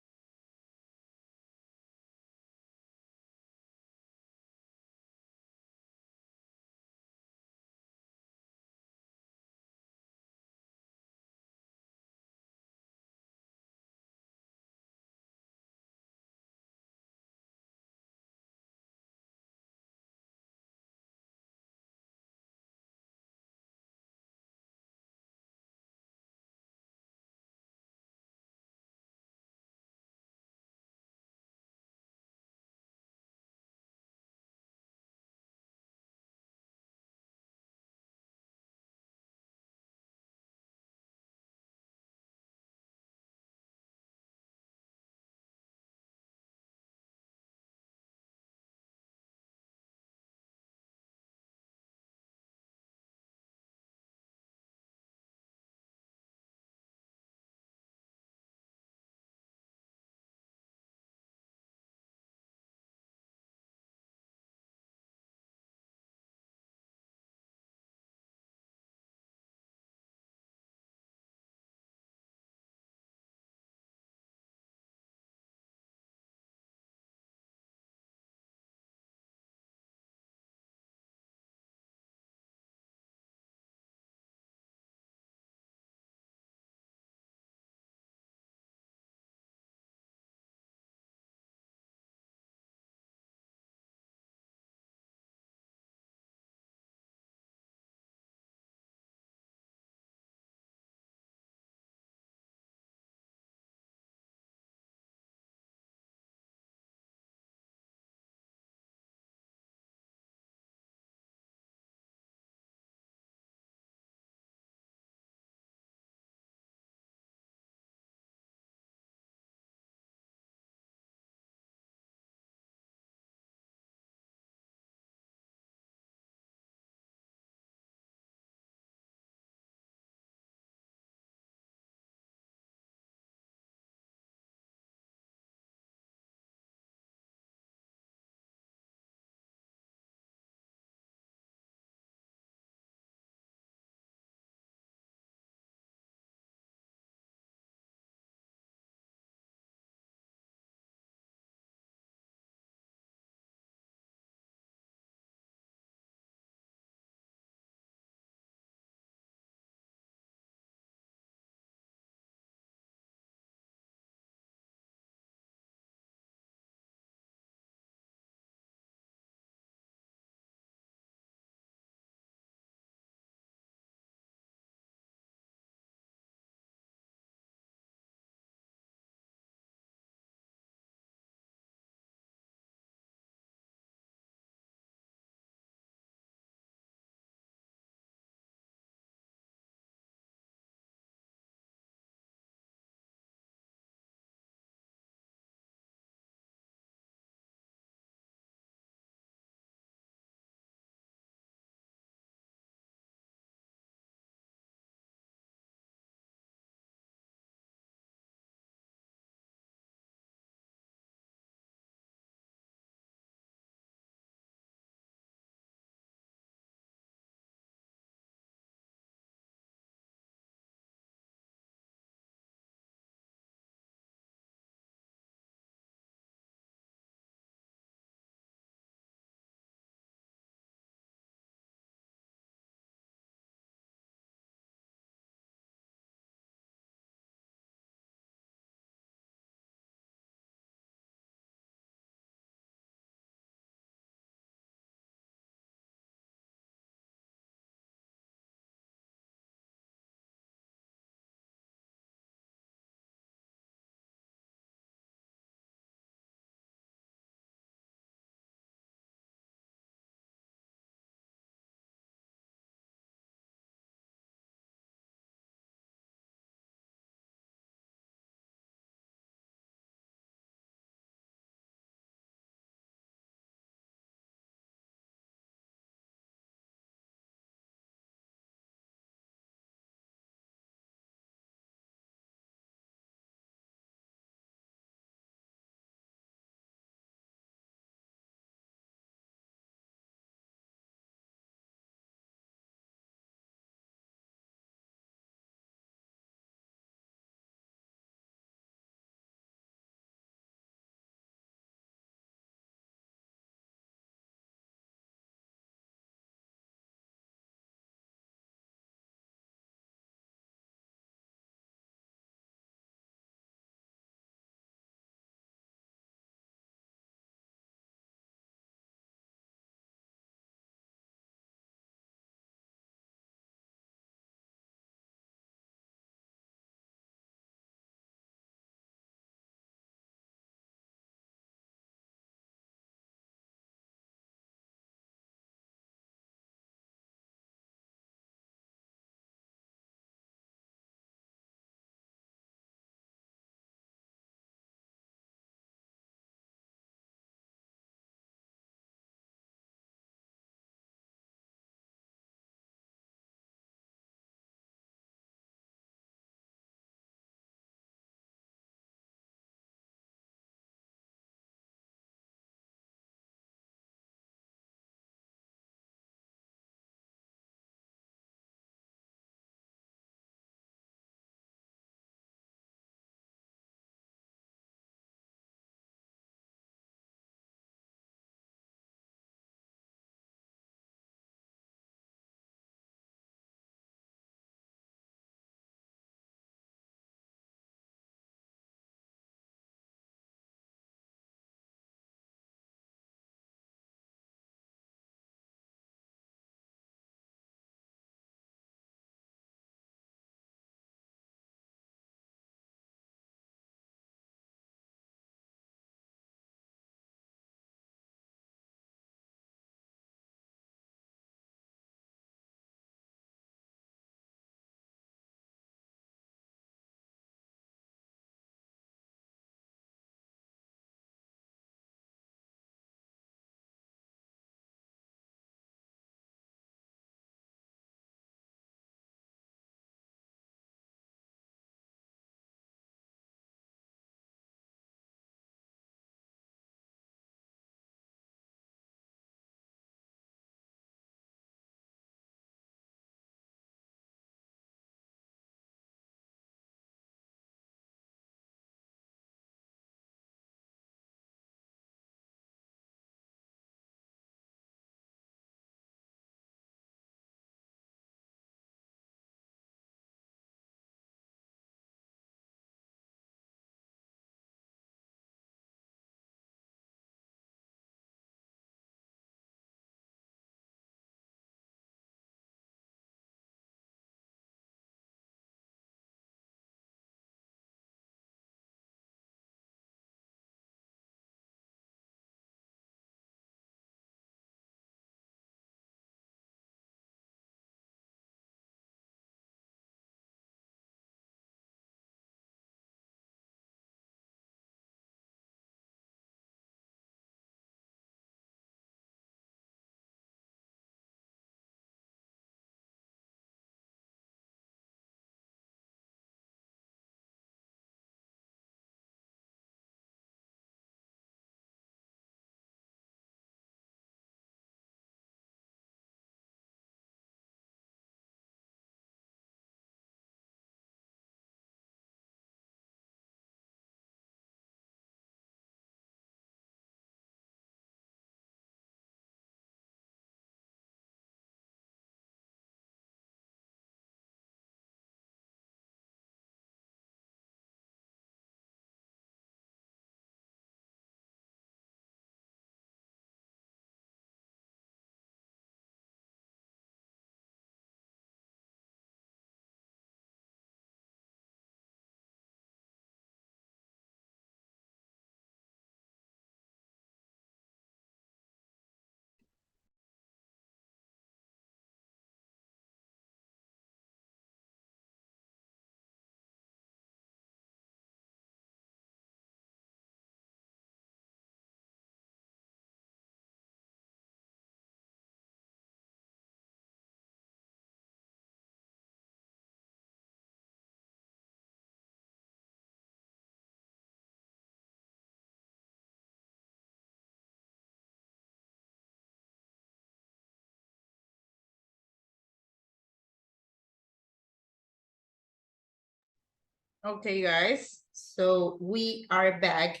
Okay, guys, so we are back.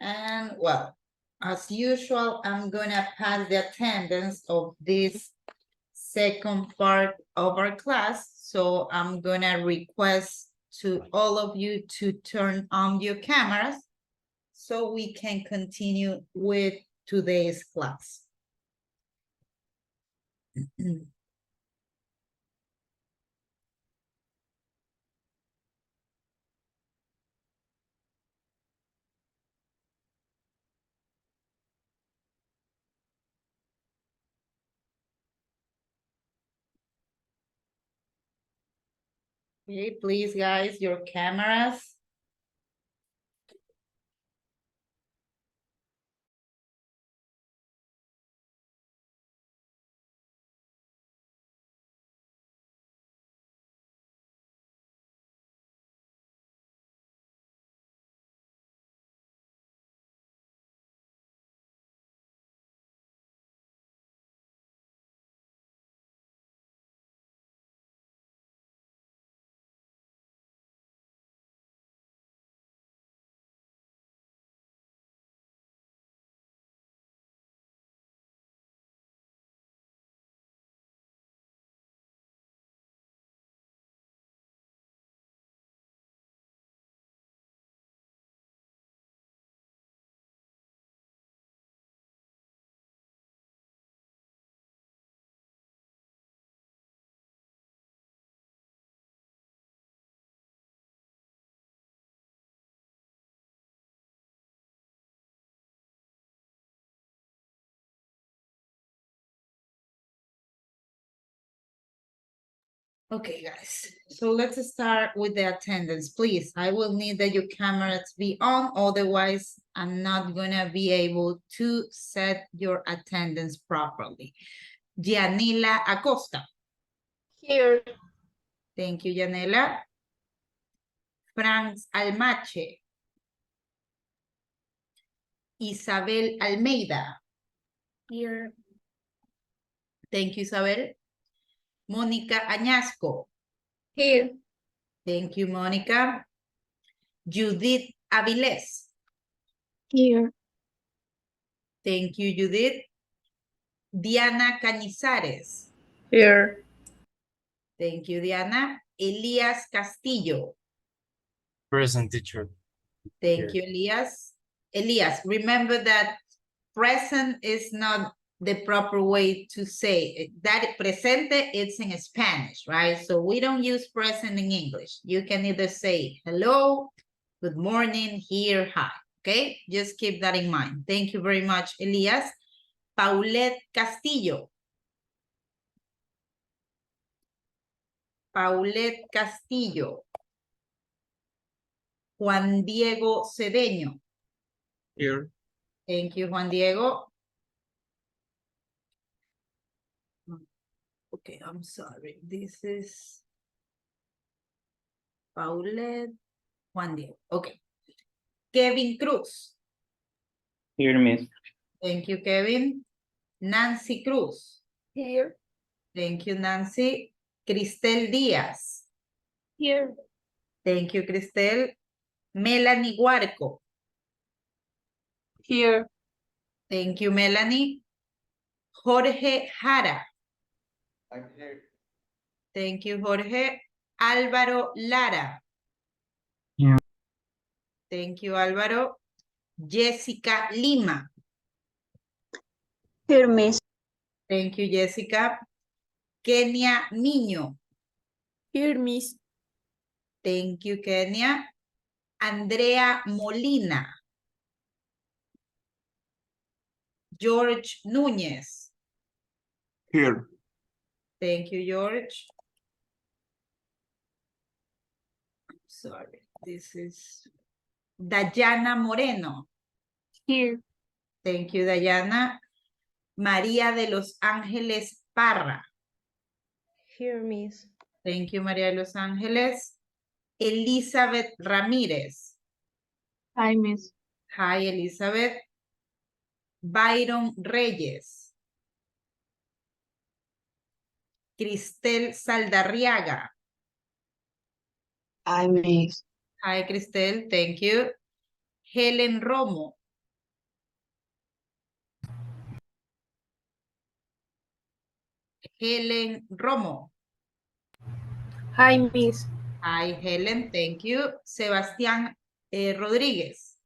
And well, as usual, I'm gonna pass the attendance of this second part of our class. So I'm gonna request to all of you to turn on your cameras so we can continue with today's class. Okay, please, guys, your cameras. Okay, guys, so let's start with the attendance, please. I will need that your cameras be on, otherwise I'm not gonna be able to set your attendance properly. Yanela Acosta. Here. Thank you, Yanela. Franz Almache. Isabel Almeida. Here. Thank you, Isabel. Mónica Añasco. Here. Thank you, Mónica. Judith Avilés. Here. Thank you, Judith. Diana Cañizares. Here. Thank you, Diana. Elias Castillo. Present, teacher. Thank Here. you, Elias. Elias, remember that present is not the proper way to say it. That presente, it's in Spanish, right? So we don't use present in English. You can either say hello, good morning, here, hi, okay? Just keep that in mind. Thank you very much, Elias. Paulette Castillo. Paulette Castillo. Juan Diego Cedeño. Here. Thank you, Juan Diego. Okay, I'm sorry. This is Paulette, Juan Diego. Okay. Kevin Cruz. Here, miss. Thank you, Kevin. Nancy Cruz. Here. Thank you, Nancy. Cristel Díaz. Here. Thank you, Cristel. Melanie Huarco. Here. Thank you, Melanie. Jorge Jara. I'm here. Thank you, Jorge. Álvaro Lara. Here. Thank you, Álvaro. Jessica Lima. Here, miss. Thank you, Jessica. Kenia Niño. Here, miss. Thank you, Kenia. Andrea Molina. George Núñez. Here. Thank you, George. Sorry, this is Dayana Moreno. Here. Thank you, Dayana. María de los Ángeles Parra. Here, miss. Thank you, María de los Ángeles. Elizabeth Ramírez. Hi, miss. Hi, Elizabeth. Byron Reyes. Cristel Saldarriaga. Hi, miss. Hi, Cristel. Thank you. Helen Romo. Helen Romo. Hi, Miss. Hi, Helen. Thank you. Sebastián Rodríguez.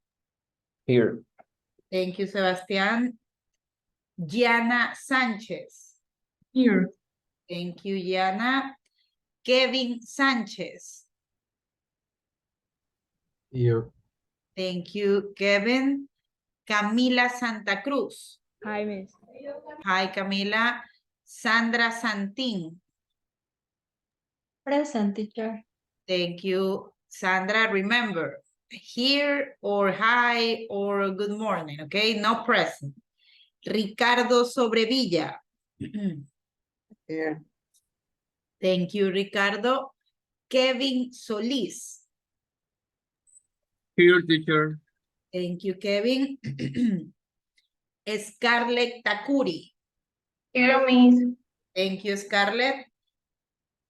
Here. Thank you, Sebastián. Yana Sánchez. Here. Thank you, Yana. Kevin Sánchez. Here. Thank you, Kevin. Camila Santa Cruz. Hi, Miss. Hi, Camila. Sandra Santín. Present, teacher. Thank you, Sandra. Remember, here or hi or good morning, okay? No present. Ricardo Sobrevilla. Here. Thank you, Ricardo. Kevin Solís. Here, teacher. Thank you, Kevin. Scarlett Takuri. Here, Miss. Thank you, Scarlett.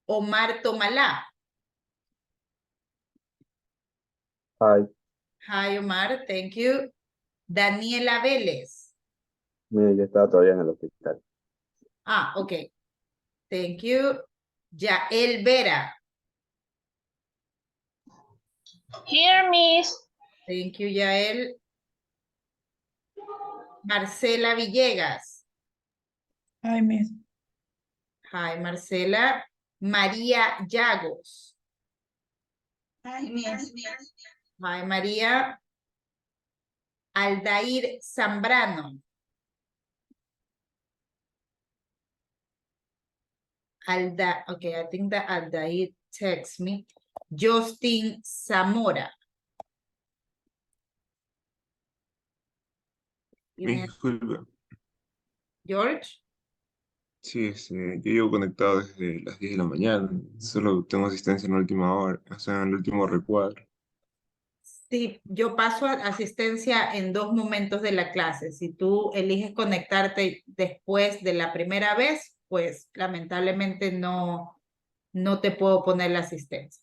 Omar Tomalá. Hi, Hi, Omar. Thank you. Daniela Vélez. mire, yo estaba todavía en el hospital. Ah, ok. Thank you. Yael Vera. Here, Miss. Thank you, Yael. Marcela Villegas. Hi, Miss. Hi, Marcela. María Llagos. Hi, Miss. Hi, María. Aldair Zambrano. Okay, I think that Aldair texts me. Justin Zamora. Disculpe. George. Sí, yo llevo conectado desde las 10 de la mañana. Solo tengo asistencia en la última hora, o sea, en el último recuadro. Sí, yo paso asistencia en 2 momentos de la clase. Si tú eliges conectarte después de la primera vez, pues lamentablemente no te puedo poner la asistencia.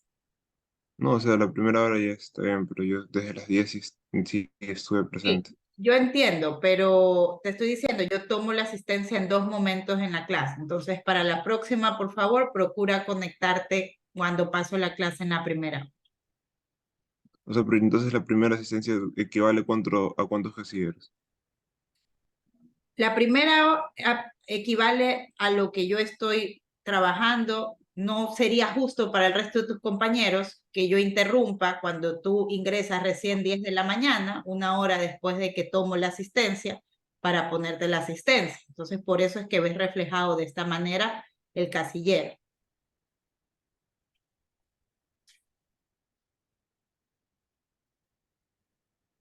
No, o sea, la primera hora ya está bien, pero yo desde las 10 sí estuve presente. Yo entiendo, pero te estoy diciendo, yo tomo la asistencia en 2 momentos en la clase. Entonces, para la próxima, por favor, procura conectarte cuando paso la clase en la primera. O sea, pero entonces la primera asistencia equivale a cuántos casilleros. La primera equivale a lo que yo estoy trabajando. No sería justo para el resto de tus compañeros que yo interrumpa cuando tú ingresas recién 10 de la mañana, 1 hora después de que tomo la asistencia, para ponerte la asistencia. Entonces, por eso es que ves reflejado de esta manera el casillero.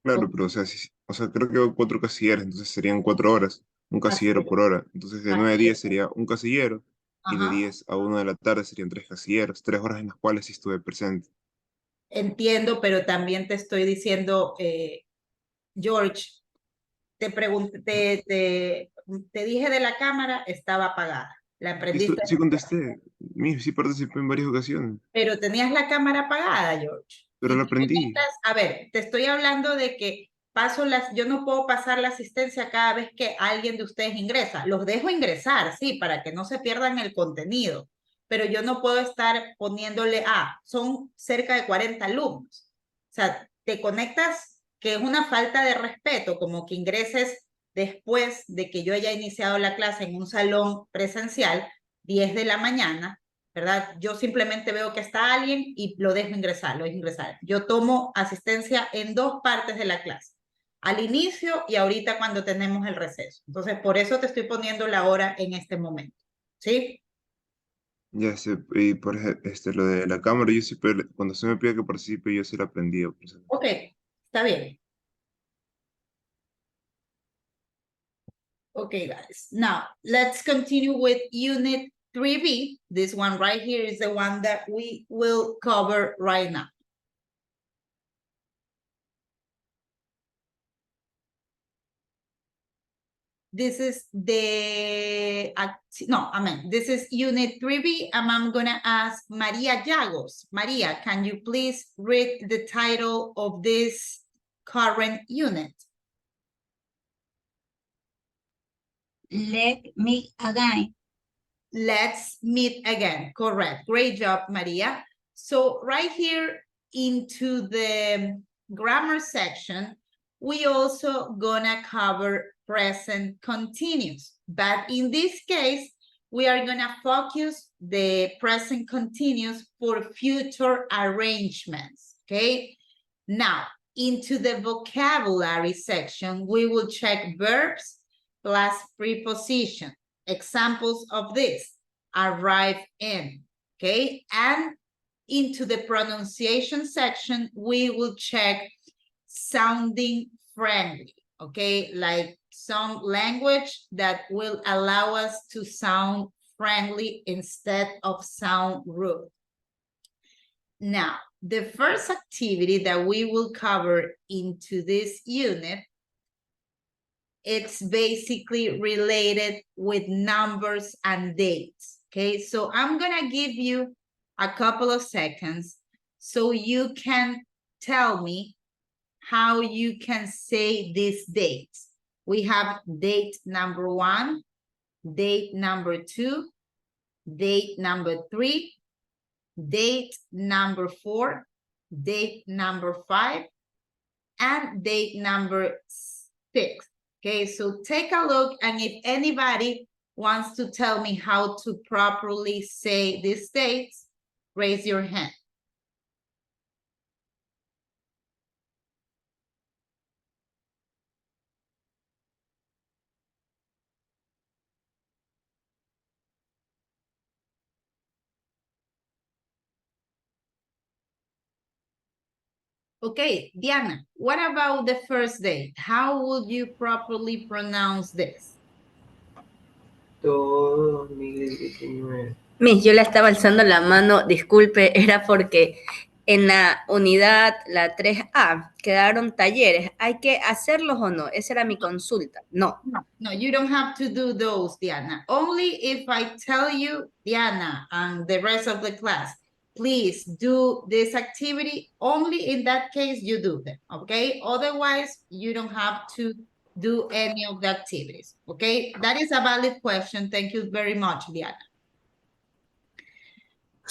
Claro, pero o sea, creo que hay 4 casilleros, entonces serían 4 horas, un casillero por hora. Entonces de 9 a 10 sería un casillero, y de 10 a 1 de la tarde serían 3 casilleros, 3 horas en las cuales sí estuve presente. Entiendo, pero también te estoy diciendo, George, te dije de la cámara, estaba apagada. La prendiste. Sí contesté, sí participé en varias ocasiones, Pero tenías la cámara apagada, George. pero la prendí. A ver, te estoy hablando de que yo no puedo pasar la asistencia cada vez que alguien de ustedes ingresa. Los dejo ingresar, sí, para que no se pierdan el contenido. Pero yo no puedo estar poniéndole, son cerca de 40 alumnos. O sea, te conectas, que es una falta de respeto, como que ingreses después de que yo haya iniciado la clase en un salón presencial, 10 de la mañana, ¿verdad? Yo simplemente veo que está alguien y lo dejo ingresar, Yo tomo asistencia en 2 partes de la clase, al inicio y ahorita cuando tenemos el receso. Entonces, por eso te estoy poniendo la hora en este momento, ¿sí? Ya sé, y por lo de la cámara, yo sí, cuando se me pide que participe, yo sí la aprendí. Ok, está bien. Okay, guys. Now, let's continue with Unit 3B. This one right here is the one that we will cover right now. this is this is unit 3B, and I'm gonna ask Maria Llagos. Maria, can you please read the title of this current unit? Let me again. Let's meet again. Correct. Great job, Maria. So right here into the grammar section, we also gonna cover present continuous. But in this case, we are gonna focus the present continuous for future arrangements, okay? Now, into the vocabulary section, we will check verbs plus preposition. Examples of this: arrive in, okay? And into the pronunciation section, we will check sounding friendly, okay? Like some language that will allow us to sound friendly instead of sound rude. Now, the first activity that we will cover into this unit, it's basically related with numbers and dates, okay? So I'm gonna give you a couple of seconds so you can tell me how you can say these dates. We have date number 1, date number 2, date number 3, date number 4, date number 5, and date number 6. Okay, so take a look, and if anybody wants to tell me how to properly say these dates, raise your hand. Okay, Diana, what about the first date? How would you properly pronounce this? Todo 2019. Miss, yo le estaba alzando la mano, disculpe, era porque en la unidad, la 3A, quedaron talleres. ¿Hay que hacerlos o no? Esa era mi consulta. No. No, you don't have to do those, Diana. Only if I tell you, Diana, and the rest of the class, please do this activity, only in that case you do them, okay? Otherwise, you don't have to do any of the activities, okay? That is a valid question. Thank you very much, Diana.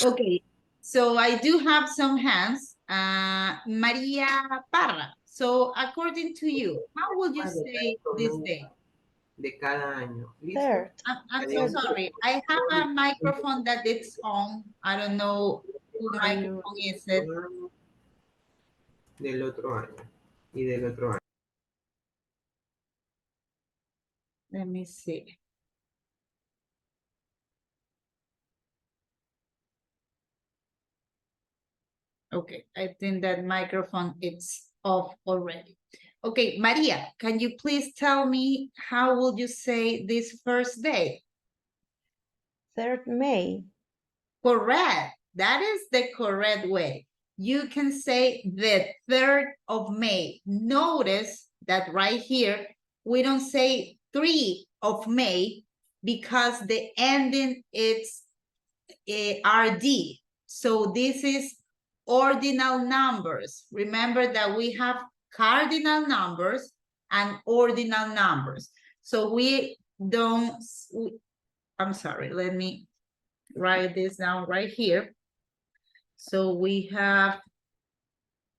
Okay, so I do have some hands. Maria Parra. So according to you, how would you say this day? De cada año. Third. I'm so sorry. I have a microphone that it's on. I don't know who microphone is it. Del otro año. Y del otro año. Let me see. Okay, I think that microphone is off already. Okay, Maria, can you please tell me how would you say this first day? 3rd May. Correct. That is the correct way. You can say the 3rd of May. Notice that right here, we don't say 3 of May because the ending is RD. So this is ordinal numbers. Remember that we have cardinal numbers and ordinal numbers. So we don't, I'm sorry, let me write this down right here. So we have,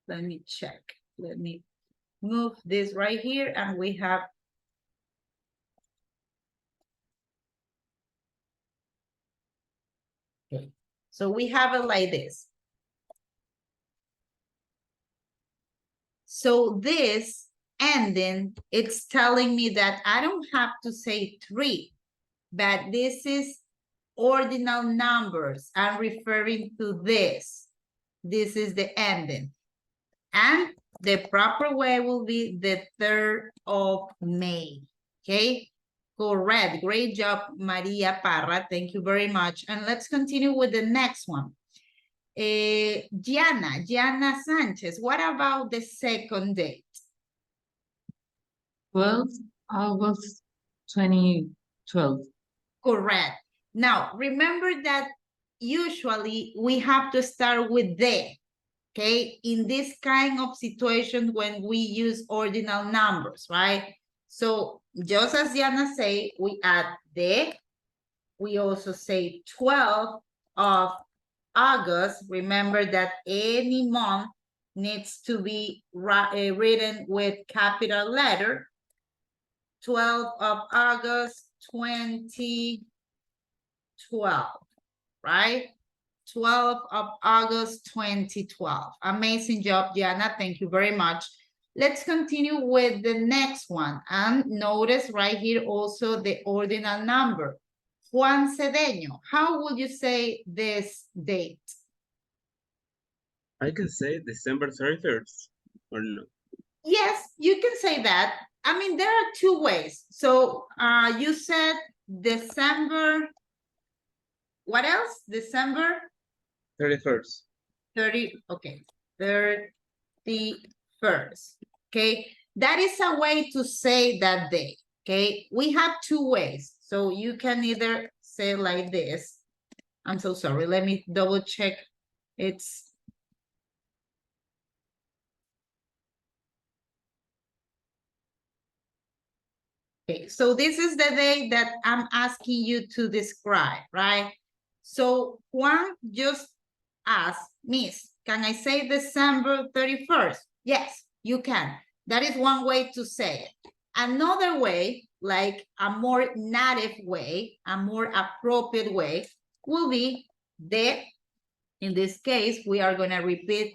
let me check. Let me move this right here, and we have okay. So we have it like this. So this ending, it's telling me that I don't have to say 3, but this is ordinal numbers. I'm referring to this. This is the ending. And the proper way will be the 3rd of May. Okay, correct. Great job, Maria Parra. Thank you very much. And let's continue with the next one. Gianna Sanchez, what about the second date? 12 August 2012. Correct. Now, remember that usually we have to start with the, okay? In this kind of situation when we use ordinal numbers, right? So just as Diana say, we add the, we also say 12 of August. Remember that any month needs to be written with capital letter. 12 of August, 2012, right? 12 of August, 2012. Amazing job, Diana. Thank you very much. Let's continue with the next one. And notice right here also the ordinal number. Juan Cedeño, how would you say this date? I can say December 31st, or no? Yes, you can say that. I mean, there are two ways. So you said December, what else? December? 31st. 30, okay, 31st, okay? That is a way to say that day, okay? We have two ways. So you can either say like this. I'm so sorry, let me double check. It's okay, so this is the day that I'm asking you to describe, right? So Juan just asked, Miss, can I say December 31st? Yes, you can. That is one way to say it. Another way, like a more native way, a more appropriate way, will be the, in this case, we are going to repeat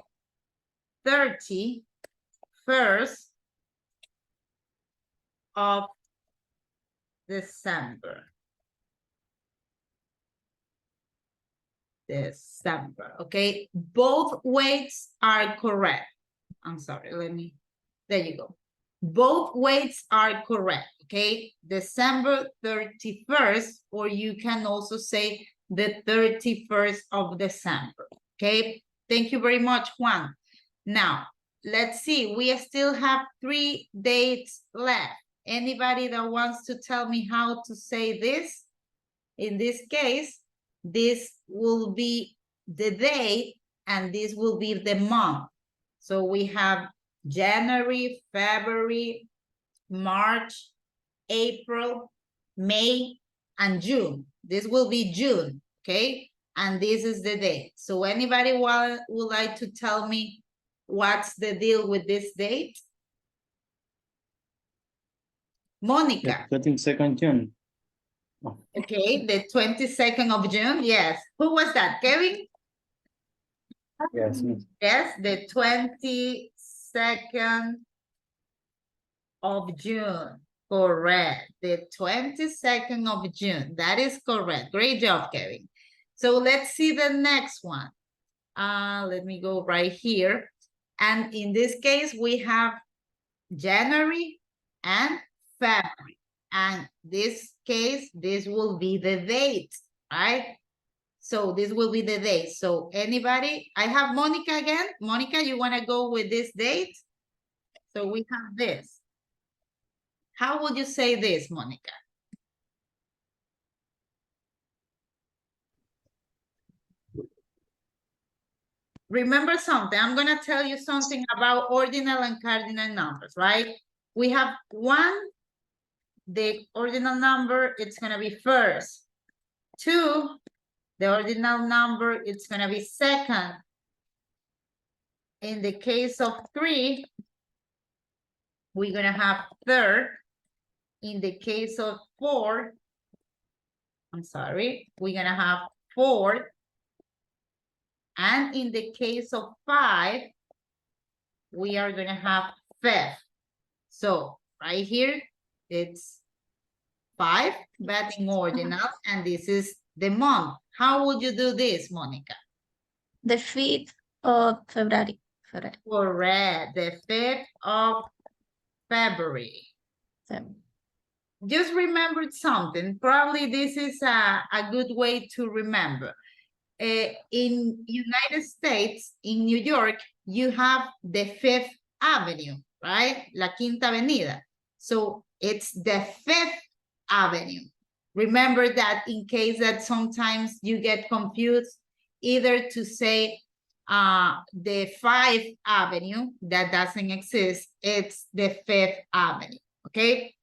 31st of December. Okay? Both weights are correct. I'm sorry, there you go. Both weights are correct, okay? December 31st, or you can also say the 31st of December, okay? Thank you very much, Juan. Now, let's see, we still have 3 dates left. Anybody that wants to tell me how to say this? In this case, this will be the day and this will be the month. So we have January, February, March, April, May, and June. This will be June, okay? And this is the date. So anybody would like to tell me what's the deal with this date? Monica. The 22nd June. Oh. Okay, the 22nd of June, yes. Who was that, Kevin? Yes. Yes, the 22nd of June, correct. The 22nd of June, that is correct. Great job, Kevin. So let's see the next one. Let me go right here. And in this case, we have January and February. And this case, this will be the date, right? So this will be the date. So anybody, I have Monica again. Monica, you want to go with this date? So we have this. How would you say this, Monica? Remember something, I'm going to tell you something about ordinal and cardinal numbers, right? We have one, the ordinal number, it's going to be first. 2, the ordinal number, it's going to be second. In the case of 3, we're going to have third. In the case of 4, I'm sorry, we're going to have fourth. And in the case of 5, we are going to have fifth. So right here, it's 5, but in ordinal, and this is the month. How would you do this, Monica? The 5th of February. Correct, the 5th of February. Just remembered something. Probably this is a good way to remember. In United States, in New York, you have the 5th Avenue, right? La Quinta Avenida. So it's the 5th Avenue. Remember that in case that sometimes you get confused, either to say the 5th Avenue, that doesn't exist, it's the 5th Avenue, okay?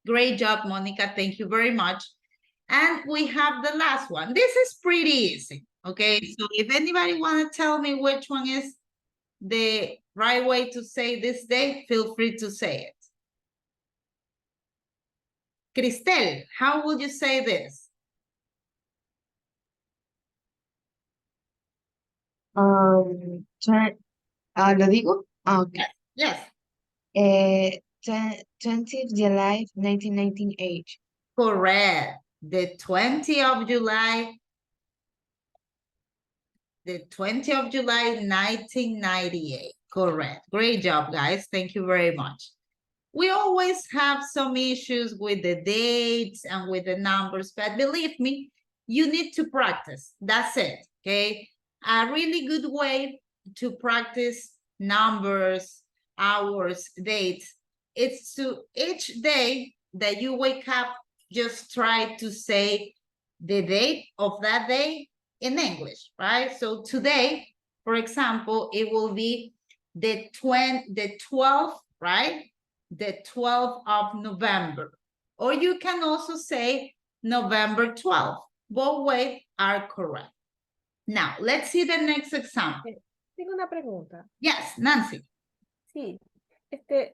Great job, Monica, thank you very much. And we have the last one. This is pretty easy, okay? So if anybody want to tell me which one is the right way to say this day, feel free to say it. Cristel, how would you say this? ¿Lo digo? Okay. Yes. 20th July 1998. Correct. The 20th of July. The 20th of July, 1998. Correct. Great job, guys. Thank you very much. We always have some issues with the dates and with the numbers, but believe me, you need to practice. That's it, okay? A really good way to practice numbers, hours, dates, it's to each day that you wake up, just try to say the date of that day in English, right? So today, for example, it will be the 12th, right? The 12th of November. Or you can also say November 12th. Both ways are correct. Now, let's see the next example. Tengo una pregunta. Yes, Nancy. Sí,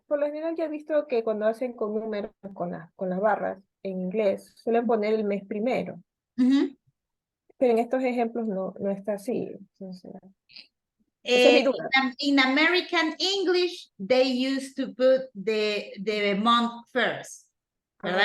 por lo general ya he visto que cuando hacen con números, con las barras en inglés, suelen poner el mes primero. Pero en estos ejemplos no está así. Entonces, esa es mi duda. In American English, they used to put the month first. ¿Verdad?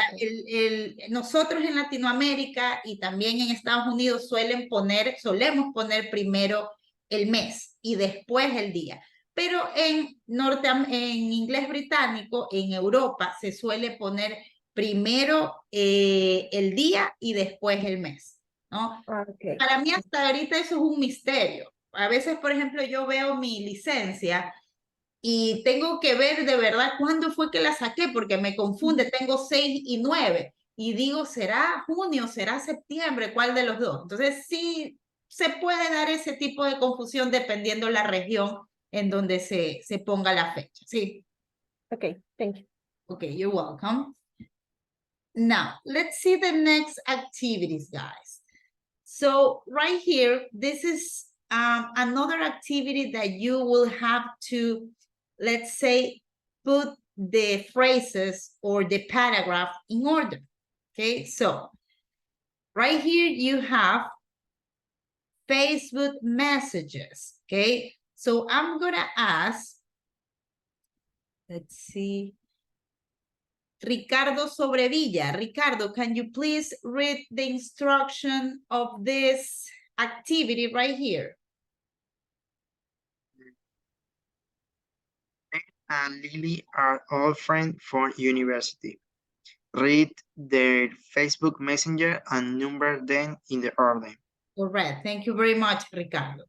Nosotros en Latinoamérica y también en Estados Unidos solemos poner primero el mes y después el día. Pero en inglés británico, en Europa, se suele poner primero el día y después el mes, ¿no? Okay. Para mí hasta ahorita eso es un misterio. A veces, por ejemplo, yo veo mi licencia y tengo que ver de verdad cuándo fue que la saqué, porque me confunde, tengo 6 y 9, y digo, ¿será junio, será septiembre? ¿Cuál de los dos? Entonces, sí se puede dar ese tipo de confusión dependiendo la región en donde se ponga la fecha, ¿sí? Okay, thank you. Okay, you're welcome. Now, let's see the next activities, guys. So, right here, this is another activity that you will have to, let's say, put the phrases or the paragraph in order, okay? So, right here you have Facebook messages, okay? So, I'm gonna ask, let's see, Ricardo Sobrevilla. Ricardo, can you please read the instruction of this activity right here? And Lily are all friends from university. Read their Facebook Messenger and number them in the order. Correct. Thank you very much, Ricardo.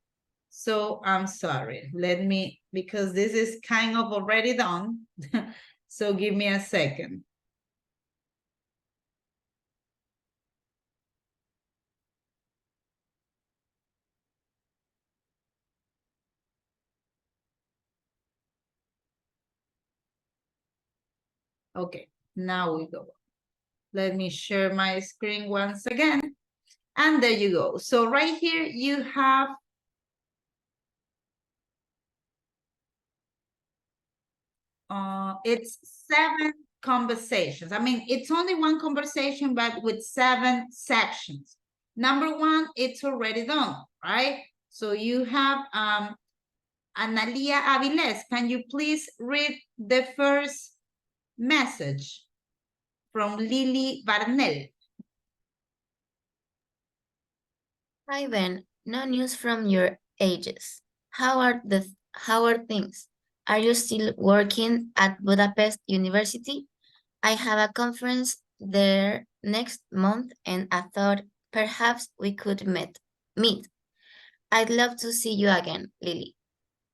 So I'm sorry. Let me, because this is kind of already done. So give me a second. Okay, now we go. Let me share my screen once again. And there you go. So right here you have it's 7 conversations. I mean, it's only one conversation, but with 7 sections. Number 1, it's already done, right? So you have Analia Aviles. Can you please read the first message from Lily Barnell? Hi Ben, no news from your ages. How are things? Are you still working at Budapest University? I have a conference there next month and I thought perhaps we could meet. I'd love to see you again, Lily.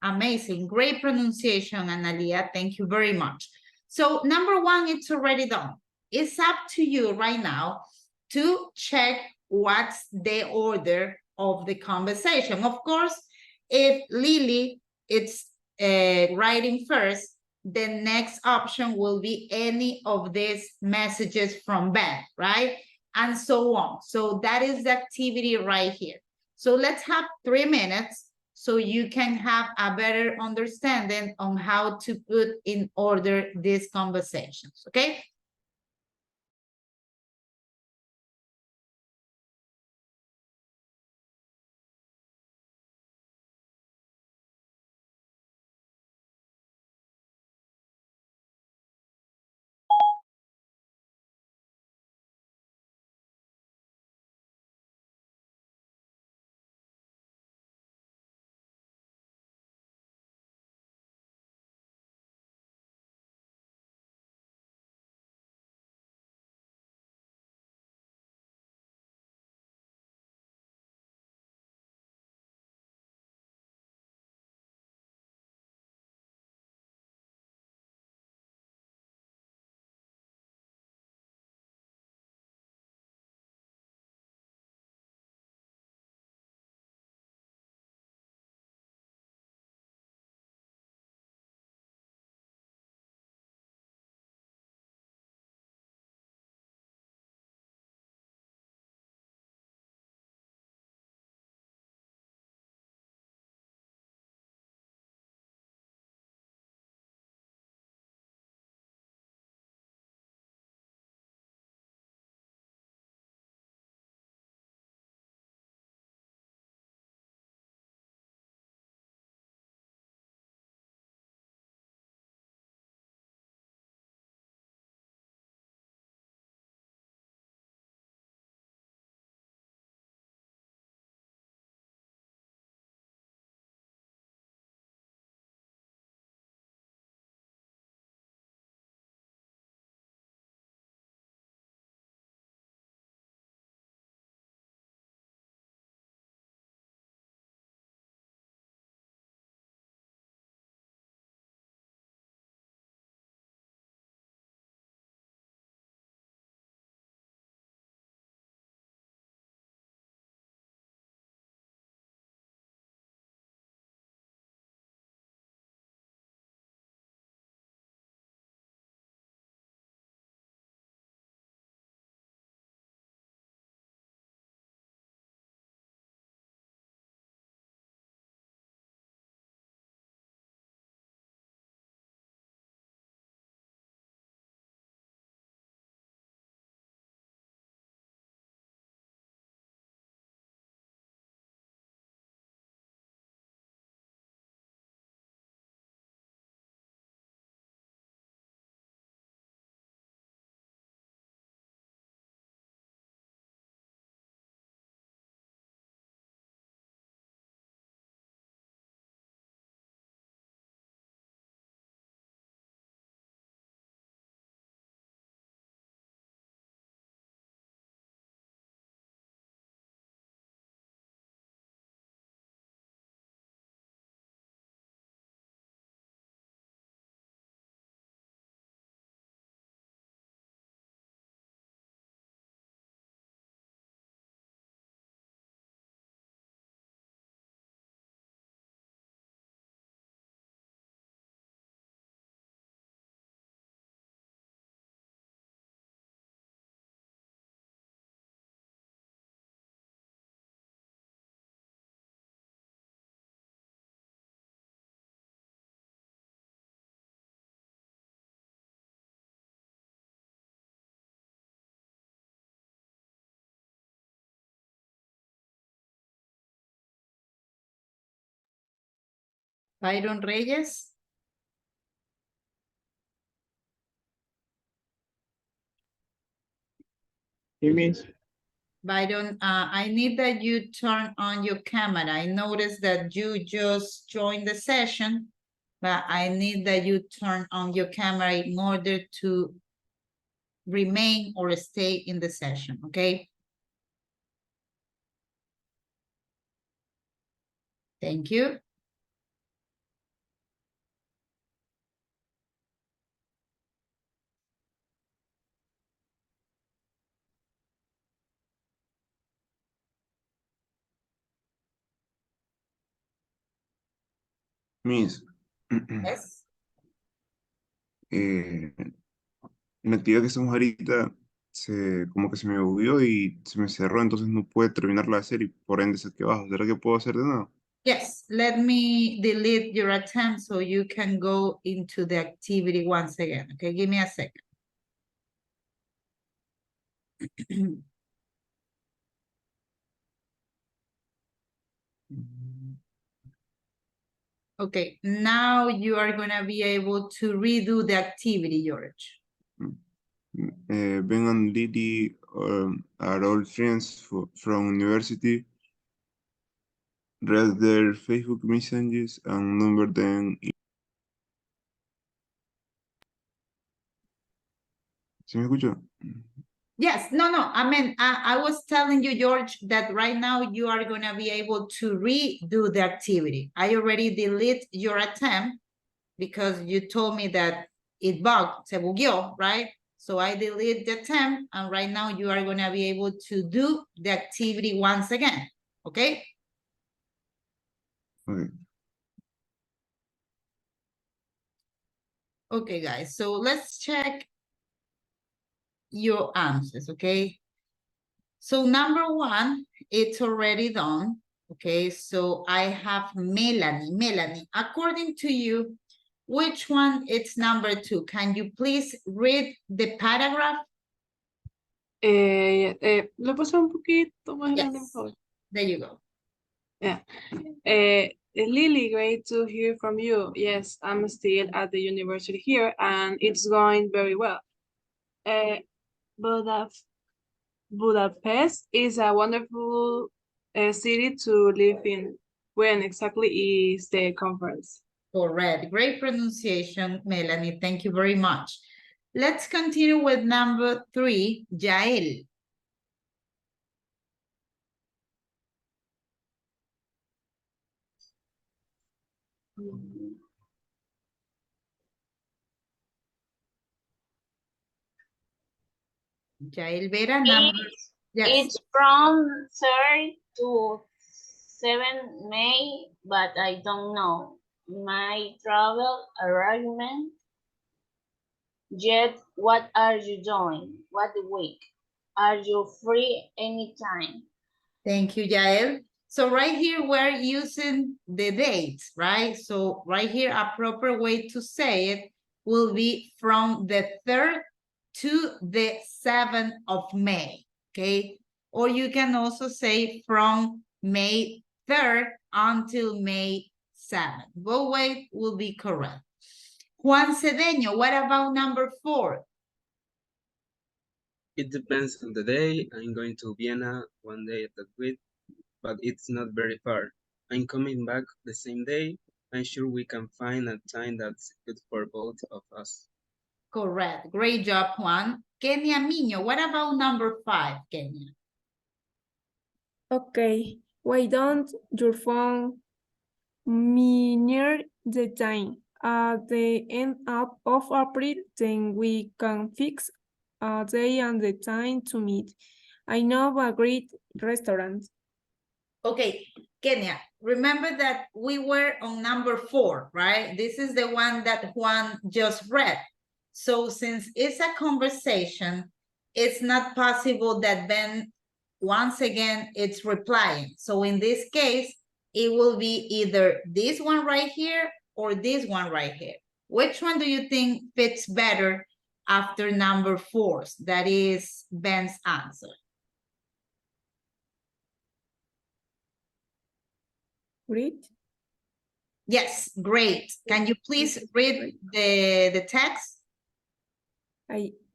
Amazing. Great pronunciation, Analia. Thank you very much. So number 1, it's already done. it's up to you right now to check what's the order of the conversation. Of course, if Lily is writing first, the next option will be any of these messages from Ben, right? And so on. So that is the activity right here. So let's have 3 minutes so you can have a better understanding on how to put in order these conversations, okay? Byron Reyes. You means? Byron, I need that you turn on your camera. I noticed that you just joined the session, but I need that you turn on your camera in order to remain or stay in the session, okay? Thank you. Miss, Yes. en la actividad que estamos ahorita, como que se me bugueó y se me cerró, entonces no pude terminarla de hacer y por ende se quedó abajo. ¿Será que puedo hacer de nuevo? Yes, let me delete your attempt so you can go into the activity once again. Okay, give me a second. Okay, now you are gonna be able to redo the activity, George. Ben and Lily are all friends from university. Read their Facebook messages and number them. ¿Se me escuchó? Yes, no, I mean, I was telling you, George, that right now you are gonna be able to redo the activity. I already delete your attempt because you told me that it bugged, se bugueó, right? So I delete the attempt and right now you are gonna be able to do the activity once again, okay? Okay. Okay, guys, so let's check your answers, okay? So number one, it's already done, okay? So I have Melanie. Melanie, according to you, which one is number two? Can you please read the paragraph? Lo puse un poquito más grande, por favor. There you go. Yeah. Lily, great to hear from you. Yes, I'm still at the university here and it's going very well. Budapest is a wonderful city to live in. When exactly is the conference? Correct. Great pronunciation, Melanie. Thank you very much. Let's continue with number three, Jael. Jael Vera, number. Yes. It's from 3rd to 7 May, but I don't know my travel arrangement yet. What are you doing? What week? Are you free anytime? Thank you, Jael. So right here, we're using the dates, right? So right here, a proper way to say it will be from the 3rd to the 7th of May, okay? Or you can also say from May 3rd until May 7th. Both ways will be correct. Juan Cedeño, what about number 4? It depends on the day. I'm going to Vienna one day at the week, but it's not very far. I'm coming back the same day. I'm sure we can find a time that's good for both of us. Correct. Great job, Juan. Kenya Miño, what about number 5, Kenya? Okay, why don't your phone me near the time? At the end of April, then we can fix a day and the time to meet. I know a great restaurant. Okay, Kenya, remember that we were on number 4, right? This is the one that Juan just read. So since it's a conversation, it's not possible that Ben, once again, it's replying. So in this case, it will be either this one right here or this one right here. Which one do you think fits better after number 4? That is Ben's answer. Great. Yes, great. Can you please read the text?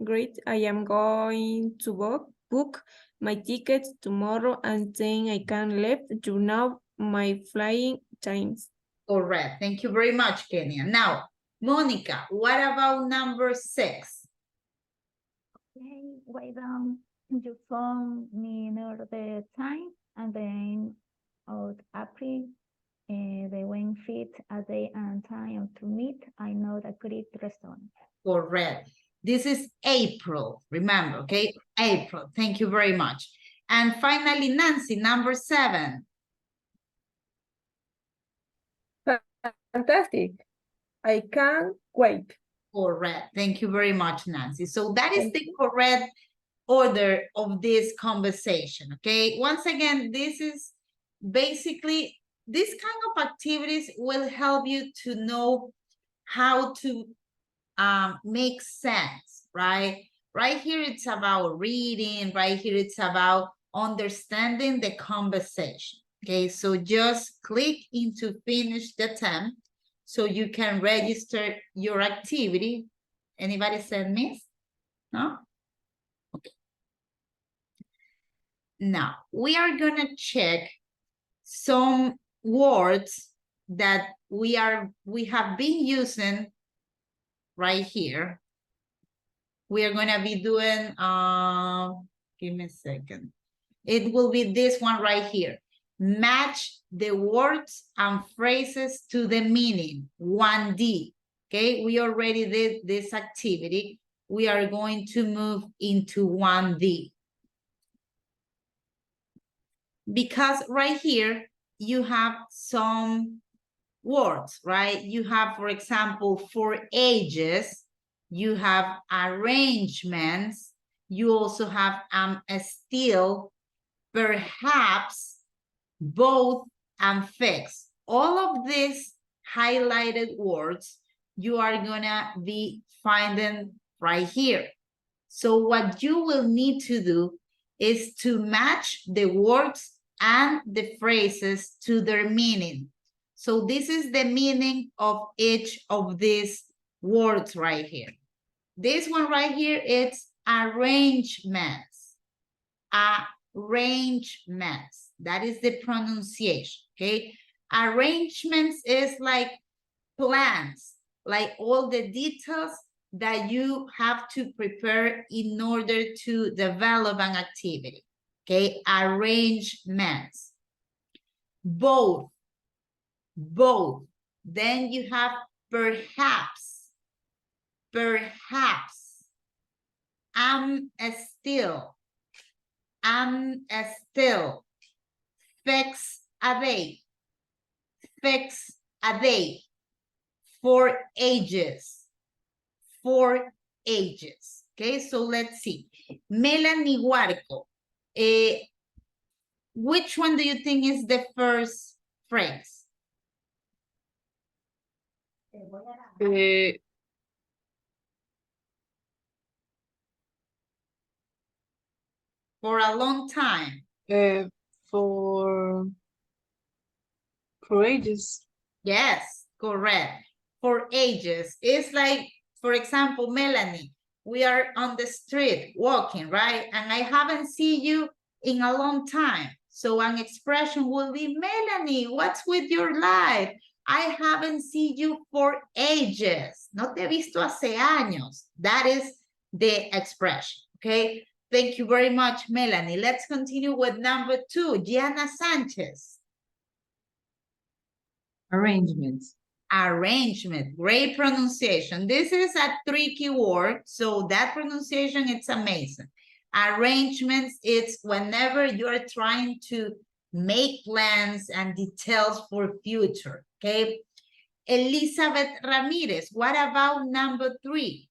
Great. I am going to book my tickets tomorrow and then I can let you know my flying times. Correct. Thank you very much, Kenya. Now, Monica, what about number 6? Okay, write down your phone near the time and then of April, they went fit a day and time to meet. I know the great restaurant. Correct. This is April, remember, okay? April, thank you very much. And finally, Nancy, number 7. Fantastic. I can't wait. Correct. Thank you very much, Nancy. So that is the correct order of this conversation, okay? Once again, this is basically, this kind of activities will help you to know how to make sense, right? Right here, it's about reading. Right here, it's about understanding the conversation, okay? So just click into finish the attempt so you can register your activity. Anybody said miss? No? Okay. Now, we are gonna check some words that we have been using right here. We are gonna be doing, give me a second. It will be this one right here. Match the words and phrases to the meaning, 1D. Okay, we already did this activity. We are going to move into 1D. Because right here, you have some words, right? You have, for example, for ages, you have arrangements, you also have still, perhaps, both, and fix. All of these highlighted words, you are gonna be finding right here. So what you will need to do is to match the words and the phrases to their meaning. So this is the meaning of each of these words right here. This one right here, it's arrangements. Arrangements. That is the pronunciation, okay? Arrangements is like plans, like all the details that you have to prepare in order to develop an activity, okay? Arrangements. Both. Then you have perhaps. Still. Fix a date. For ages. Okay, so let's see. Melanie Huarco. Which one do you think is the first phrase? For a long time. For ages. Yes, correct. For ages. It's like, for example, Melanie, we are on the street walking, right? And I haven't seen you in a long time. So an expression will be, Melanie, what's with your life? I haven't seen you for ages. No te he visto hace años. That is the expression, okay? Thank you very much, Melanie. Let's continue with number 2, Gianna Sanchez. Arrangements. Arrangement, great pronunciation. This is a tricky word, so that pronunciation, it's amazing. Arrangements, it's whenever you're trying to make plans and details for future, okay? Elizabeth Ramirez, what about number 3?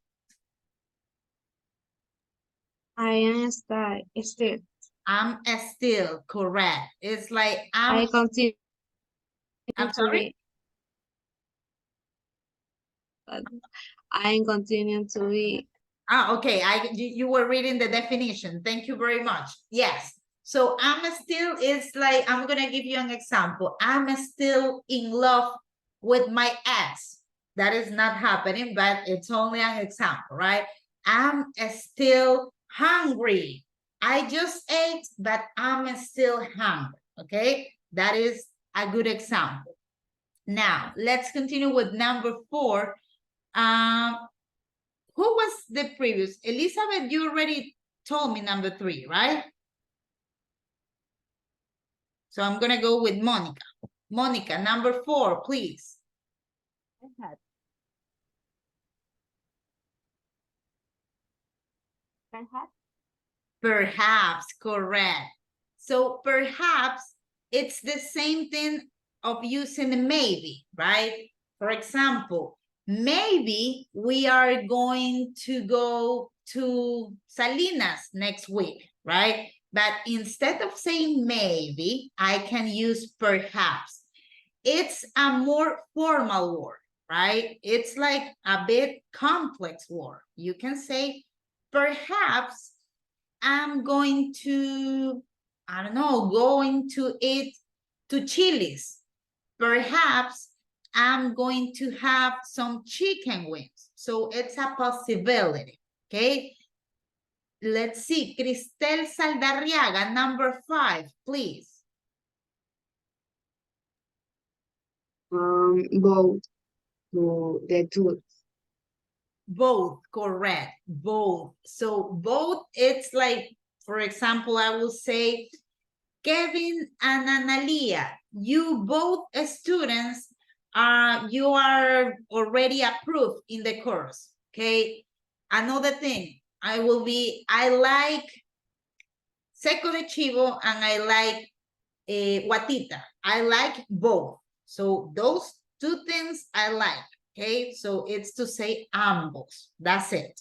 I am still. I'm still, correct. It's like I continue. I'm sorry? I continue to be. Okay, you were reading the definition. Thank you very much. Yes. So I'm still is like, I'm gonna give you an example. I'm still in love with my ex. That is not happening, but it's only an example, right? I'm still hungry. I just ate, but I'm still hungry, okay? That is a good example. Now, let's continue with number 4. Who was the previous? Elizabeth, you already told me number 3, right? So I'm gonna go with Monica. Monica, number 4, please. Perhaps, correct. So perhaps it's the same thing of using maybe, right? For example, maybe we are going to go to Salinas next week, right? But instead of saying maybe, I can use perhaps. It's a more formal word, right? It's like a bit complex word. You can say, perhaps I'm going to, I don't know, going to eat to Chili's. Perhaps I'm going to have some chicken wings. So it's a possibility, okay? Let's see, Cristel Saldarriaga, number 5, please. Go to the tour. Both, correct, both. So both, it's like, for example, I will say, Kevin and Analia, you both students, you are already approved in the course, okay? Another thing, I like seco de chivo and I like guatita. I like both. So those two things I like, okay? So it's to say ambos, that's it.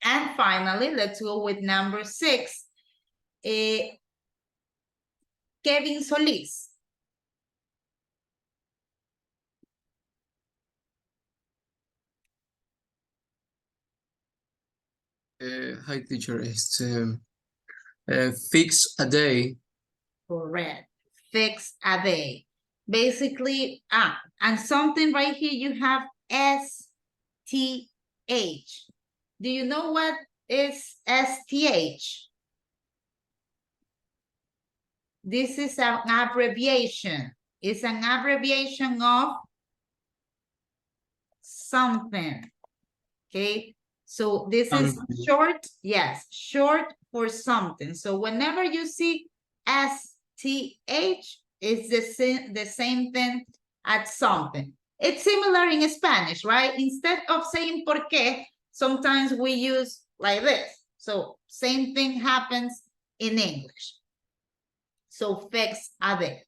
And finally, let's go with number 6. Kevin Solis. Hi, teacher. Fix a day. Correct. Fix a day. Basically, and something right here, you have STH. Do you know what is STH? This is an abbreviation. It's an abbreviation of something. Okay. So this is short, yes, short for something. So whenever you see STH, it's the same thing as something. It's similar in Spanish, right? Instead of saying por qué, sometimes we use like this. So same thing happens in English. So fix a day.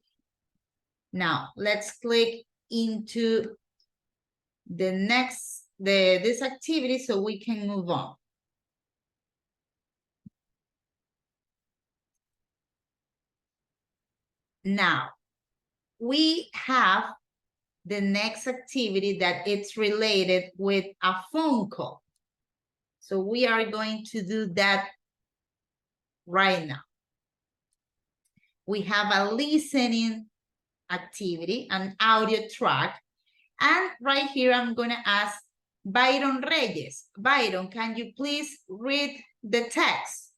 Now let's click into the next this activity so we can move on. Now, we have the next activity that it's related with a phone call. So we are going to do that right now. We have a listening activity, an audio track, and right here I'm going to ask Byron Reyes. Byron, can you please read the text?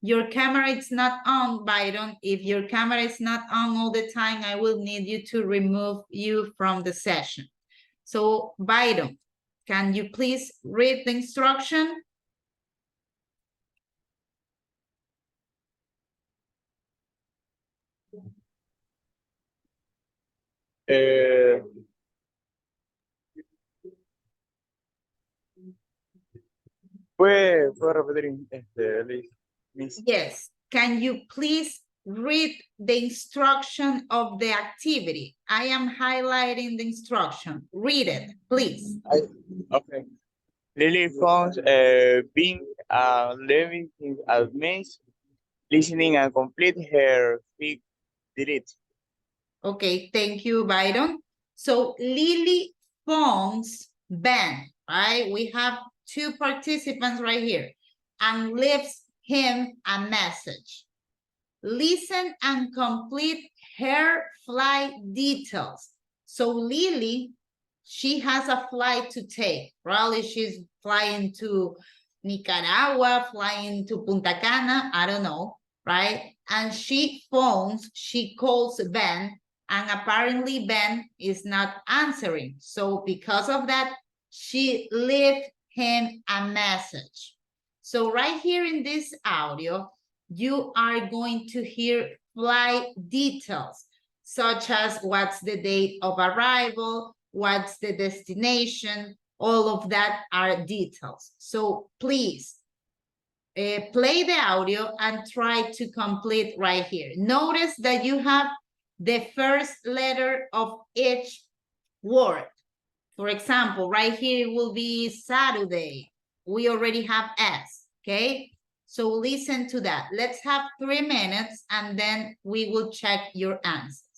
Your camera is not on, Byron. If your camera is not on all the time, I will need you to remove you from the session. So, Byron, can you please read the instruction? ¿Puede repetir, Liz? Yes. Can you please read the instruction of the activity? I am highlighting the instruction. Read it, please. Okay. Lily phones being living at means listening and complete her big delete. Okay, thank you, Byron. So Lily phones Ben, right? We have 2 participants right here and leaves him a message. Listen and complete her flight details. So Lily, she has a flight to take. Probably she's flying to Nicaragua, flying to Punta Cana, I don't know, right? And she calls Ben, and apparently Ben is not answering. So because of that, she left him a message. So right here in this audio, you are going to hear flight details, such as what's the date of arrival, what's the destination, all of that are details. So please play the audio and try to complete right here. Notice that you have the first letter of each word. For example, right here will be Saturday. We already have S, okay? So listen to that. Let's have 3 minutes and then we will check your answers.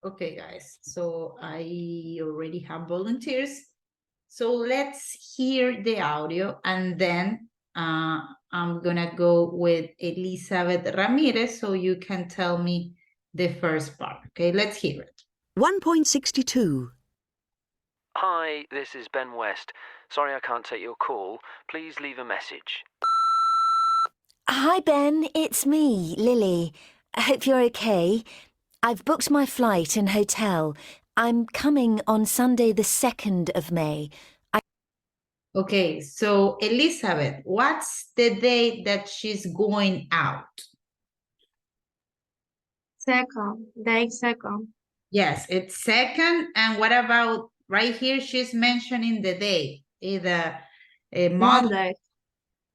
Okay, guys, so I already have volunteers. So let's hear the audio and then I'm gonna go with Elizabeth Ramirez so you can tell me the first part. Okay, let's hear it. 1.62. Hi, this is Ben West. Sorry I can't take your call. Please leave a message. Hi, Ben. It's me, Lily. I hope you're okay. I've booked my flight and hotel. I'm coming on Sunday, the 2nd of May. Okay, so Elizabeth, what's the day that she's going out? Day second. Yes, it's 2nd. And what about right here? She's mentioning the day, either a month. Monday.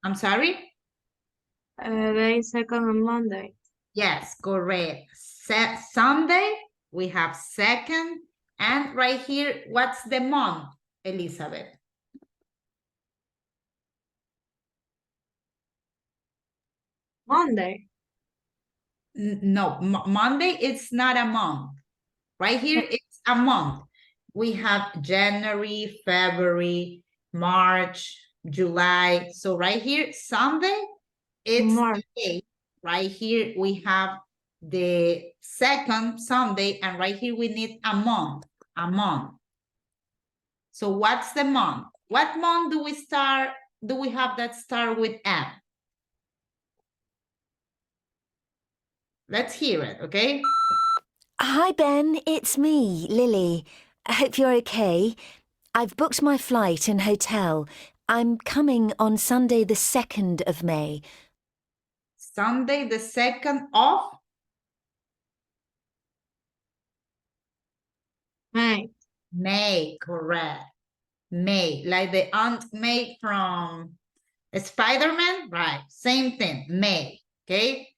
I'm sorry? Day second on Monday. Yes, correct. Sunday, we have 2nd. And right here, what's the month, Elizabeth? Monday. No, Monday, it's not a month. Right here, it's a month. We have January, February, March, July. So right here, Sunday, it's the day. Right here, we have the 2nd Sunday, and right here, we need a month. So what's the month? What month do we have that start with M? Let's hear it, okay? Hi, Ben. It's me, Lily. I hope you're okay. I've booked my flight and hotel. I'm coming on Sunday, the 2nd of May. Sunday, the 2nd of? May. May, correct. May, like the Aunt May from Spider-Man, right? Same thing, May, okay?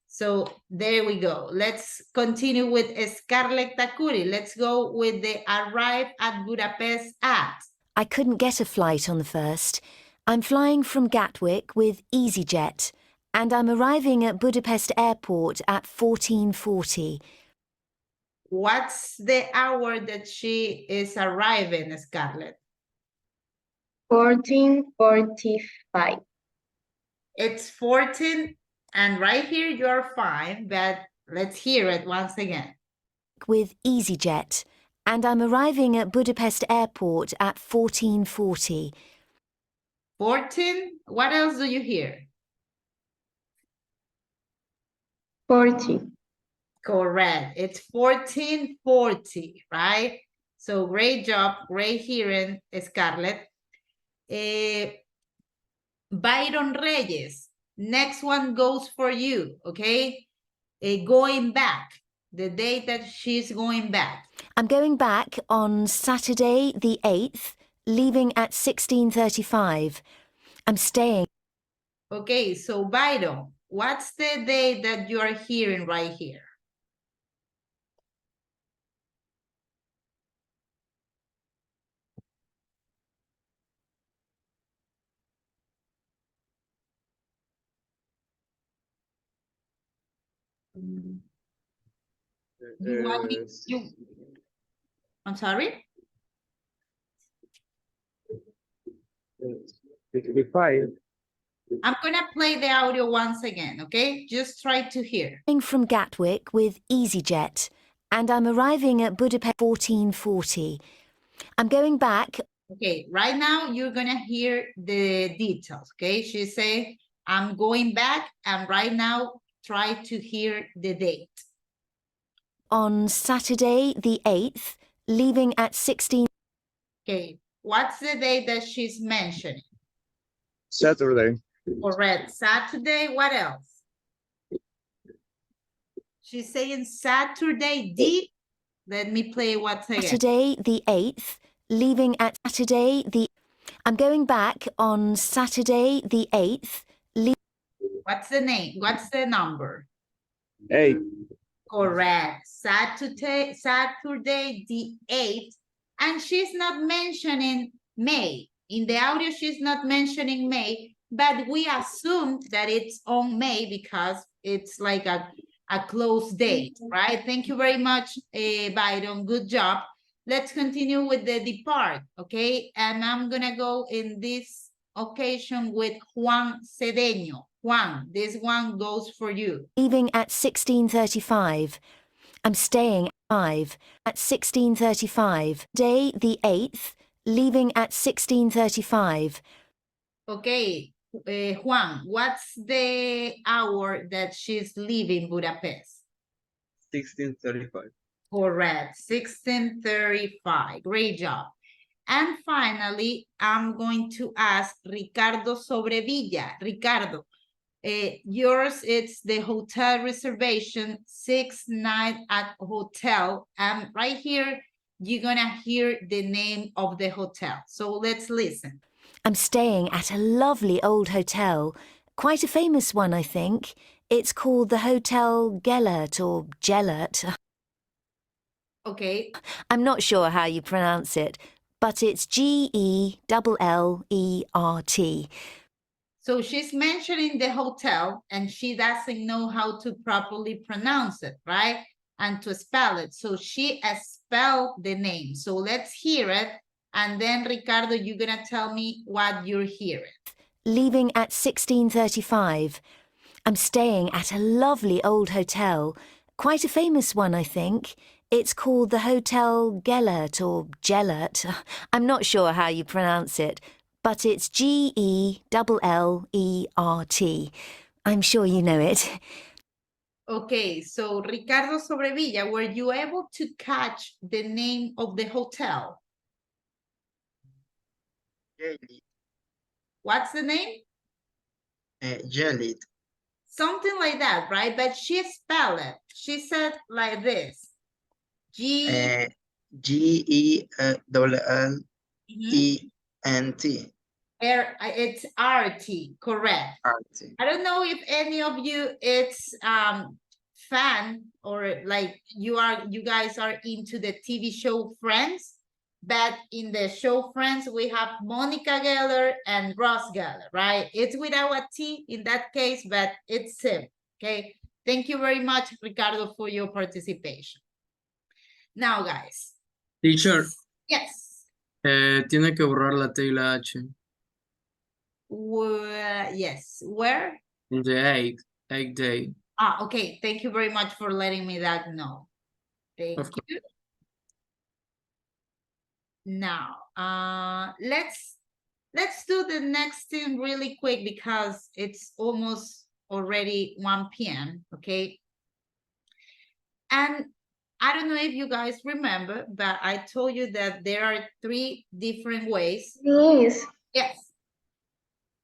So there we go. Let's continue with Scarlett Takuri. Let's go with the arrive at Budapest at. I couldn't get a flight on the 1st. I'm flying from Gatwick with EasyJet, and I'm arriving at Budapest Airport at 14:40. What's the hour that she is arriving, Scarlett? 14:45. It's 14, and right here you're fine, but let's hear it once again. With EasyJet, and I'm arriving at Budapest Airport at 14:40. 14, what else do you hear? 40. Correct, it's 14:40, right? So great job, great hearing, Scarlett. Byron Reyes, next one goes for you, okay? Going back, the day that she's going back. I'm going back on Saturday, the 8th, leaving at 16:35. I'm staying. Okay, so Byron, what's the day that you are hearing right here? You want me to... I'm sorry? 55. I'm gonna play the audio once again, okay? Just try to hear. From Gatwick with EasyJet, and I'm arriving at Budapest 14:40. I'm going back. Okay, right now you're gonna hear the details, okay? She say, I'm going back, and right now try to hear the date. On Saturday, the 8th, leaving at 16. Okay, what's the day that she's mentioning? Saturday. Correct, Saturday, what else? She's saying Saturday, let me play once again. Saturday, the 8th, leaving at Saturday, I'm going back on Saturday, the 8th. What's the name? What's the number? 8. Correct. Saturday, the 8th. And she's not mentioning May. In the audio, she's not mentioning May, but we assume that it's on May because it's like a a close date, right? Thank you very much, Byron. Good job. Let's continue with the depart, okay? And I'm gonna go in this occasion with Juan Cedeño. Juan, this one goes for you. Leaving at 16:35. I'm staying at 5 at 16:35. Day the 8th, leaving at 16:35. Okay, Juan, what's the hour that she's leaving Budapest? 16:35. Correct, 16:35. Great job. And finally, I'm going to ask Ricardo Sobrevilla. Ricardo, yours, it's the hotel reservation, 6 nights at hotel. And right here, you're gonna hear the name of the hotel. So let's listen. I'm staying at a lovely old hotel, quite a famous one, I think. It's called the Hotel Gellert or Gellert. Okay. I'm not sure how you pronounce it, but it's Gellert. So she's mentioning the hotel and she doesn't know how to properly pronounce it, right? And to spell it. So she spelled the name. So let's hear it. And then, Ricardo, you're going to tell me what you're hearing. Leaving at 16:35. I'm staying at a lovely old hotel, quite a famous one, I think. It's called the Hotel Gellert or Gellert. I'm not sure how you pronounce it, but it's Gellert. I'm sure you know it. Okay, so Ricardo Sobrevilla, were you able to catch the name of the hotel? Jelly. What's the name? Jelly. Something like that, right? But she spelled it. She said like this. G-E-L-L-E-N-T. It's RT, correct. RT. I don't know if any of you it's fan or like you guys are into the TV show Friends, but in the show Friends we have Monica Geller and Ross Geller, right? It's without a T in that case, but it's simple. Okay, thank you very much, Ricardo, for your participation. Now, guys. Teacher. Yes. Tiene que borrar la T y la H. Yes. Where? In the eighth day. Ah, okay. Thank you very much for letting me that know. Thank you. Now, let's do the next thing really quick because it's almost already 1 p.m. Okay. And I don't know if you guys remember, but I told you that there are 3 different ways. Yes. Yes.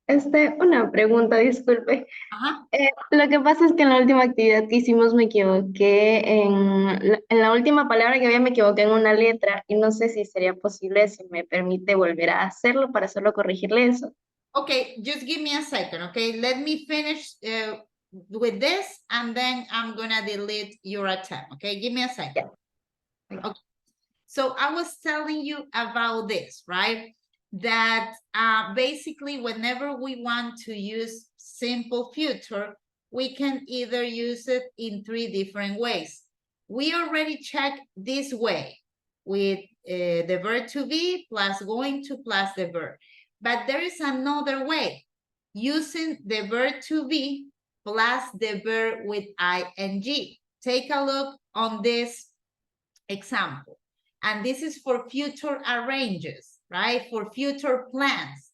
Una pregunta, disculpe. Ajá. Lo que pasa es que en la última actividad que hicimos me equivoqué en la última palabra que había, me equivoqué en una letra y no sé si sería posible, si me permite volver a hacerlo para solo corregirle eso. Okay, just give me a second, okay? Let me finish with this and then I'm gonna delete your attempt, okay? Give me a second. Yeah. Okay. So I was telling you about this, right? That basically whenever we want to use simple future, we can either use it in 3 different ways. We already checked this way with the verb to be plus going to plus the verb. But there is another way, using the verb to be plus the verb with ing. Take a look on this example. And this is for future arranges, right? For future plans.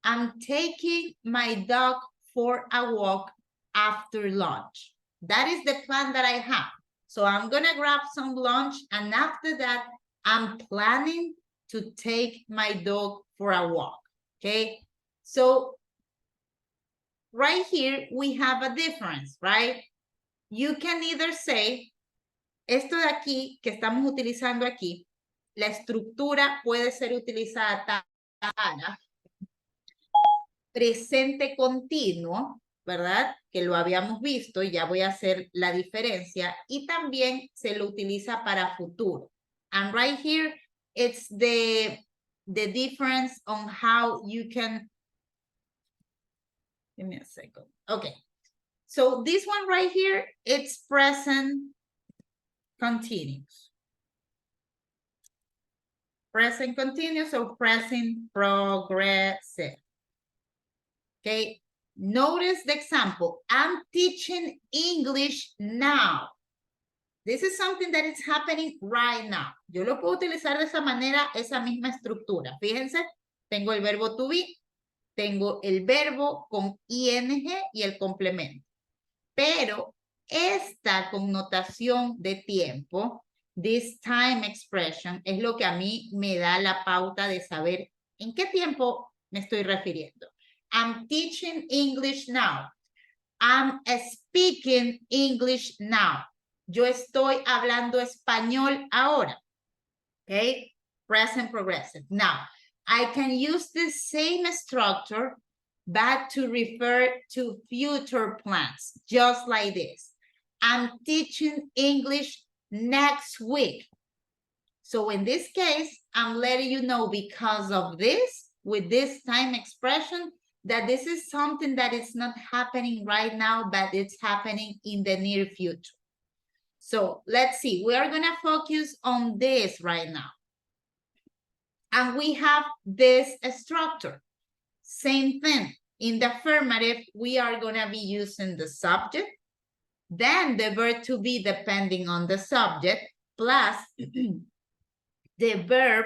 I'm taking my dog for a walk after lunch. That is the plan that I have. So I'm gonna grab some lunch and after that, I'm planning to take my dog for a walk. Okay, so right here we have a difference, right? You can either say, esto de aquí que estamos utilizando aquí, la estructura puede ser utilizada para presente continuo, ¿verdad? Que lo habíamos visto y ya voy a hacer la diferencia. Y también se lo utiliza para futuro. And right here, it's the difference on how you can, give me a second. Okay. So this one right here, it's present continuous. Present continuous or present progressive. Okay, notice the example. I'm teaching English now. This is something that is happening right now. Yo lo puedo utilizar de esa manera, esa misma estructura. Fíjense, tengo el verbo to be, tengo el verbo con ing y el complemento. Pero esta connotación de tiempo, this time expression, es lo que a mí me da la pauta de saber en qué tiempo me estoy refiriendo. I'm teaching English now. I'm speaking English now. Yo estoy hablando español ahora. Okay? Present progressive. Now, I can use the same structure but to refer to future plans, just like this. I'm teaching English next week. So in this case, I'm letting you know because of this, with this time expression, that this is something that is not happening right now, but it's happening in the near future. So let's see, we are gonna focus on this right now. And we have this structure. Same thing. In the affirmative, we are gonna be using the subject, then the verb to be depending on the subject, plus the verb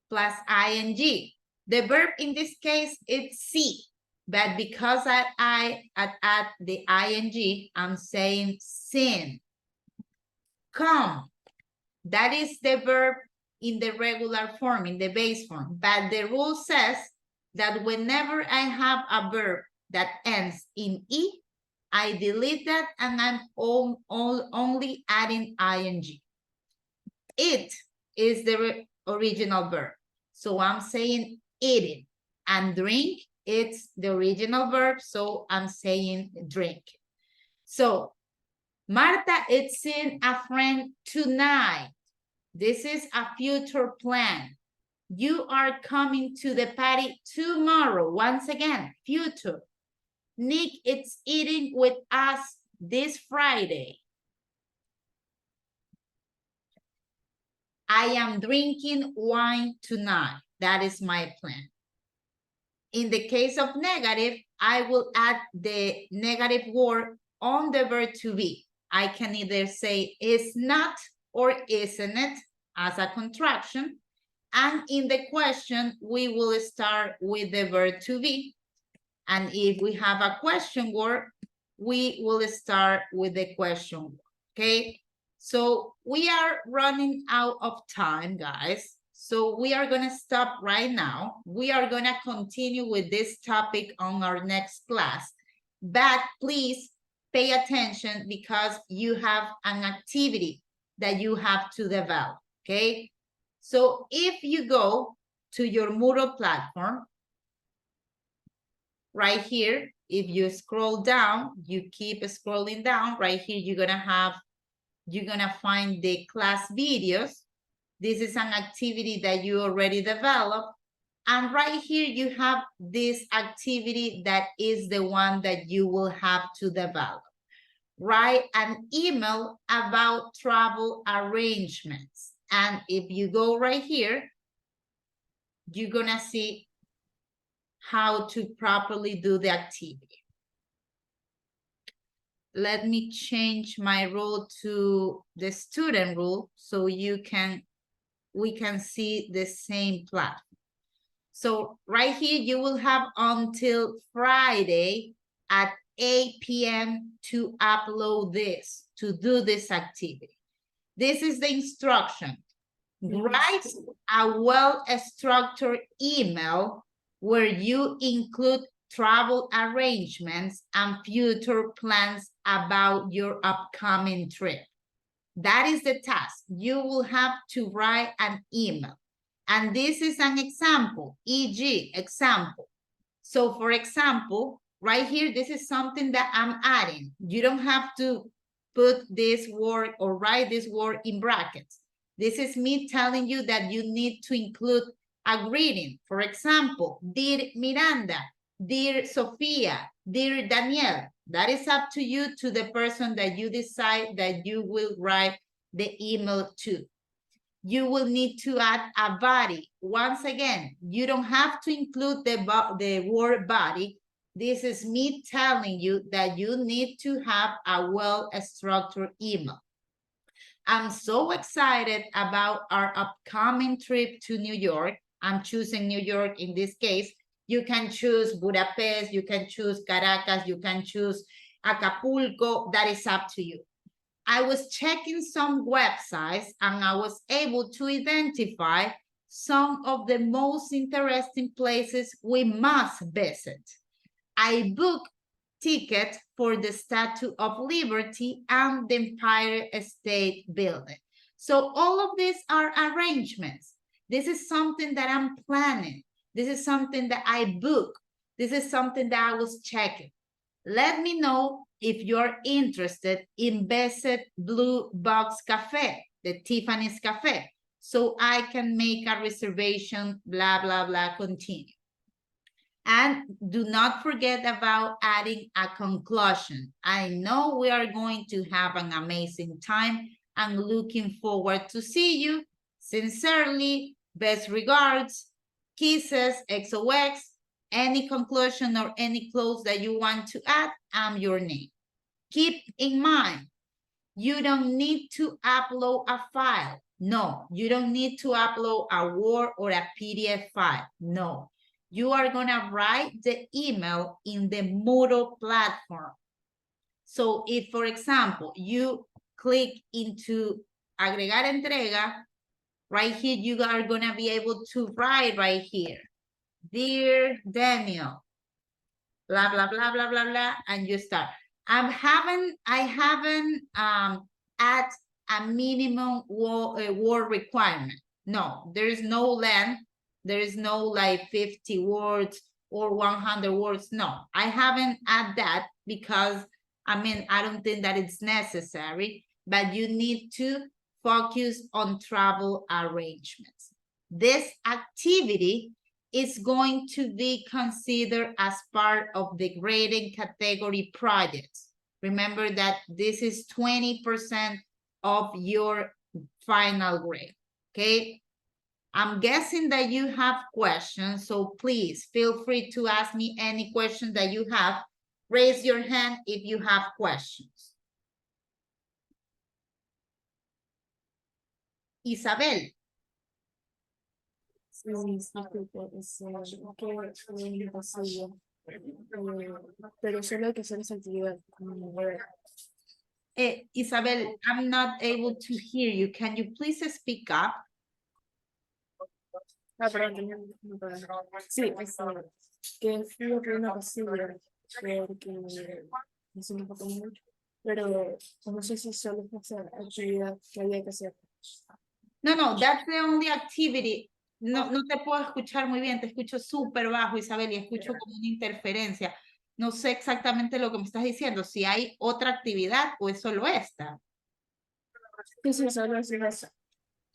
plus ing. The verb in this case, it's see, but because I add the ing, I'm saying sing. Come, that is the verb in the regular form, in the base form. But the rule says that whenever I have a verb that ends in E, I delete that and I'm only adding ing. It is the original verb. So I'm saying eating, and drink, it's the original verb. So I'm saying drink. So Marta is seeing a friend tonight. This is a future plan. You are coming to the party tomorrow. Once again, future. Nick is eating with us this Friday. I am drinking wine tonight. That is my plan. In the case of negative, I will add the negative word on the verb to be. I can either say is not or isn't it as a contraction. And in the question, we will start with the verb to be. And if we have a question word, we will start with the question word, okay? So we are running out of time, guys. So we are gonna stop right now. We are gonna continue with this topic on our next class. But please pay attention because you have an activity that you have to develop, okay? So if you go to your Moodle platform, right here, if you scroll down, you keep scrolling down, right here, you're gonna find the class videos. This is an activity that you already developed. And right here, you have this activity that is the one that you will have to develop. Write an email about travel arrangements. And if you go right here, you're gonna see how to properly do the activity. Let me change my rule to the student rule so we can see the same platform. So right here, you will have until Friday at 8 p.m. to upload this, to do this activity. This is the instruction. Write a well-structured email where you include travel arrangements and future plans about your upcoming trip. That is the task. You will have to write an email. And this is an example, e.g., example. So for example, right here, this is something that I'm adding. You don't have to put this word or write this word in brackets. This is me telling you that you need to include a greeting. For example, dear Miranda, dear Sophia, dear Danielle. That is up to you, to the person that you decide that you will write the email to. You will need to add a body. Once again, you don't have to include the word body. This is me telling you that you need to have a well-structured email. I'm so excited about our upcoming trip to New York. I'm choosing New York in this case. You can choose Budapest, you can choose Caracas, you can choose Acapulco. That is up to you. I was checking some websites and I was able to identify some of the most interesting places we must visit. I booked tickets for the Statue of Liberty and the Empire State Building. So all of these are arrangements. This is something that I'm planning. This is something that I booked. This is something that I was checking. Let me know if you're interested in Visit Blue Box Cafe, the Tiffany's Cafe, so I can make a reservation, blah, blah, blah, continue. And do not forget about adding a conclusion. I know we are going to have an amazing time. I'm looking forward to see you. Sincerely, best regards, kisses, XOX. Any conclusion or any close that you want to add, I'm your name. Keep in mind, you don't need to upload a file. No, you don't need to upload a Word or a PDF file. No, you are gonna write the email in the Moodle platform. So if, for example, you click into agregar entrega, right here, you are gonna be able to write right here. Dear Daniel, blah, blah, blah, blah, blah, blah, and you start. I haven't add a minimum word requirement. No, there is no length. There is no like 50 words or 100 words. No, I haven't add that because, I mean, I don't think that it's necessary, but you need to focus on travel arrangements. This activity is going to be considered as part of the grading category projects. Remember that this is 20% of your final grade, okay? I'm guessing that you have questions, so please feel free to ask me any question that you have. Raise your hand if you have questions. Isabel. Sí, disculpe, pero solo hay que hacer esa actividad. Isabel, I'm not able to hear you. Can you please speak up? Perdón, sí, que fui a una pasilla porque me siento un poco mucho, pero no sé si solo es hacer actividad que había que hacer. No, that's the only activity. No te puedo escuchar muy bien, te escucho súper bajo, Isabel, y escucho como una interferencia. No sé exactamente lo que me estás diciendo, si hay otra actividad o es solo esta. Sí, solo es eso.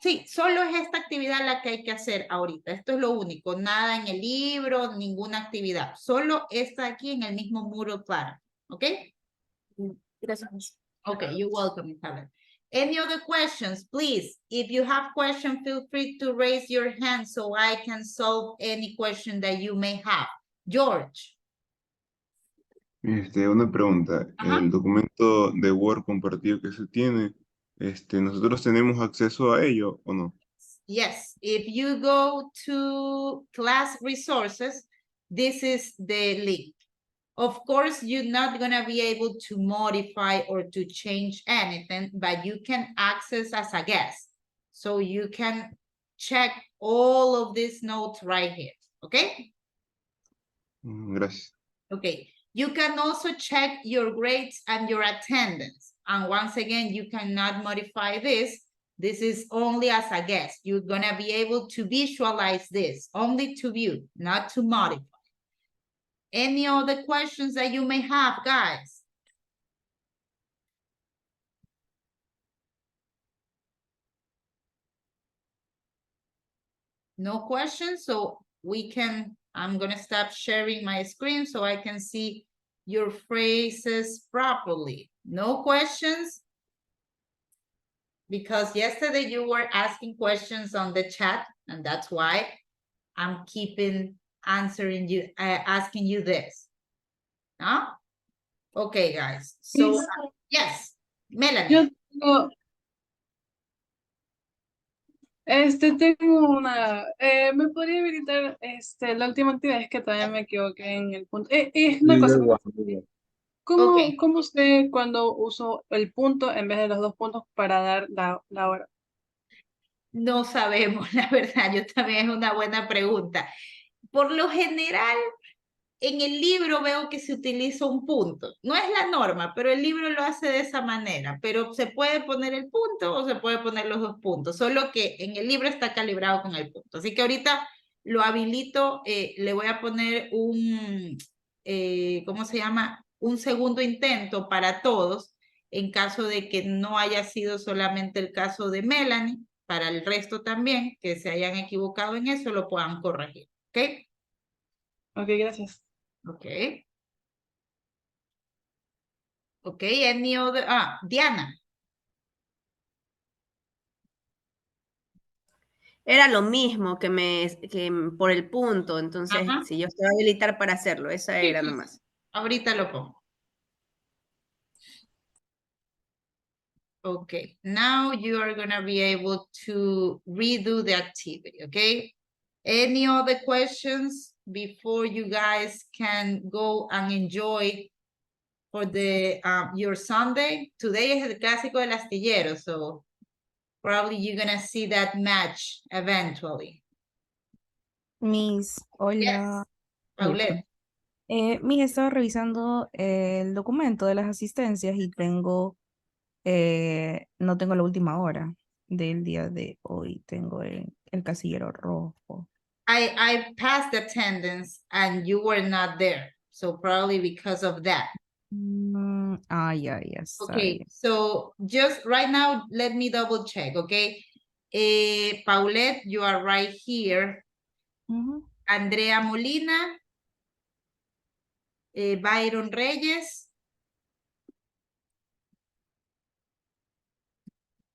Sí, solo es esta actividad la que hay que hacer ahorita. Esto es lo único, nada en el libro, ninguna actividad. Solo esta aquí en el mismo muro claro, ¿ok? Gracias. Okay, you're welcome, Isabel. Any other questions, please? If you have questions, feel free to raise your hand so I can solve any question that you may have. George. Una pregunta. El documento de Word compartido que se tiene, ¿nosotros tenemos acceso a ello o no? Yes, if you go to class resources, this is the link. Of course, you're not going to be able to modify or to change anything, but you can access as a guest. So you can check all of these notes right here, okay? Gracias. Okay, you can also check your grades and your attendance. And once again, you cannot modify this. This is only as a guest. You're going to be able to visualize this, only to view, not to modify. Any other questions that you may have, guys? No questions, so we can, I'm gonna stop sharing my screen so I can see your phrases properly. No questions? Because yesterday you were asking questions on the chat, and that's why I'm keeping asking you this. Huh? Okay, guys. So, Miss, yes, Melanie. yo tengo una, ¿me podría habilitar la última actividad? Es que todavía me equivoqué en el punto. Es una cosa, ¿cómo sé cuando uso el punto en vez de los 2 puntos para dar la hora? No sabemos, la verdad, yo también es una buena pregunta. Por lo general, en el libro veo que se utiliza un punto. No es la norma, pero el libro lo hace de esa manera. Pero se puede poner el punto o se puede poner los 2 puntos, solo que en el libro está calibrado con el punto. Así que ahorita lo habilito, le voy a poner un, ¿cómo se llama? Un segundo intento para todos, en caso de que no haya sido solamente el caso de Melanie, para el resto también, que se hayan equivocado en eso, lo puedan corregir. ¿Ok? Ok, gracias. Okay. Okay, any other? Diana. Era lo mismo que por el punto, entonces si yo estoy habilitar para hacerlo, esa era nomás. Ahorita lo pongo. Okay, now you are going to be able to redo the activity, okay? Any other questions before you guys can go and enjoy for the your Sunday? Today is el clásico del astillero, so probably you're going to see that match eventually. Miss, hola. Paulette. Miss, estaba revisando el documento de las asistencias y no tengo la última hora del día de hoy. Tengo el casillero rojo. I passed attendance and you were not there. So probably because of that. Yes. Okay, so just right now, let me double check, okay? Paulette, you are right here. Andrea Molina. Byron Reyes.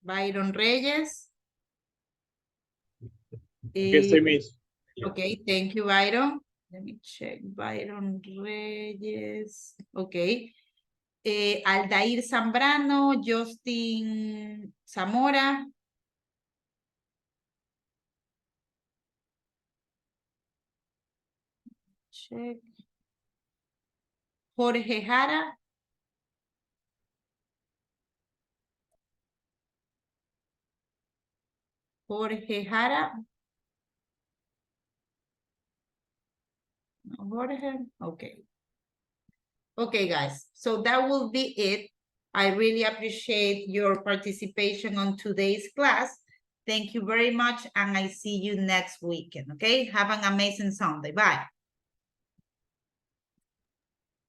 Byron Reyes. Okay, thank you, Byron. Let me check. Byron Reyes. Okay. Aldair Zambrano, Justin Zamora. Check. Jorge Jara. Jorge Jara. Jorge, okay. Okay, guys, so that will be it. I really appreciate your participation on today's class. Thank you very much, and I see you next weekend, okay? Have an amazing Sunday. Bye.